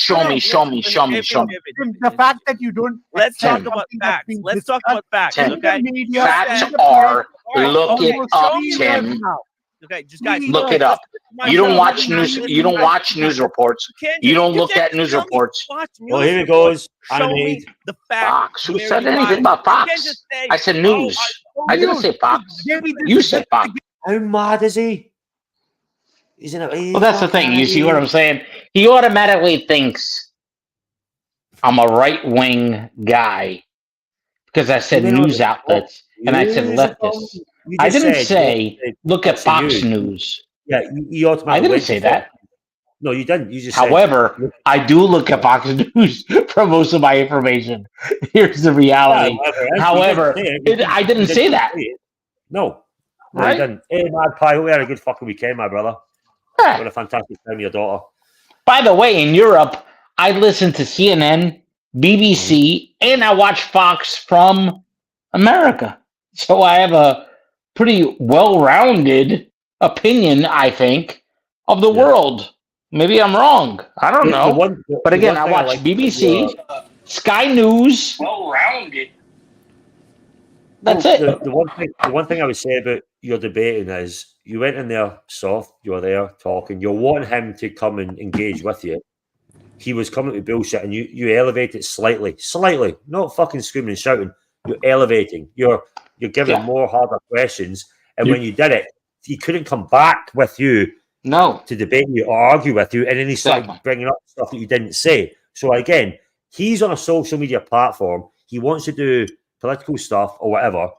show me.
Tim, the fact that you don't.
Let's talk
accept
about
something that's
facts.
being
Let's talk
discussed
about facts.
Tim,
in the
Okay.
media,
Facts
in the
are,
press,
look it
almost
up,
3 years
Tim.
now.
Okay, just guys.
Look it up. You don't watch news. You don't watch news reports. You don't look at news reports.
Well, here it goes.
Show me
Animated.
the facts.
Fox. Who
where
said
you
anything
lie.
about
You
Fox?
can't just say,
I said news. I didn't say Fox. You said Fox.
How mad is he? He's in a.
Well, that's the thing. You see what I'm saying? He automatically thinks I'm a right-wing guy because I said news outlets and I said leftists. I didn't say look at Fox News.
Yeah, you automatically.
I didn't
went
say
to
that.
Fox. No, you didn't. You just.
However, I do look at Fox News for most of my information. Here's the reality. However, I didn't say that.
No,
Right?
you didn't. Hey, Mad Pie, we had a good fucking weekend, my brother.
Yeah.
What a fantastic time with your daughter.
By the way, in Europe, I listen to CNN, BBC, and I watch Fox from America. So I have a pretty well-rounded opinion, I think, of the world. Maybe I'm wrong. I don't know. But again, I watch BBC, Sky News. Well-rounded. That's it.
The one thing I would say about your debating is you went in there soft, you were there talking, you want him to come and engage with you. He was coming to bullshit and you elevate it slightly, not fucking screaming and shouting. You're elevating. You're giving more harder questions. And when you did it, he couldn't come back with you to debate you or argue with you. And then he started bringing up stuff that you didn't say. So again, he's on a social media platform. He wants to do political stuff or whatever.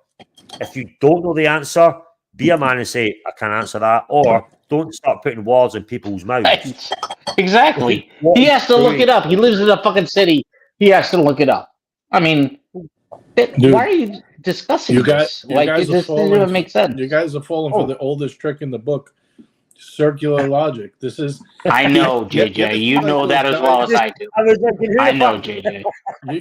If you don't know the answer, be a man and say, I can't answer that. Or don't start putting words in people's mouths.
Exactly. He has to look it up. He lives in a fucking city. He has to look it up. I mean,
Dude,
why are you discussing this?
You guys
this doesn't even make sense.
You guys are falling for the oldest trick in the book, circular logic. This is.
I know, JJ. You know that as well as I do. I know, JJ.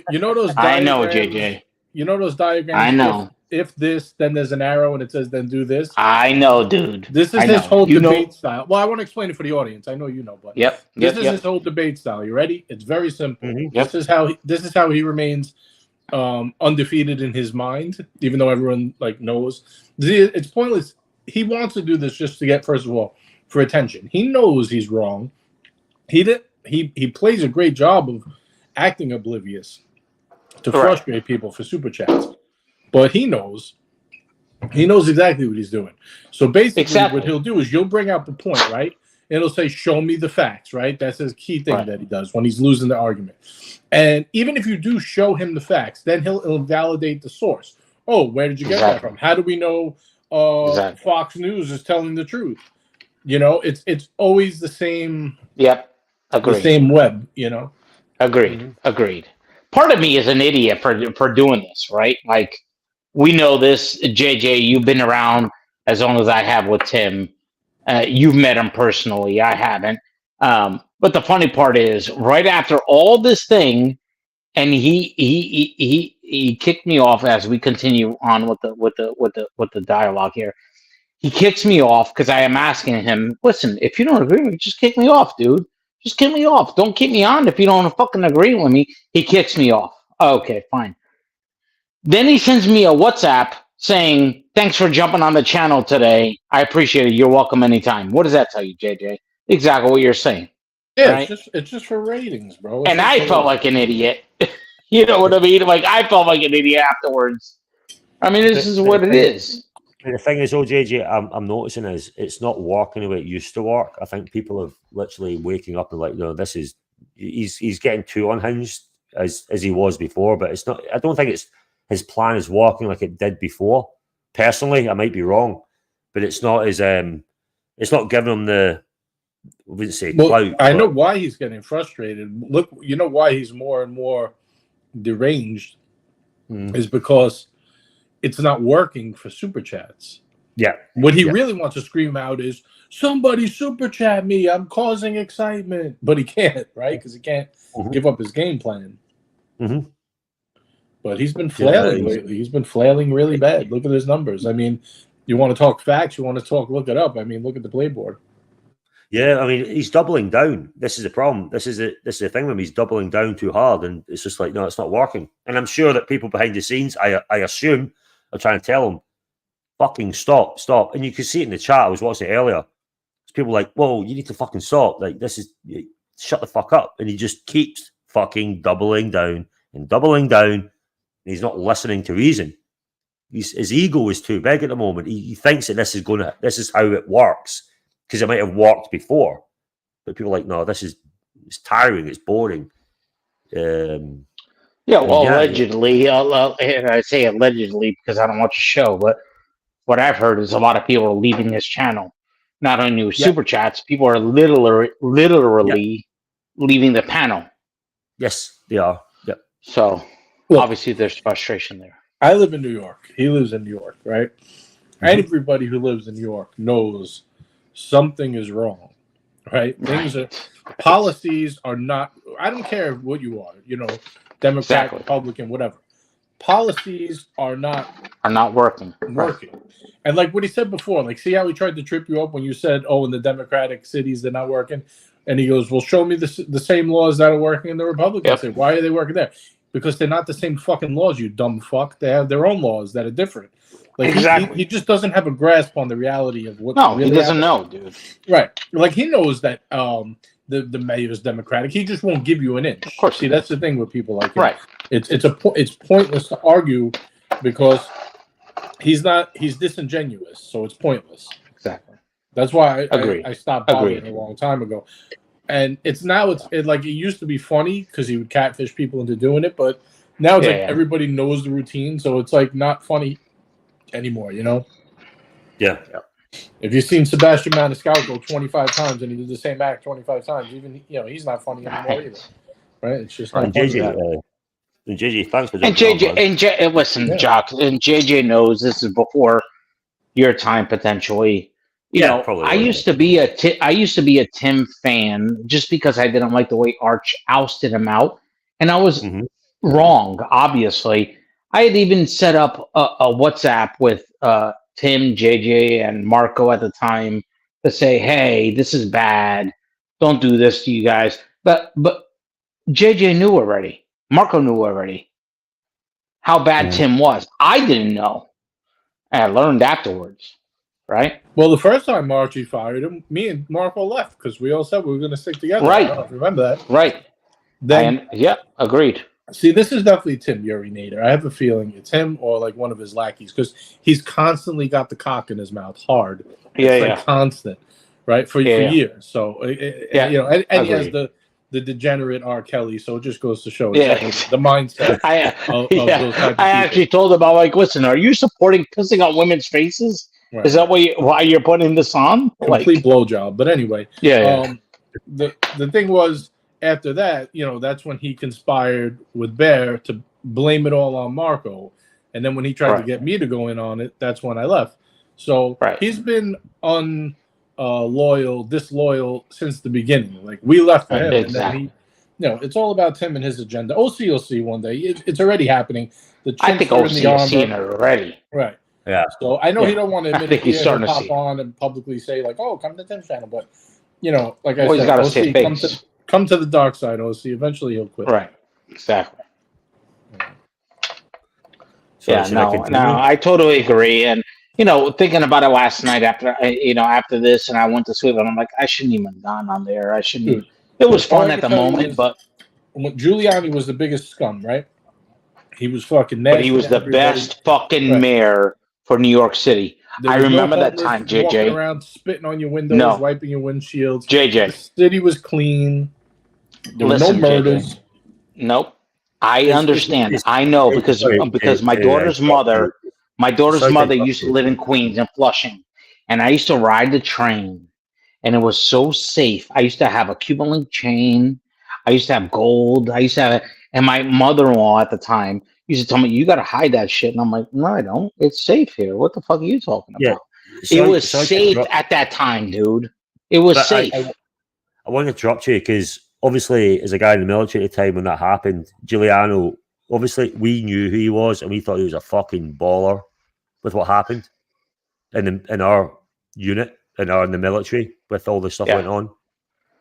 You know those.
I know, JJ.
You know those diagrams.
I know.
If this, then there's an arrow, and it says, then do this.
I know, dude.
This is his whole debate style. Well, I want to explain it for the audience. I know you know, but this is his whole debate style. You ready? It's very simple. This is how he remains undefeated in his mind, even though everyone knows. It's pointless. He wants to do this just to get, first of all, for attention. He knows he's wrong. He plays a great job of acting oblivious to frustrate people for super chats. But he knows exactly what he's doing. So basically, what he'll do is you'll bring out the point, right? It'll say, show me the facts, right? That's his key thing that he does when he's losing the argument. And even if you do show him the facts, then he'll invalidate the source. Oh, where did you get that from? How do we know Fox News is telling the truth? You know, it's always the same.
Yep. Agreed.
The same web, you know?
Agreed. Agreed. Part of me is an idiot for doing this, right? Like, we know this, JJ, you've been around as long as I have with Tim. You've met him personally. I haven't. But the funny part is, right after all this thing, and he kicked me off as we continue on with the dialogue here. He kicks me off because I am asking him, listen, if you don't agree with me, just kick me off, dude. Just kick me off. Don't keep me on if you don't fucking agree with me. He kicks me off. Okay, fine. Then he sends me a WhatsApp saying, thanks for jumping on the channel today. I appreciate it. You're welcome anytime. What does that tell you, JJ? Exactly what you're saying.
Yeah,
right?
it's just for ratings, bro.
And I felt like an idiot. You know what I mean? Like, I felt like an idiot afterwards. I mean, this is what it is.
The thing is, JJ, I'm noticing is it's not working the way it used to work. I think people have literally waking up and like, no, this is he's getting too unhinged as he was before. But it's not. I don't think his plan is working like it did before. Personally, I might be wrong, but it's not as it's not giving him the. I wouldn't say clout.
I know why he's getting frustrated. Look, you know why he's more and more deranged is because it's not working for super chats.
Yeah.
What he really wants to scream out is, somebody super chat me, I'm causing excitement. But he can't, right? Because he can't give up his game plan. But he's been flailing lately. He's been flailing really bad. Look at his numbers. I mean, you want to talk facts, you want to talk, look it up. I mean, look at the playboard.
Yeah, I mean, he's doubling down. This is the problem. This is the thing with him. He's doubling down too hard, and it's just like, no, it's not working. And I'm sure that people behind the scenes, I assume, are trying to tell him, fucking stop. And you can see it in the chat. I was watching it earlier. It's people like, whoa, you need to fucking stop. Like, this is, shut the fuck up. And he just keeps fucking doubling down. And he's not listening to reason. His ego is too big at the moment. He thinks that this is how it works. Because it might have worked before, but people are like, no, it's tiring, it's boring.
Allegedly, and I say allegedly because I don't watch the show, but what I've heard is a lot of people are leaving his channel. Not only with super chats, people are literally leaving the panel.
Yes, they are. Yep.
So obviously there's frustration there.
I live in New York. He lives in New York, right? Everybody who lives in New York knows something is wrong, right? Policies are not, I don't care what you are, Democrat, Republican, whatever. Policies are not
working.
And like what he said before, like, see how he tried to trip you up when you said, oh, in the Democratic cities, they're not working. And he goes, well, show me the same laws that are working in the Republican city. Why are they working there? Because they're not the same fucking laws, you dumb fuck. They have their own laws that are different. Like he just doesn't have a grasp on the reality of what.
No, really he doesn't know, dude.
Right, like he knows that the mayor is Democratic. He just won't give you an inch.
Of course,
see, that's the thing with people like him.
Right.
It's pointless to argue because he's disingenuous, so it's pointless.
Exactly.
That's why I stopped bothering a long time ago. And it's like it used to be funny because he would catfish people into doing it, but now it's everybody knows the routine, so it's like not funny anymore,
Yeah.
If you've seen Sebastian Maniscalco 25 times and he did the same act 25 times, even he's not funny anymore either, right? It's just not
JJ, thanks for
listen, Jock, and JJ knows this is before your time potentially. You know, I used to be a Tim fan just because I didn't like the way Arch ousted him out, and I was wrong, obviously. I had even set up a WhatsApp with Tim, JJ, and Marco at the time to say, hey, this is bad. Don't do this to you guys. But JJ knew already. Marco knew already how bad Tim was. I didn't know. And I learned afterwards, right?
Well, the first time Archie fired him, me and Marco left because we all said we were going to stick together.
Right.
I don't know if you remember that.
Right. Then, agreed.
See, this is definitely Tim urinator. I have a feeling it's him or like one of his lackeys because he's constantly got the cock in his mouth hard. It's constant, right? For years. So, and he has the degenerate R. Kelly. So it just goes to show the mindset.
I actually told him, I'm like, listen, are you supporting pissing on women's faces? Right. Is that why you're putting this on?
Complete blowjob. But anyway, the thing was, after that, that's when he conspired with Bear to blame it all on Marco. And then when he tried to get me to go in on it, that's when I left. So he's been disloyal since the beginning. Like, we left for him.
Exactly.
And then it's all about Tim and his agenda. OC will see one day. It's already happening.
I think OC has seen it already.
Right.
Yeah.
So I know he don't want to
I
admit
think
it.
he's
He
starting to
pop
see.
on and publicly say like, "Oh, come to Tim's channel," but you know, like I
Always
said,
gotta
OC,
save face.
come to the dark side, OC. Eventually, he'll quit.
Right. Exactly.
So
Yeah.
should I
No.
continue?
I totally agree. And thinking about it last night after this, and I went to sleep, and I'm like, I shouldn't even have gone on there. I shouldn't.
Dude,
It was
all I
fun
can
at the
tell you
moment,
is
but
Giuliani was the biggest scum, right? He was fucking nasty.
he was
to
the
everybody.
best fucking
Right.
mayor for New York City.
There
I
was
remember
no
that
homeless
time,
walking
JJ.
around, spitting on your windows,
No.
wiping your windshields.
JJ.
The city was clean. There were
Listen,
no murders.
JJ. Nope. I understand. I know because my daughter's mother used to live in Queens and Flushing, and I used to ride the train, and it was so safe. I used to have a Cuban link chain. I used to have gold. And my mother-in-law at the time used to tell me, "You got to hide that shit." And I'm like, "No, I don't. It's safe here. What the fuck are you talking about?"
Yeah.
It was safe at that time, dude. It was safe.
I want to interrupt you because obviously, as a guy in the military at the time when that happened, Giuliani, obviously, we knew who he was and we thought he was a fucking baller with what happened in our unit, in the military, with all the stuff that went on.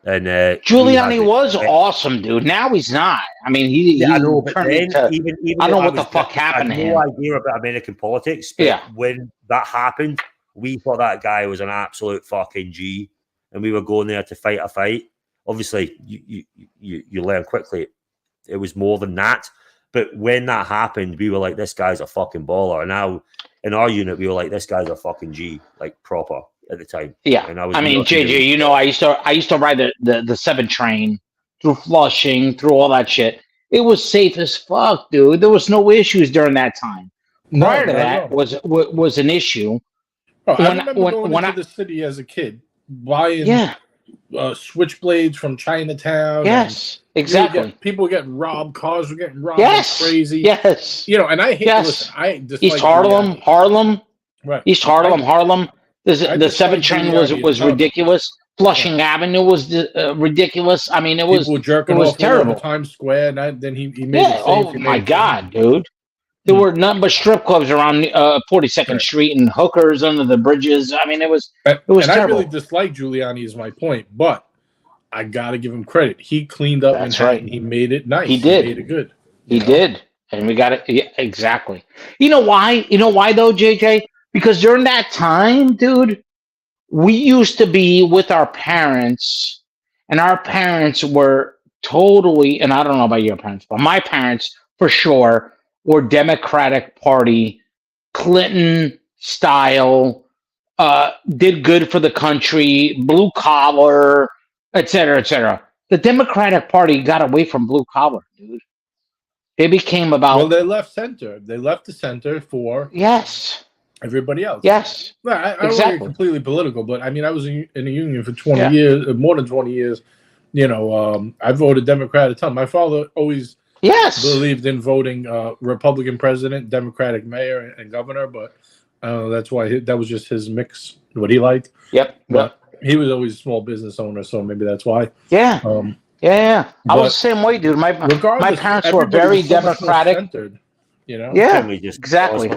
And
Giuliani was awesome, dude. Now he's not. I mean,
I know, but then, even
I don't know what the fuck happened to him.
I had no idea about American politics. But when that happened, we thought that guy was an absolute fucking G, and we were going there to fight a fight. Obviously, you learn quickly it was more than that. But when that happened, we were like, "This guy's a fucking baller." And now in our unit, we were like, "This guy's a fucking G," like proper at the time.
Yeah,
and
I mean, JJ, I used to ride the 7 train through Flushing, through all that shit. It was safe as fuck, dude. There was no issues during that time. Prior to that was an issue.
Oh, I remember going into the city as a kid, buying switchblades from Chinatown.
Yes, exactly.
People were getting robbed. Cars were getting robbed. Yes, crazy.
Yes,
and I hate. Listen,
East Harlem. Right. East Harlem. The 7 train was ridiculous. Flushing Avenue was ridiculous. I mean, it was terrible.
Times Square, and then he made it safe.
Oh my god, dude! There were nothing but strip clubs around 42nd Street and hookers under the bridges. I mean, it was terrible.
I really dislike Giuliani, is my point, but I got to give him credit. He cleaned up Manhattan. He made it nice.
He did.
He made it good.
He did, and we got it. Yeah, exactly. You know why? You know why though, JJ? Because during that time, dude, we used to be with our parents, and our parents were totally, and I don't know about your parents, but my parents for sure were Democratic Party, Clinton style, did good for the country, blue collar, et cetera, et cetera. The Democratic Party got away from blue collar, dude. They became about...
Well, they left center. They left the center for... everybody else.
Yes.
No, I don't want to get completely political, but I mean, I was in a union for 20 years, more than 20 years. I voted Democrat a ton. My father always believed in voting Republican president, Democratic mayor, and governor, but that's why that was just his mix, what he liked. But he was always a small business owner, so maybe that's why.
I was the same way, dude. My parents were very Democratic.
Centered.
Exactly.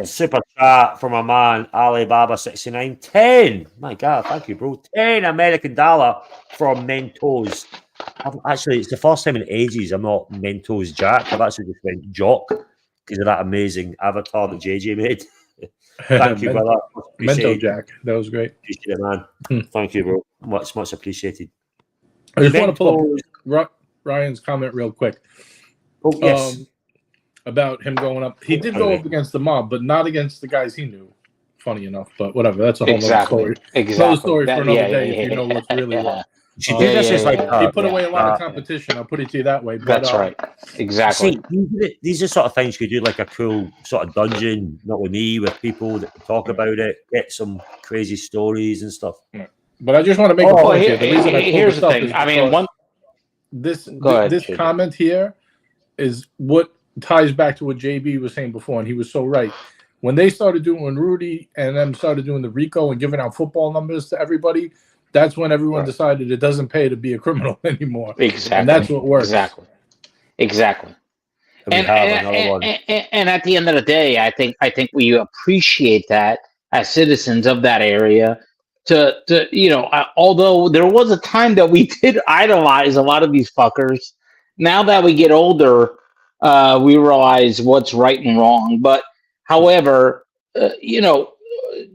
Super chat from my man Alibaba 69. 10. My God, thank you, bro. 10 American dollar from Mentos. Actually, it's the first time in ages I'm not Mentos Jack. I've actually just went Jock because of that amazing avatar that JJ made. Thank you, brother.
Mentos Jack. That was great.
Appreciate it, man. Thank you, bro. Much appreciated.
I just want to pull up Ryan's comment real quick.
Oh, yes.
About him going up. He did go up against the mob, but not against the guys he knew. Funny enough, but whatever. That's a whole other story. Another story for another day if you know what's really what.
He
put away a lot of competition. I'll put it to you that way. But,
that's right. Exactly.
See, these are sort of things you could do, like a cool sort of dungeon, not with me, with people that talk about it, get some crazy stories and stuff.
Yeah. But I just want to make a point here. The reason
here's the thing. I mean,
this comment here is what ties back to what JB was saying before, and he was so right. When Rudy and them started doing the RICO and giving out football numbers to everybody, that's when everyone decided it doesn't pay to be a criminal anymore.
Exactly.
And that's what works.
Exactly. And at the end of the day, I think we appreciate that as citizens of that area. Although there was a time that we did idolize a lot of these fuckers. Now that we get older, we realize what's right and wrong. But however,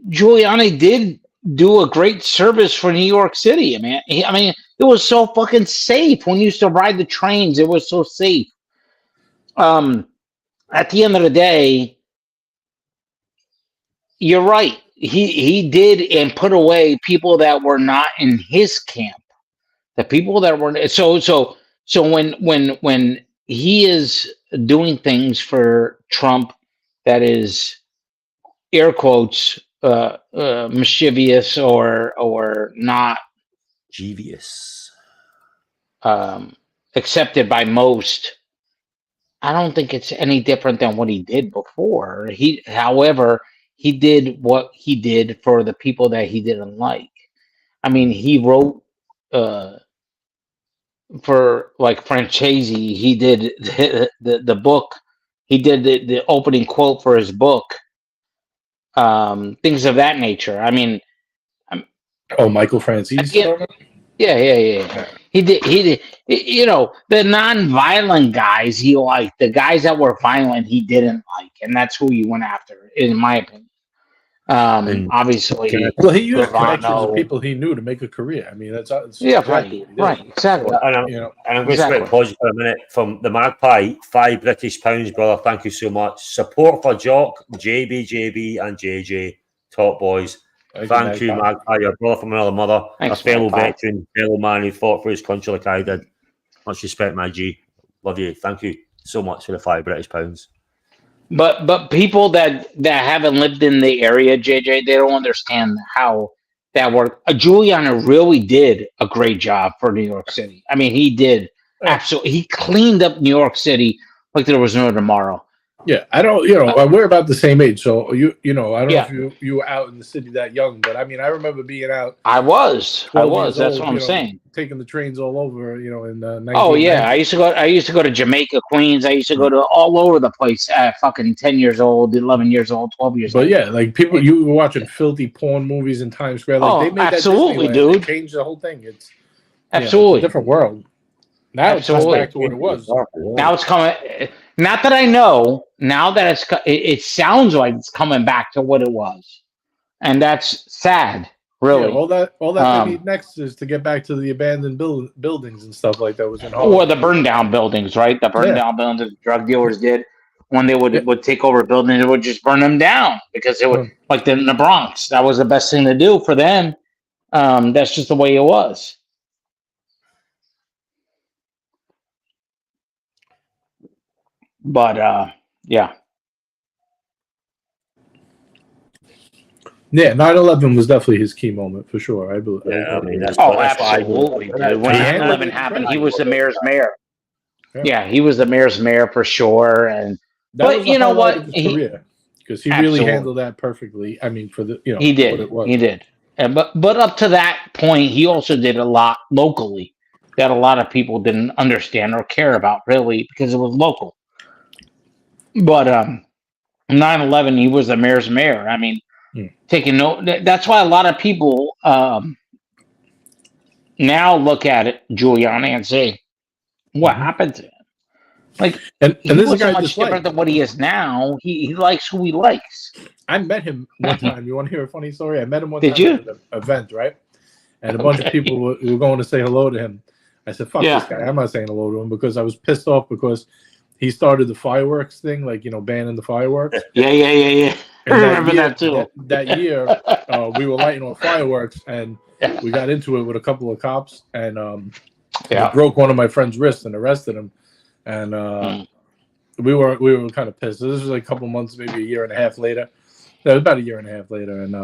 Giuliani did do a great service for New York City. I mean, it was so fucking safe when you used to ride the trains. It was so safe. At the end of the day, you're right. He did and put away people that were not in his camp. The people that were so when he is doing things for Trump that is air quotes mischievous or not
devious
accepted by most, I don't think it's any different than what he did before. However, he did what he did for the people that he didn't like. I mean, he wrote for like Francesi. He did the book. He did the opening quote for his book. Things of that nature. I mean,
Michael Francesi.
Yeah. He did. The non-violent guys he liked. The guys that were violent he didn't like, and that's who he went after, in my opinion. Obviously,
well, he used connections of people he knew to make a career. I mean, that's
right, exactly.
And I'm going to pause for a minute. From the Magpie, £5 British, brother. Thank you so much. Support for Jock, JB, and JJ, top boys. Thank you, Magpie. Your brother from another mother, a fellow veteran, fellow man who fought for his country like I did. Much respect, my G. Love you. Thank you so much for the £5 British.
But people that haven't lived in the area, JJ, they don't understand how that worked. Giuliani really did a great job for New York City. I mean, he did absolutely. He cleaned up New York City like there was no tomorrow.
Yeah, I don't. We're about the same age, so I don't know if you were out in the city that young, but I mean, I remember being out.
I was. That's what I'm saying.
Taking the trains all over, in.
Oh yeah, I used to go to Jamaica, Queens. I used to go to all over the place at fucking 10 years old, 11 years old, 12 years old.
But yeah, like people, you were watching filthy porn movies in Times Square. Like they made
absolutely,
that
dude.
They changed the whole thing. It's
absolutely
it's a different world. Now it's back to what it was.
Now it's coming. Not that I know. Now that it sounds like it's coming back to what it was, and that's sad. Really,
all that they need next is to get back to the abandoned buildings and stuff like that was in Harlem.
Or the burned down buildings, right? The burned down buildings that drug dealers did when they would take over buildings, they would just burn them down because it would like in the Bronx. That was the best thing to do for them. That's just the way it was. But yeah.
Yeah, 9/11 was definitely his key moment for sure. I believe.
Yeah, I mean,
absolutely. When 9/11 happened, he was the mayor's mayor. Yeah, he was the mayor's mayor for sure. And but you know what?
Because he really handled that perfectly. I mean, for the
he did. He did. And but up to that point, he also did a lot locally that a lot of people didn't understand or care about really because it was local. But 9/11, he was the mayor's mayor. I mean, taking note. That's why a lot of people now look at it, Giuliani, and say, "What happened to him?" Like,
and
he
this
wasn't
guy
much different than what he is now. He likes who he likes.
I met him one time. You want to hear a funny story? I met him one
time
at an event, right? And a bunch of people were going to say hello to him. I said, "Fuck this guy! I'm not saying hello to him," because I was pissed off because he started the fireworks thing, like, banning the fireworks.
Yeah. I remember that too.
That year, we were lighting off fireworks, and we got into it with a couple of cops, and they broke one of my friend's wrists and arrested him. And we were kind of pissed. So this was like a couple months, maybe a year and a half later. It was about a year and a half later, and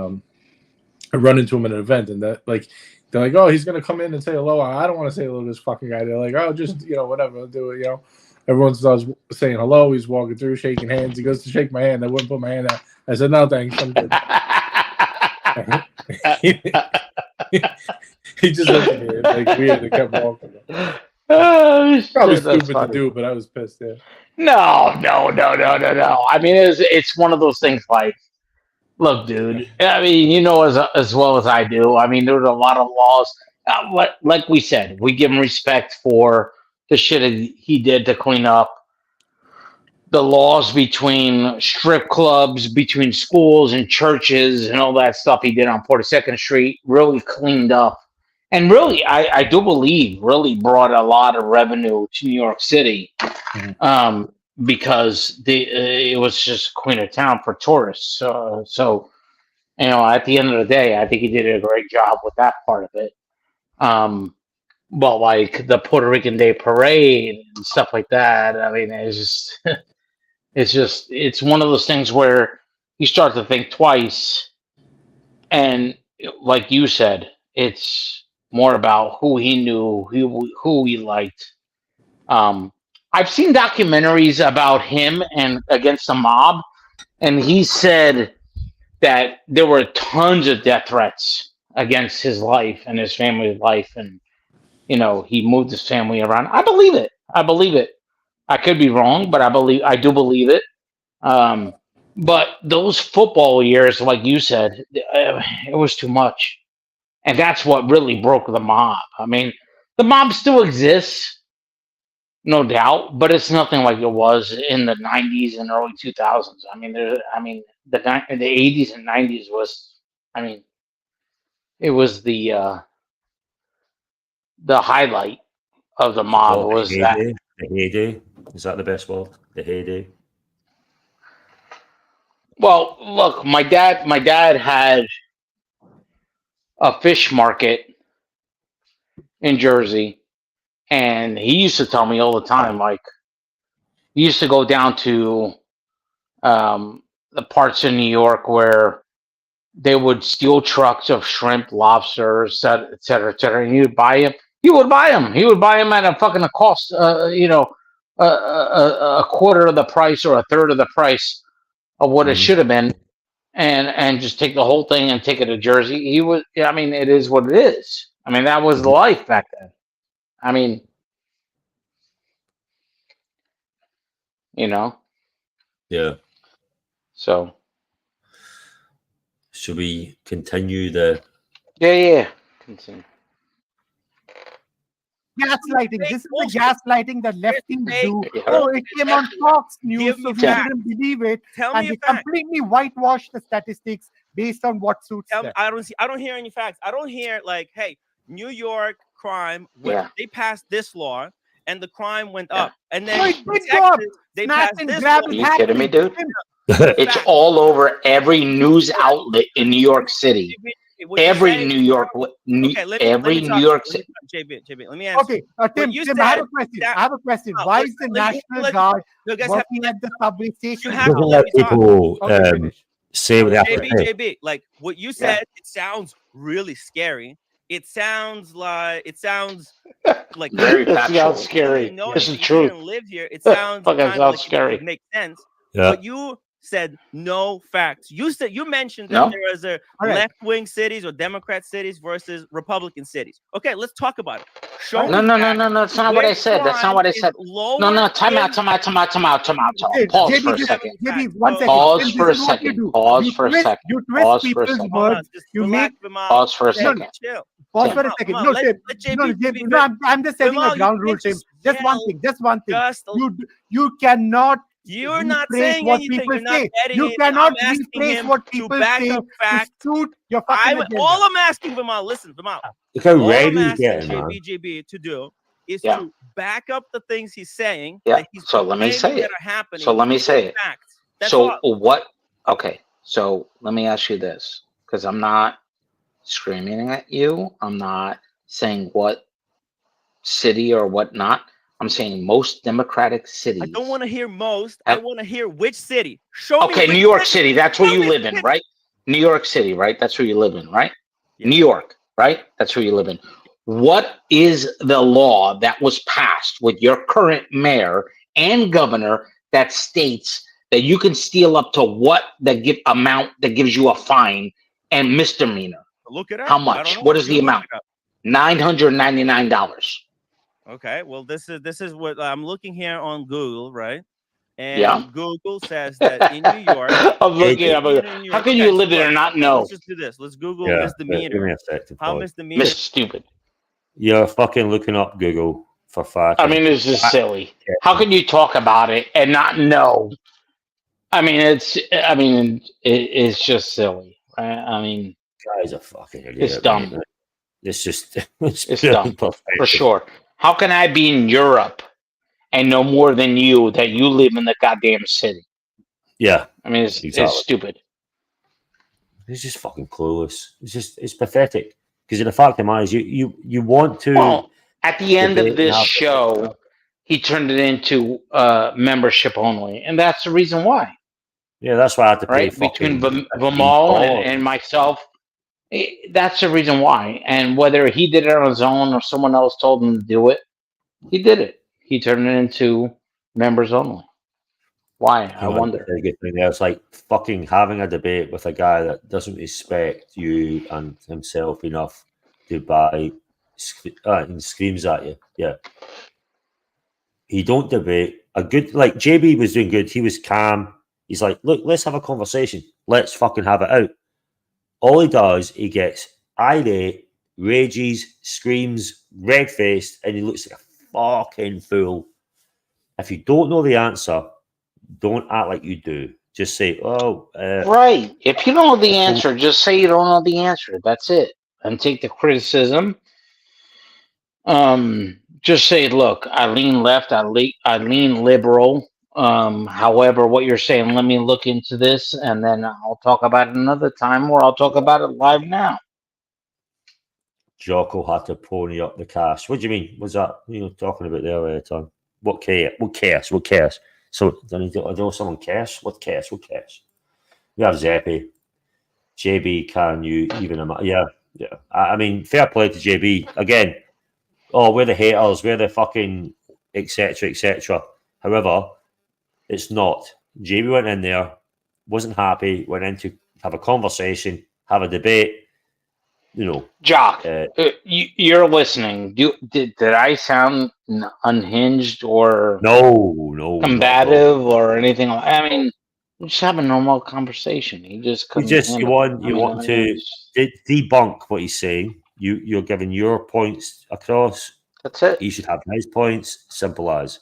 I run into him at an event, and they're like, "Oh, he's gonna come in and say hello." I don't want to say hello to this fucking guy. They're like, "Oh, just whatever, I'll do it." Everyone starts saying hello. He's walking through, shaking hands. He goes to shake my hand. I wouldn't put my hand out. I said, "No, thanks. I'm good." He just looked at me like weird and kept walking. Probably
That's
stupid to
funny.
do, but I was pissed. Yeah.
No. I mean, it's one of those things like, look, dude. I mean, you know as well as I do. I mean, there's a lot of laws. Like we said, we give him respect for the shit he did to clean up the laws between strip clubs, between schools and churches, and all that stuff he did on 42nd Street. Really cleaned up, and really, I do believe, really brought a lot of revenue to New York City. Because it was just queen of town for tourists. So you know, at the end of the day, I think he did a great job with that part of it. But like the Puerto Rican Day Parade and stuff like that, I mean, it's one of those things where you start to think twice, and like you said, it's more about who he knew, who he liked. I've seen documentaries about him and against the mob, and he said that there were tons of death threats against his life and his family's life, and you know, he moved his family around. I believe it. I could be wrong, but I do believe it. But those football years, like you said, it was too much, and that's what really broke the mob. I mean, the mob still exists. No doubt, but it's nothing like it was in the 90s and early 2000s. I mean, the 80s and 90s was, I mean, it was the highlight of the mob was
the
that.
The heyday. Is that the best word? The heyday.
Well, look, my dad had a fish market in Jersey. And he used to tell me all the time, like, he used to go down to the parts of New York where they would steal trucks of shrimp, lobster, et cetera, and he would buy them. He would buy them at a fucking cost, you know, a quarter of the price or a third of the price of what it should have been, and just take the whole thing and take it to Jersey. I mean, it is what it is. I mean, that was the life back then. I mean, you know.
Yeah.
So.
Should we continue the?
Yeah. Continue.
Gaslighting. This is the gaslighting that lefties do. Oh, it came on Fox News, so we didn't believe it. And they completely whitewash the statistics based on what suits them.
I don't hear any facts. I don't hear like, hey, New York crime, they passed this law and the crime went up. And then Texas, they passed this law.
Are you kidding me, dude? It's all over every news outlet in New York City. Every New York City.
JB, let me ask you.
Okay, Tim, I have a question. Why is the National Guard working at the subway station?
Let people say what they have to say.
JB, like what you said, it sounds really scary. It sounds like
very factual. Scary. This is true.
Live here. It sounds like
scary.
It makes sense.
Yeah.
But you said no facts. You mentioned that there is a left-wing cities or Democrat cities versus Republican cities. Okay, let's talk about it.
No. That's not what I said. That's not what I said. No. Time out. Pause for a second. Pause for a second. Pause for a second.
You twist people's words. You make
pause for a second.
Pause for a second. No, I'm just setting a ground rule, Tim. Just one thing. You cannot.
You're not saying
what
anything.
People
You're not
say.
betting
You
it.
cannot
I'm
rephrase what people say to suit your fucking agenda.
All I'm asking VIMAL, listen, VIMAL.
All I'm asking
JB to do is to back up the things he's saying.
Yeah.
That he's
so let me say it.
So let me say it.
So what? Okay. So let me ask you this, because I'm not screaming at you. I'm not saying what city or what not. I'm saying most democratic cities.
I don't want to hear most. I want to hear which city. Show me.
Okay, New York City. That's where you live in, right? New York City, right? That's where you live in, right? Yeah. New York, right? That's where you live in. What is the law that was passed with your current mayor and governor that states that you can steal up to what the amount that gives you a fine and misdemeanor?
Look it up.
How much? What is the amount? $999.
Okay, well, this is what I'm looking here on Google, right? And Google says that in New York,
I'm looking at how can you live there and not know?
Let's just do this. Let's Google misdemeanor.
Give me a second.
How misdemeanor?
Mr. Stupid.
You're fucking looking up Google for fucking.
I mean, this is silly. How can you talk about it and not know? I mean, it's just silly. Right? I mean,
guys are fucking idiot.
It's dumb.
Man. It's just
it's dumb for sure. How can I be in Europe and know more than you that you live in the goddamn city?
Yeah,
I mean, it's stupid.
It's just fucking clueless. It's pathetic. Because the fact of the matter is, you want to.
Well, at the end of this show, he turned it into membership only, and that's the reason why.
Yeah, that's why I had to pay.
Right between VIMAL and myself, that's the reason why. And whether he did it on his own or someone else told him to do it, he did it. He turned it into members only. Why? I wonder.
It's like fucking having a debate with a guy that doesn't respect you and himself enough to buy and screams at you. Yeah. He don't debate. A good, like JB was doing good. He was calm. He's like, look, let's have a conversation. Let's fucking have it out. All he does, he gets irate, rages, screams, red-faced, and he looks like a fucking fool. If you don't know the answer, don't act like you do. Just say,
right. If you don't know the answer, just say you don't know the answer. That's it. And take the criticism. Just say, look, I lean left, I lean liberal. However, what you're saying, let me look into this, and then I'll talk about it another time, or I'll talk about it live now.
Jocko had to pony up the cash. What do you mean? Was that talking about there earlier, Tom? What cares? So I know someone cares. What cares? We have Zeppy. JB, can you even imagine? Yeah. I mean, fair play to JB. Again, we're the haters, we're the fucking etc. etc. However, it's not. JB went in there, wasn't happy, went in to have a conversation, have a debate.
Jock, you're listening. Did I sound unhinged or
no
combative or anything? I mean, we just have a normal conversation. He just
you want to debunk what he's saying. You're giving your points across.
That's it.
He should have his points. Simple as.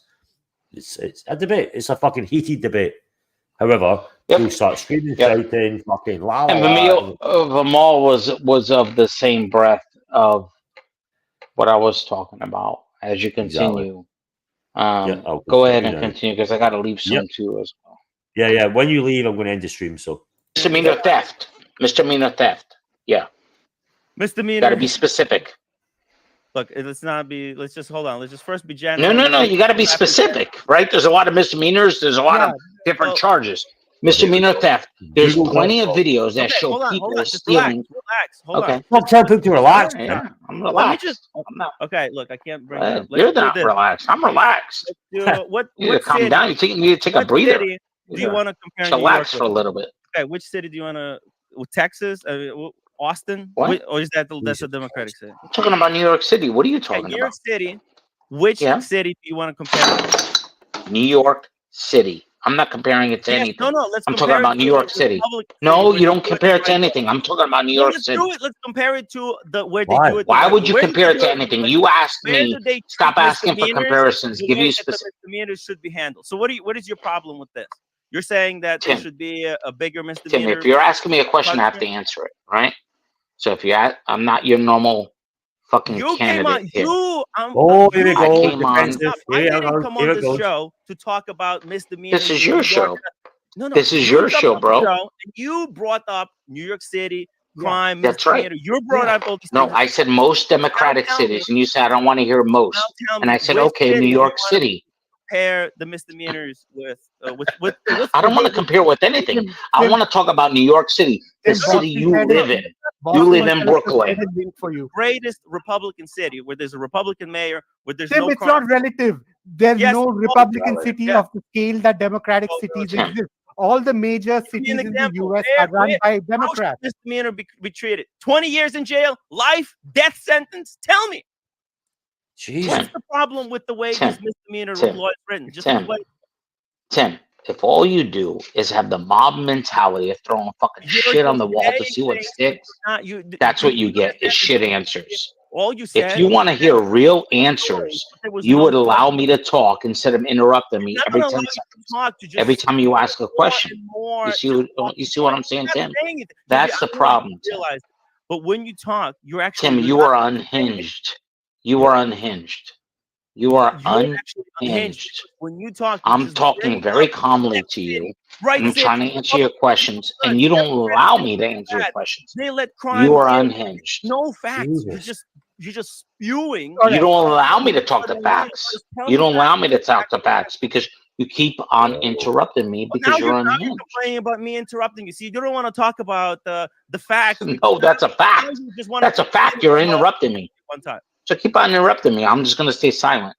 It's a debate. It's a fucking heated debate. However, you start screaming, shouting, fucking la la.
And VIMAL was of the same breath of what I was talking about. As you continue, go ahead and continue because I got to leave soon too as well.
Yeah. When you leave, I'm going to end the stream. So
misdemeanor theft. Yeah.
Misdemeanor.
Got to be specific.
Look, let's just hold on. Let's just first be general.
No. You got to be specific, right? There's a lot of misdemeanors. There's a lot of different charges. Misdemeanor theft. There's plenty of videos that show people stealing.
Relax. Hold on.
I'm trying to relax.
I'm relaxed.
Okay, look, I can't bring it up.
You're not relaxed. I'm relaxed.
You need
to calm down. You need to take a breather.
Do you want to compare?
Relax for a little bit.
Okay, which city do you want to? Texas? Austin?
What?
Or is that's a Democratic city?
I'm talking about New York City. What are you talking about?
New York City. Which city do you want to compare?
New York City. I'm not comparing it to anything.
No.
I'm talking about New York City. No, you don't compare it to anything. I'm talking about New York City.
Let's compare it to where they do it.
Why would you compare it to anything? You asked me. Stop asking for comparisons. Give you specific.
Misdemeanors should be handled. So what is your problem with this? You're saying that there should be a bigger misdemeanor.
Tim, if you're asking me a question, I have to answer it, right? So if you ask, I'm not your normal fucking candidate.
Here we
go.
I didn't come on this show to talk about misdemeanors.
This is your show. No. This is your show, bro.
You brought up New York City crime.
That's right.
You brought up all these things.
No, I said most democratic cities, and you said I don't want to hear most. And I said, okay, New York City.
Compare the misdemeanors with
I don't want to compare with anything. I want to talk about New York City, the city you live in. You live in Brooklyn.
Greatest Republican city where there's a Republican mayor, where there's
Tim,
no
it's
crime.
not relative. There's no Republican city of the scale that Democratic cities exist. All the major cities in the U.S. are run by Democrats.
How should misdemeanor be treated? 20 years in jail, life, death sentence? Tell me.
What's the problem with the way this misdemeanor law is written? Just the way.
Tim, if all you do is have the mob mentality of throwing fucking shit on the wall to see what sticks, that's what you get is shit answers.
All you said.
If you want to hear real answers, you would allow me to talk instead of interrupting me every 10 seconds. Every time you ask a question. You see what I'm saying, Tim? That's the problem, Tim.
But when you talk, you're actually.
Tim, you are unhinged. You are unhinged. You are unhinged.
When you talk,
I'm talking very calmly to you. I'm trying to answer your questions, and you don't allow me to answer your questions.
They let crime.
You are unhinged.
No facts. You're just spewing.
You don't allow me to talk to facts. You don't allow me to talk to facts because you keep on interrupting me because you're unhinged.
You're complaining about me interrupting you. See, you don't want to talk about the facts.
No, that's a fact. That's a fact. You're interrupting me.
One time.
So keep on interrupting me. I'm just going to stay silent.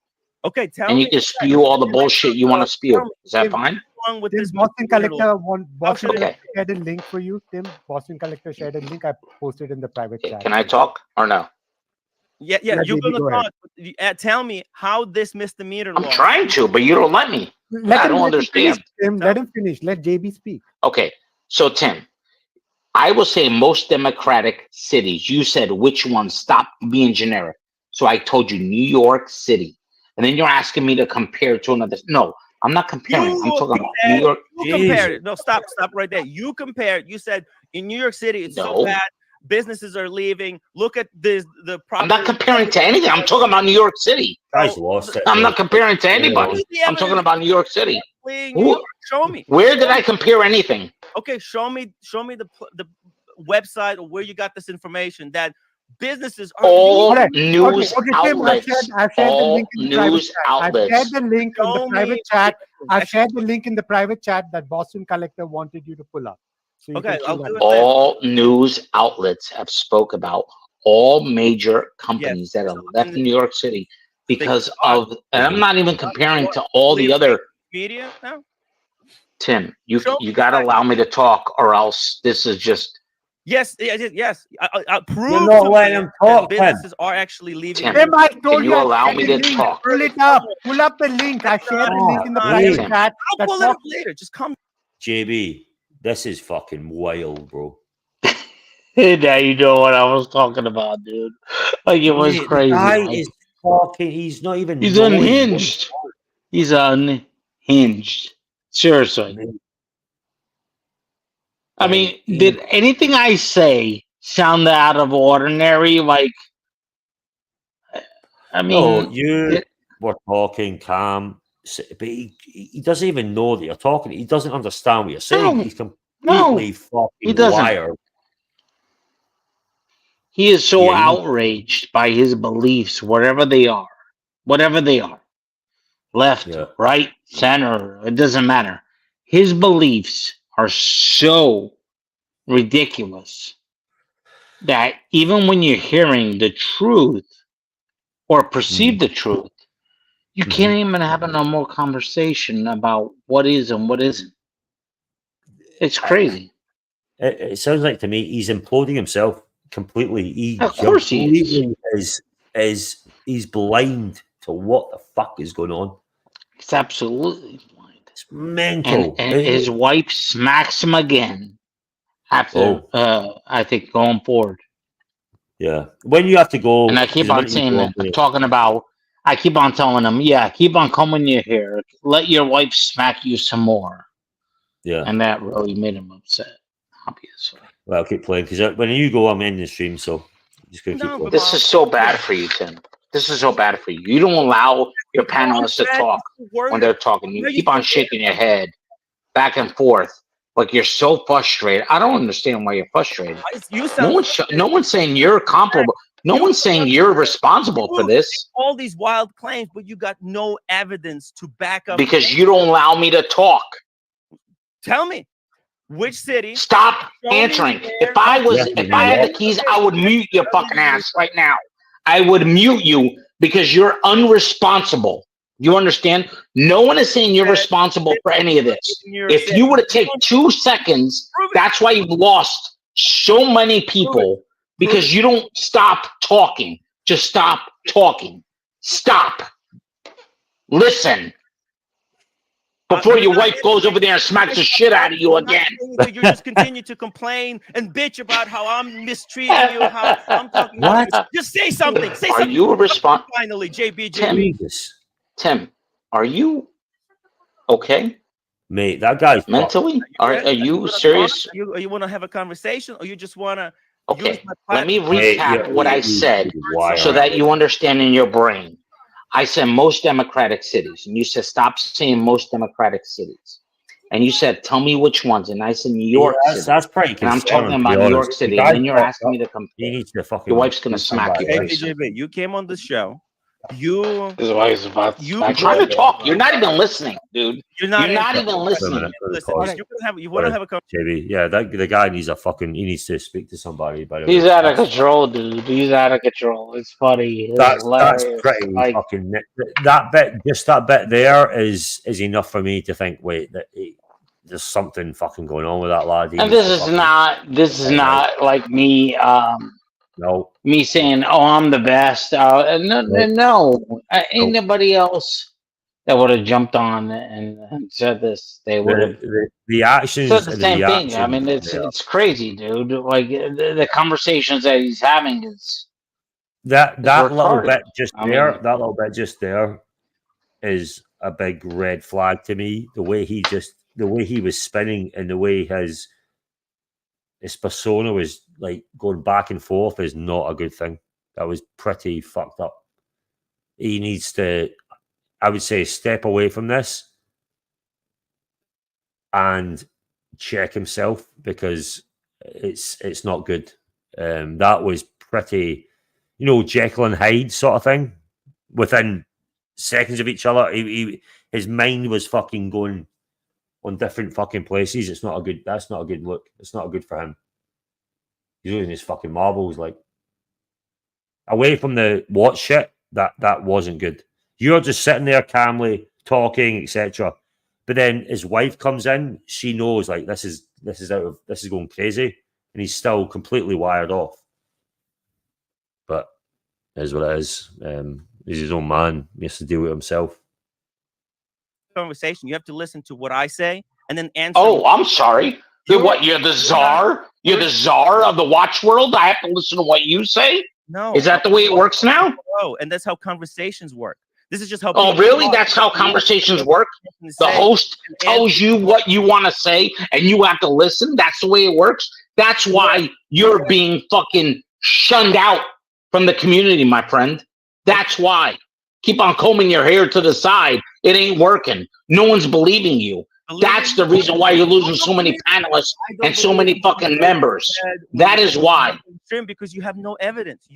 Okay, tell
and
me.
you can spew all the bullshit you want to spew. Is that fine?
With
this Boston Collector
Okay.
shared a link for you, Tim. Boston Collector shared a link. I posted in the private chat.
Can I talk or no?
Yeah, you're going to talk. Tell me how this misdemeanor law.
I'm trying to, but you don't let me. I don't understand.
Tim, let him finish. Let JB speak.
Okay, so Tim, I will say most democratic cities. You said which ones? Stop being generic. So I told you New York City. And then you're asking me to compare to another. No, I'm not comparing. I'm talking about New York.
You compared it. No, stop right there. You compared. You said in New York City, it's so bad. Businesses are leaving. Look at the
I'm not comparing to anything. I'm talking about New York City.
Guys lost it.
I'm not comparing to anybody. I'm talking about New York City.
Show me.
Where did I compare anything?
Okay, show me the website or where you got this information that businesses are
all news outlets.
I've shared the link in the private chat. I've shared the link in the private chat. I've shared the link in the private chat that Boston Collector wanted you to pull up. So
okay,
all news outlets have spoke about all major companies that have left New York City because of, and I'm not even comparing to all the other
media now.
Tim, you got to allow me to talk, or else this is just.
Yes. Prove
You're not letting him talk.
Businesses are actually leaving.
Tim, can you allow me to talk?
Pull it up. Pull up the link. I shared the link in the private chat.
I'll pull it up later. Just come.
JB, this is fucking wild, bro.
Now you know what I was talking about, dude. Like it was crazy.
The guy is fucking. He's not even.
He's unhinged. He's unhinged. Seriously. I mean, did anything I say sound out of ordinary? Like, I mean,
you were talking calm, but he doesn't even know that you're talking. He doesn't understand what you're saying. He's completely fucking liar.
He is so outraged by his beliefs, whatever they are, left, right, center, it doesn't matter. His beliefs are so ridiculous that even when you're hearing the truth or perceive the truth, you can't even have a normal conversation about what is and what isn't. It's crazy.
It sounds like to me he's imploding himself completely.
Of course he
is. He's blind to what the fuck is going on.
It's absolutely blind.
It's mental.
And his wife smacks him again after, I think, going forward.
Yeah. When you have to go.
And I keep on saying that. I'm talking about, I keep on telling him, keep on combing your hair. Let your wife smack you some more.
Yeah.
And that really made him upset, obviously.
Well, I'll keep playing because when you go, I'm ending the stream, so I'm just going to keep playing.
This is so bad for you, Tim. This is so bad for you. You don't allow your panelists to talk when they're talking. You keep on shaking your head back and forth like you're so frustrated. I don't understand why you're frustrated. No one's saying you're comparable. No one's saying you're responsible for this.
All these wild claims, but you got no evidence to back up.
Because you don't allow me to talk.
Tell me. Which city?
Stop answering. If I had the keys, I would mute your fucking ass right now. I would mute you because you're unresponsible. You understand? No one is saying you're responsible for any of this. If you were to take 2 seconds, that's why you've lost so many people because you don't stop talking. Just stop talking. Stop. Listen. Before your wife goes over there and smacks the shit out of you again.
You just continue to complain and bitch about how I'm mistreating you, how I'm talking about you. Just say something. Say something.
Are you a response?
Finally, JB.
Tim, are you okay?
Mate, that guy's
mentally? Are you serious?
You want to have a conversation, or you just want to?
Okay, let me recap what I said so that you understand in your brain. I said most Democratic cities, and you said stop saying most Democratic cities. And you said, tell me which ones. And I said New York City.
That's pretty
and I'm talking about New York City. And then you're asking me to compare. Your wife's going to smack you.
JB, you came on the show. I'm
trying to talk. You're not even listening, dude. You're not even listening.
You want to have a conversation.
JB, yeah, the guy needs he needs to speak to somebody. But
he's out of control, dude. He's out of control. It's funny.
That's pretty fucking. That bit there is enough for me to think. Wait, there's something fucking going on with that lad.
And this is not like me.
No.
Me saying, "Oh, I'm the best." No. Ain't nobody else that would have jumped on and said this. They would have.
The actions
said the same thing. I mean, it's crazy, dude. Like the conversations that he's having is
that little bit just there. That little bit just there is a big red flag to me. The way he was spinning and the way his persona was like going back and forth is not a good thing. That was pretty fucked up. He needs to, I would say, step away from this and check himself, because it's not good. That was pretty, Jekyll and Hyde sort of thing. Within seconds of each other, his mind was fucking going on different fucking places. That's not a good look. It's not good for him. He's losing his fucking marbles. Like, away from the what shit, that wasn't good. You're just sitting there calmly talking, etc. But then his wife comes in. She knows like this is going crazy, and he's still completely wired off. But it is what it is. He's his own man. He has to deal with himself.
Conversation. You have to listen to what I say and then answer.
Oh, I'm sorry. You're the czar? You're the czar of the watch world? I have to listen to what you say?
No.
Is that the way it works now?
No, and that's how conversations work. This is just how.
Oh, really? That's how conversations work? The host tells you what you want to say, and you have to listen? That's the way it works? That's why you're being fucking shunned out from the community, my friend. That's why. Keep on combing your hair to the side. It ain't working. No one's believing you. That's the reason why you're losing so many panelists and so many fucking members. That is why.
Because you have no evidence.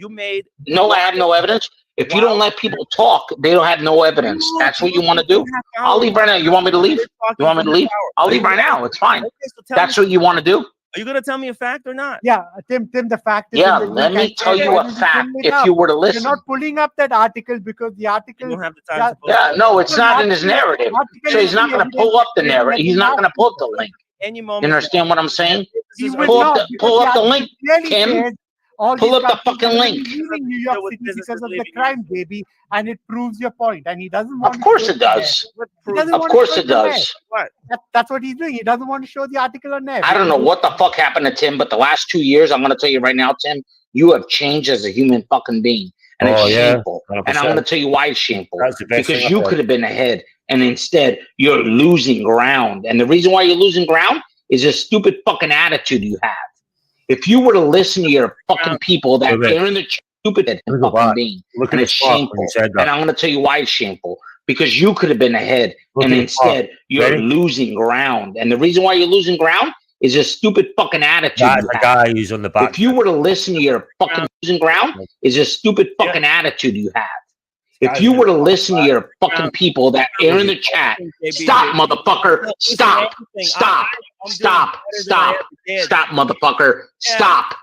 No, I have no evidence. If you don't let people talk, they don't have no evidence. That's what you want to do? I'll leave right now. You want me to leave? You want me to leave? I'll leave right now. It's fine. That's what you want to do?
Are you going to tell me a fact or not?
Yeah, Tim, the fact is...
Yeah, let me tell you a fact if you were to listen.
You're not pulling up that article because the article...
You don't have the time to
yeah, no, it's not in his narrative. So he's not going to pull up the narrative. He's not going to pull up the link.
Any moment.
You understand what I'm saying? Pull up the link, Kim. Pull up the fucking link.
Leaving New York City because of the crime, baby, and it proves your point. And he doesn't want.
Of course it does. Of course it does.
What?
That's what he's doing. He doesn't want to show the article on there.
I don't know what the fuck happened to Tim, but the last 2 years, I'm going to tell you right now, Tim, you have changed as a human fucking being, and it's shameful. 100%. And I'm going to tell you why it's shameful. Because you could have been ahead, and instead you're losing ground. And the reason why you're losing ground is a stupid fucking attitude you have. If you were to listen to your fucking people that are in the stupid fucking being, and it's shameful. And I'm going to tell you why it's shameful. Because you could have been ahead, and instead you're losing ground. And the reason why you're losing ground is a stupid fucking attitude.
That's the guy who's on the back.
If you were to listen to your fucking losing ground, is a stupid fucking attitude you have. If you were to listen to your fucking people that are in the chat, stop, motherfucker, stop, stop, stop, stop, stop, motherfucker, stop,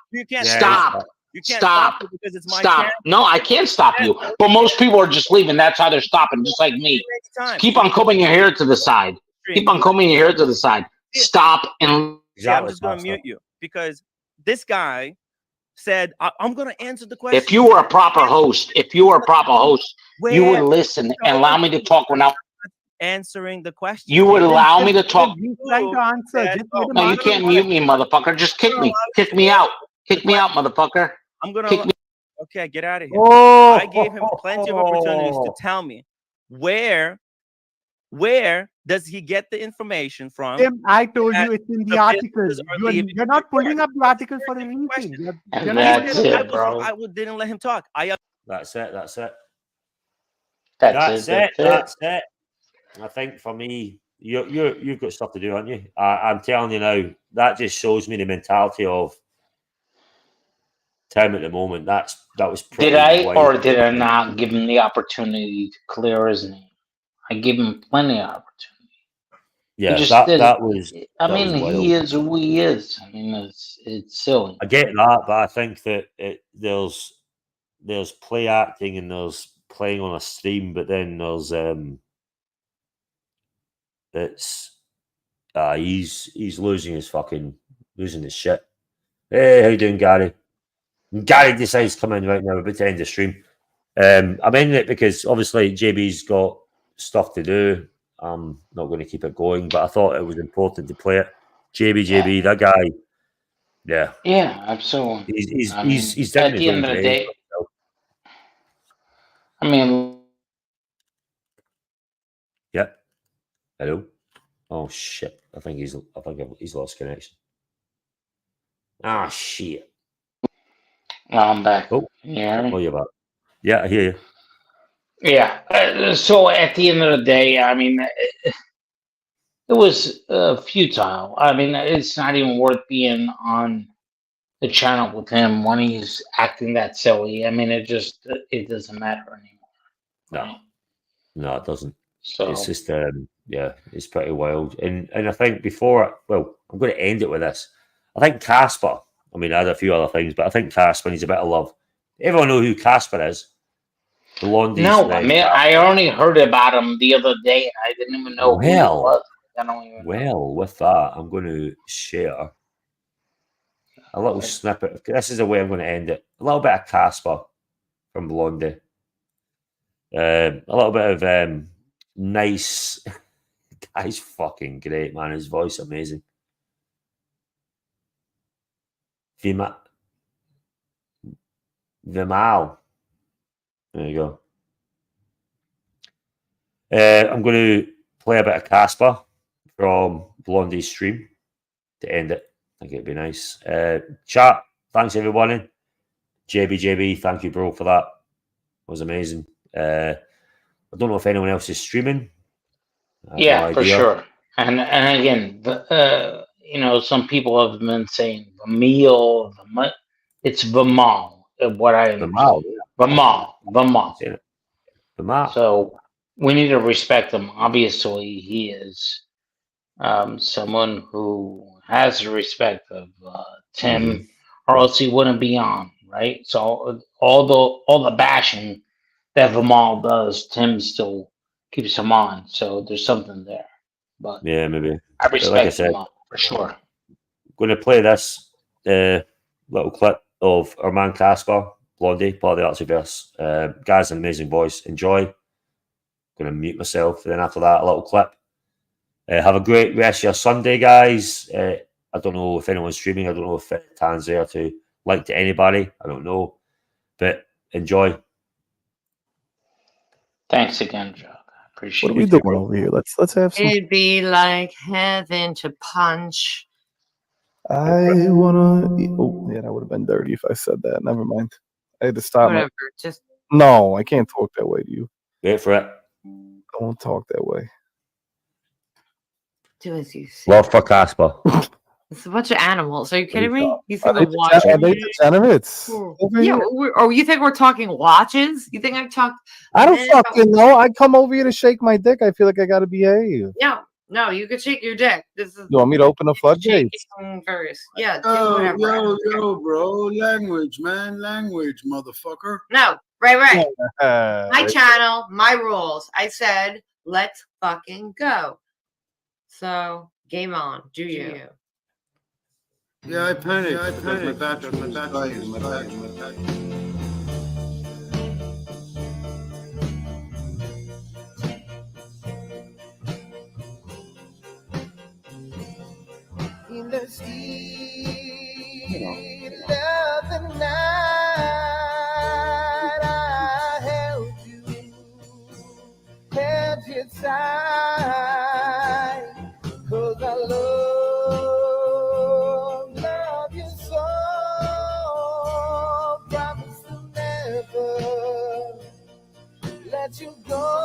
stop, stop, stop. No, I can't stop you, but most people are just leaving. That's how they're stopping, just like me. Keep on combing your hair to the side. Keep on combing your hair to the side. Stop and.
Yeah, I'm just going to mute you because this guy said, I'm going to answer the question.
If you were a proper host, You would listen and allow me to talk without
answering the question.
You would allow me to talk.
He's trying to answer. Just let him
No, you
answer.
can't mute me, motherfucker. Just kick me. Kick me out. Kick me out, motherfucker.
I'm gonna.
Kick me.
Okay, get out of here.
Oh,
I gave him plenty of opportunities to tell me where does he get the information from?
Tim, I told you it's in the article. You're not pulling up the article for a reason.
That's it, bro.
I didn't let him talk.
That's it. That's it.
That's it.
That's it. I think for me, you've got stuff to do, haven't you? I'm telling you now, that just shows me the mentality of Tim at the moment. That was pretty
Did I
wild.
or did I not give him the opportunity to clear his name? I gave him plenty of opportunity.
Yeah,
that
was.
I mean, he is who he is. I mean, it's silly.
I get that, but I think that there's play acting and there's playing on a stream, but then there's he's losing his shit. Hey, how you doing, Gary? Gary decides to come in right now. We're about to end the stream. I'm ending it because obviously JB's got stuff to do. I'm not going to keep it going, but I thought it was important to play it. JB, that guy. Yeah.
Yeah, absolutely.
He's
at the end of the day. I mean.
Yeah. Hello. Oh shit! I think he's lost connection. Ah shit.
No, I'm back.
Oh,
yeah.
Oh, you're back. Yeah, I hear you.
Yeah. So at the end of the day, I mean, it was futile. I mean, it's not even worth being on the channel with him when he's acting that silly. I mean, it doesn't matter anymore.
No, it doesn't.
So
it's just it's pretty wild. And I think I'm going to end it with this. I think Casper. I mean, I had a few other things, but I think Casper needs a bit of love. Everyone know who Casper is. The Blondie's
no, I mean, I only heard about him the other day. I didn't even know who he was.
With that, I'm going to share a little snippet. This is the way I'm going to end it. A little bit of Casper from Blondie. A little bit of nice. Guy's fucking great, man. His voice amazing. VIMAL. There you go. I'm going to play a bit of Casper from Blondie's stream to end it. I think it'd be nice. Chat, thanks everyone. JB, thank you, bro, for that. It was amazing. I don't know if anyone else is streaming.
Yeah, for sure. And again, some people have been saying VIMAL. It's VIMAL. What I
VIMAL.
So we need to respect him. Obviously, he is someone who has the respect of Tim, or else he wouldn't be on, right? So all the bashing that VIMAL does, Tim still keeps him on. So there's something there. But
yeah, maybe.
I respect him for sure.
I'm going to play this little clip of our man Casper, Blondie, part of the Archiverse. Guy's an amazing voice. Enjoy. Going to mute myself. Then after that, a little clip. Have a great rest of your Sunday, guys. I don't know if anyone's streaming. I don't know if Tan's there to like to anybody. I don't know. But enjoy.
Thanks again, Joe. Appreciate it.
What are we doing over here? Let's have some.
It'd be like heaven to punch.
I wanna. Oh, yeah, that would have been dirty if I said that. Never mind. I had to stop.
Whatever. Just
no, I can't talk that way to you.
Wait for it.
I won't talk that way.
do as you see.
Love for Casper.
It's a bunch of animals. Are you kidding me? You
Are
think
they
I'm watching?
degenerates?
Yeah. Or you think we're talking watches? You think I've talked?
I don't fucking know. I come over here to shake my dick. I feel like I gotta behave.
No, you could shake your dick. This is.
You want me to open the floodgates?
First. Yeah.
Yo, bro. Language, man. Language, motherfucker.
No. Right. My channel, my rules. I said, let's fucking go. So, game on. Do you?
Yeah, I panicked. My back.
the still of the night, I held your side, 'cause I love you so. Promise to never let you go.